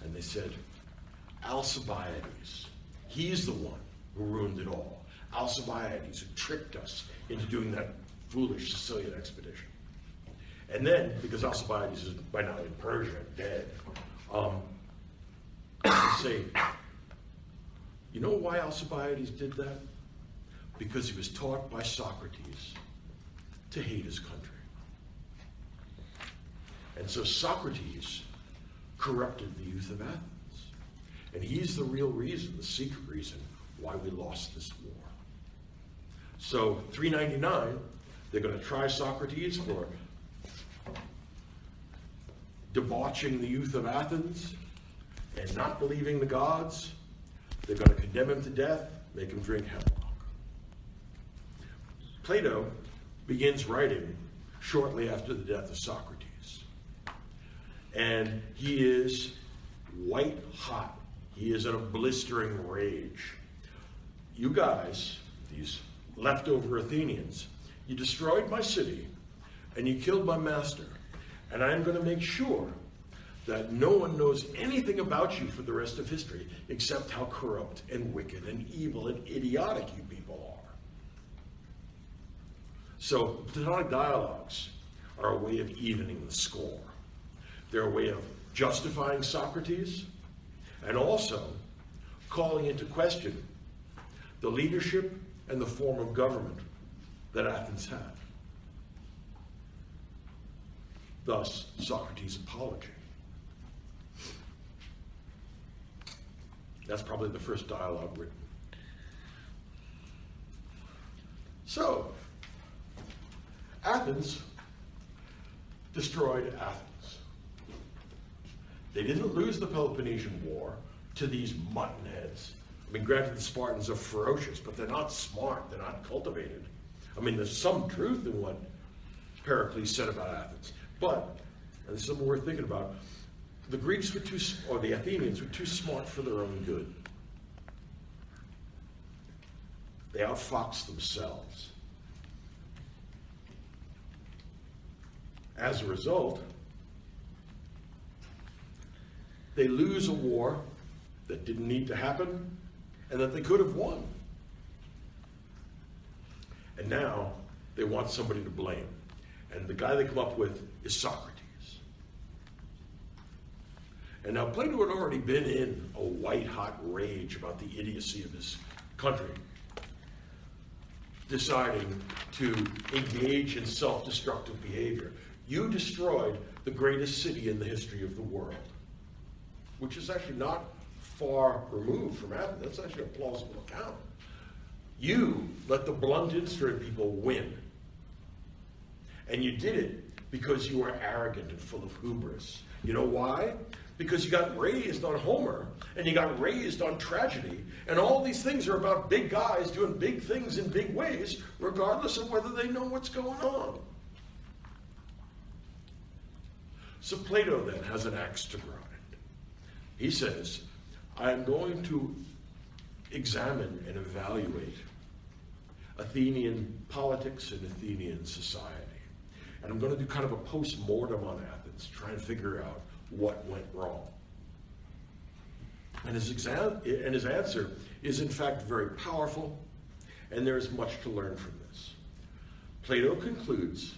And they said, Alcibiades, he's the one who ruined it all. Alcibiades who tricked us into doing that foolish Sicilian expedition. And then, because Alcibiades is by now in Persia, dead, they say, you know why Alcibiades did that? Because he was taught by Socrates to hate his country. And so Socrates corrupted the youth of Athens. And he's the real reason, the secret reason, why we lost this war. So 399, they're going to try Socrates for debauching the youth of Athens and not believing the gods. They're going to condemn him to death, make him drink hemlock. Plato begins writing shortly after the death of Socrates. And he is white hot. He is in a blistering rage. You guys, these leftover Athenians, you destroyed my city and you killed my master. And I'm going to make sure that no one knows anything about you for the rest of history except how corrupt and wicked and evil and idiotic you people are. So Platonic dialogues are a way of evening the score. They're a way of justifying Socrates and also calling into question the leadership and the form of government that Athens had. Thus, Socrates' apology. That's probably the first dialogue written. So, Athens destroyed Athens. They didn't lose the Peloponnesian War to these muttonheads. I mean, granted, the Spartans are ferocious, but they're not smart, they're not cultivated. I mean, there's some truth in what Pericles said about Athens. But, and this is something worth thinking about, the Greeks were or the Athenians were too smart for their own good. They outfoxed themselves. As a result, they lose a war that didn't need to happen and that they could have won. And now they want somebody to blame. And the guy they come up with is Socrates. And now Plato had already been in a white-hot rage about the idiocy of his country, deciding to engage in self-destructive behavior. You destroyed the greatest city in the history of the world, which is actually not far removed from Athens. That's actually a plausible account. You let the blunt instrument people win. And you did it because you were arrogant and full of hubris. You know why? Because you got raised on Homer, and you got raised on tragedy, and all these things are about big guys doing big things in big ways, regardless of whether they know what's going on. So Plato then has an axe to grind. He says, I am going to examine and evaluate Athenian politics and Athenian society. And I'm going to do kind of a post-mortem on Athens, try and figure out what went wrong. And his answer is in fact very powerful, and there is much to learn from this. Plato concludes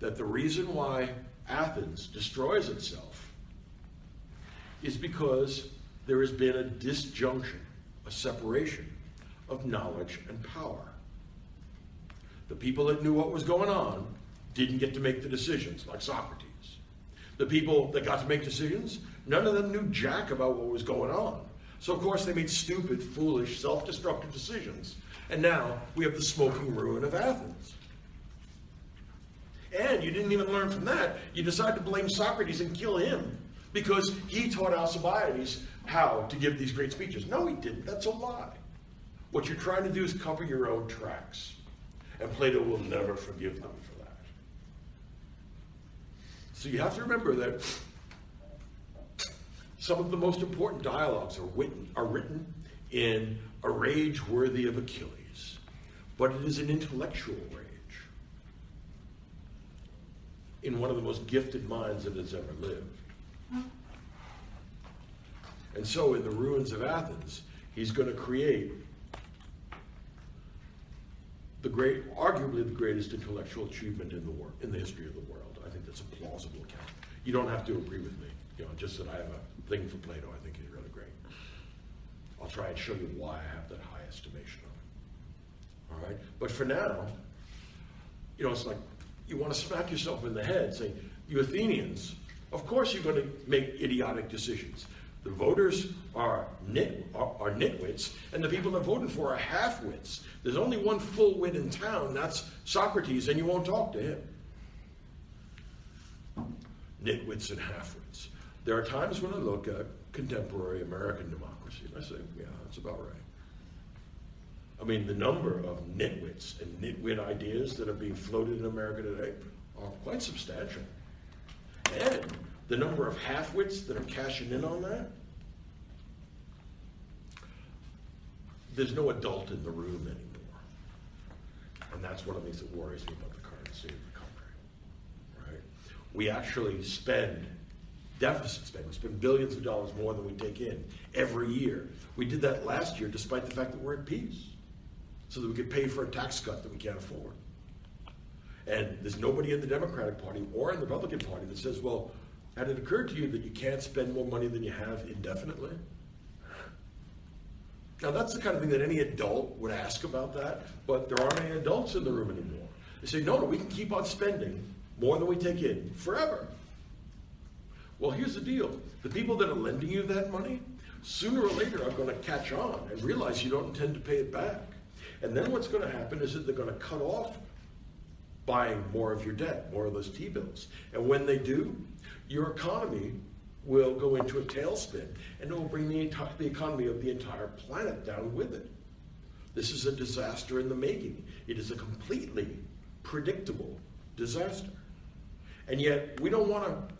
that the reason why Athens destroys itself is because there has been a disjunction, a separation of knowledge and power. The people that knew what was going on didn't get to make the decisions, like Socrates. The people that got to make decisions, none of them knew jack about what was going on. So of course they made stupid, foolish, self-destructive decisions. And now we have the smoking ruin of Athens. And you didn't even learn from that. You decide to blame Socrates and kill him because he taught Alcibiades how to give these great speeches. No, he didn't. That's a lie. What you're trying to do is cover your own tracks. And Plato will never forgive them for that. So you have to remember that some of the most important dialogues are written in a rage worthy of Achilles. But it is an intellectual rage in one of the most gifted minds that has ever lived. And so in the ruins of Athens, he's going to create arguably the greatest intellectual achievement in the history of the world. I think that's a plausible account. You don't have to agree with me. Just that I have a thing for Plato. I think he's really great. I'll try and show you why I have that high estimation of him. All right? But for now, it's like you want to smack yourself in the head saying, you Athenians, Of course you're going to make idiotic decisions. The voters are nitwits, and the people that voted for are half-wits. There's only one full wit in town, that's Socrates, and you won't talk to him. Nitwits and half-wits. There are times when I look at contemporary American democracy, and I say, yeah, that's about right. I mean, the number of nitwits and nitwit ideas that are being floated in America today are quite substantial. And the number of half-wits that are cashing in on that, there's no adult in the room anymore. And that's one of the things that worries me about the current state of the country, right? We actually spend, deficit spend, we spend billions of dollars more than we take in every year. We did that last year despite the fact that we're at peace, so that we could pay for a tax cut that we can't afford. And there's nobody in the Democratic Party or in the Republican Party that says, well, had it occurred to you that you can't spend more money than you have indefinitely? Now that's the kind of thing that any adult would ask about that, but there aren't any adults in the room anymore. They say, no, we can keep on spending more than we take in forever. Well, here's the deal. The people that are lending you that money, sooner or later are going to catch on and realize you don't intend to pay it back. And then what's going to happen is that they're going to cut off buying more of your debt, more of those T-bills. And when they do, your economy will go into a tailspin, and it will bring the economy of the entire planet down with it. This is a disaster in the making. It is a completely predictable disaster. And yet, we don't want to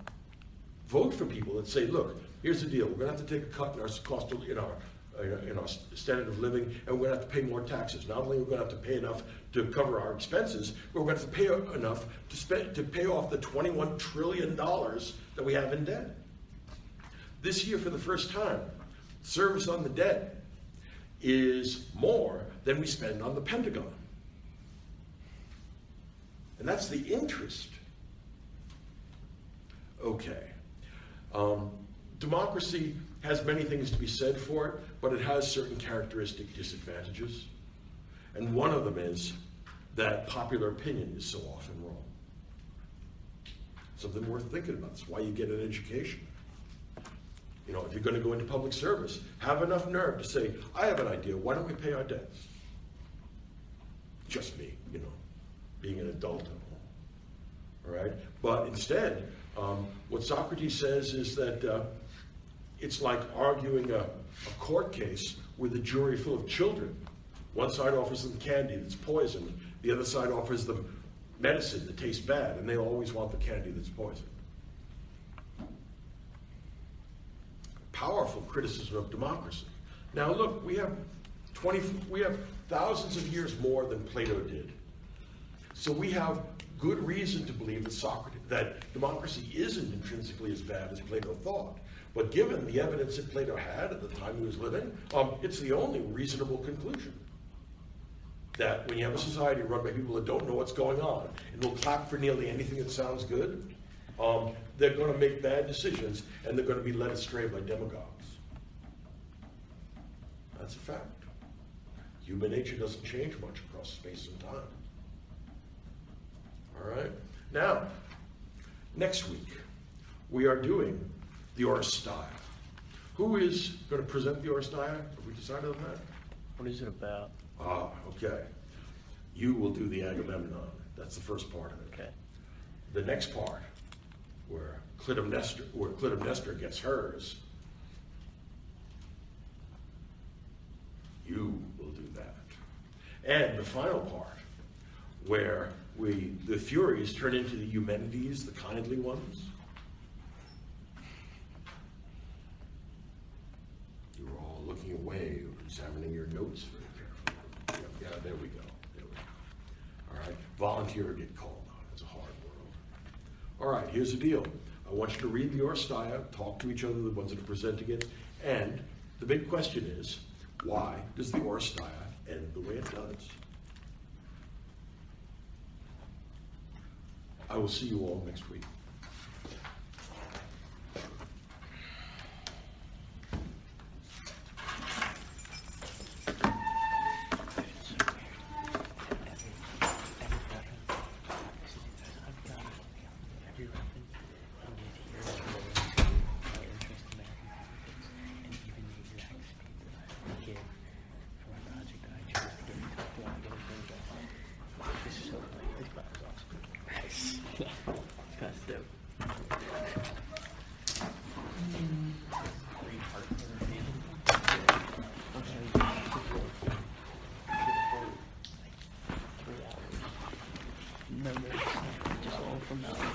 vote for people that say, look, here's the deal. We're going to have to take a cut in our cost of, in our standard of living, and we're going to have to pay more taxes. Not only are we going to have to pay enough to cover our expenses, but we're going to have to pay enough to pay off the $21 trillion that we have in debt. This year, for the first time, service on the debt is more than we spend on the Pentagon. And that's the interest. Okay. Democracy has many things to be said for it, but it has certain characteristic disadvantages. And one of them is that popular opinion is so often wrong. Something worth thinking about. That's why you get an education. You know, if you're going to go into public service, have enough nerve to say, I have an idea, why don't we pay our debts? Just me, you know, being an adult at home. All right? But instead, what Socrates says is that it's like arguing a court case with a jury full of children. One side offers them candy that's poisoned, the other side offers them medicine that tastes bad, and they always want the candy that's poisoned. Powerful criticism of democracy. Now look, we have thousands of years more than Plato did. So we have good reason to believe that democracy isn't intrinsically as bad as Plato thought. But given the evidence that Plato had at the time he was living, it's the only reasonable conclusion. That when you have a society run by people that don't know what's going on and will clap for nearly anything that sounds good, they're going to make bad decisions and they're going to be led astray by demagogues. That's a fact. Human nature doesn't change much across space and time. All right? Now, next week, we are doing the Oresteia. Who is going to present the Oresteia? Have we decided on that? What is it about? Ah, okay. You will do the Agamemnon. That's the first part of it. Okay. The next part, where Clytemnestra gets hers, you will do that. And the final part, where the Furies turn into the Eumenides, the kindly ones. You were all looking away, examining your notes very carefully. Yeah, there we go. All right, volunteer or get called on. It's a hard world. All right, here's the deal. I want you to read the Oresteia, talk to each other, the ones that are presenting it, and the big question is, why does the Oresteia end the way it does? I will see you all next week. Every weapon, I need to hear Just all formality.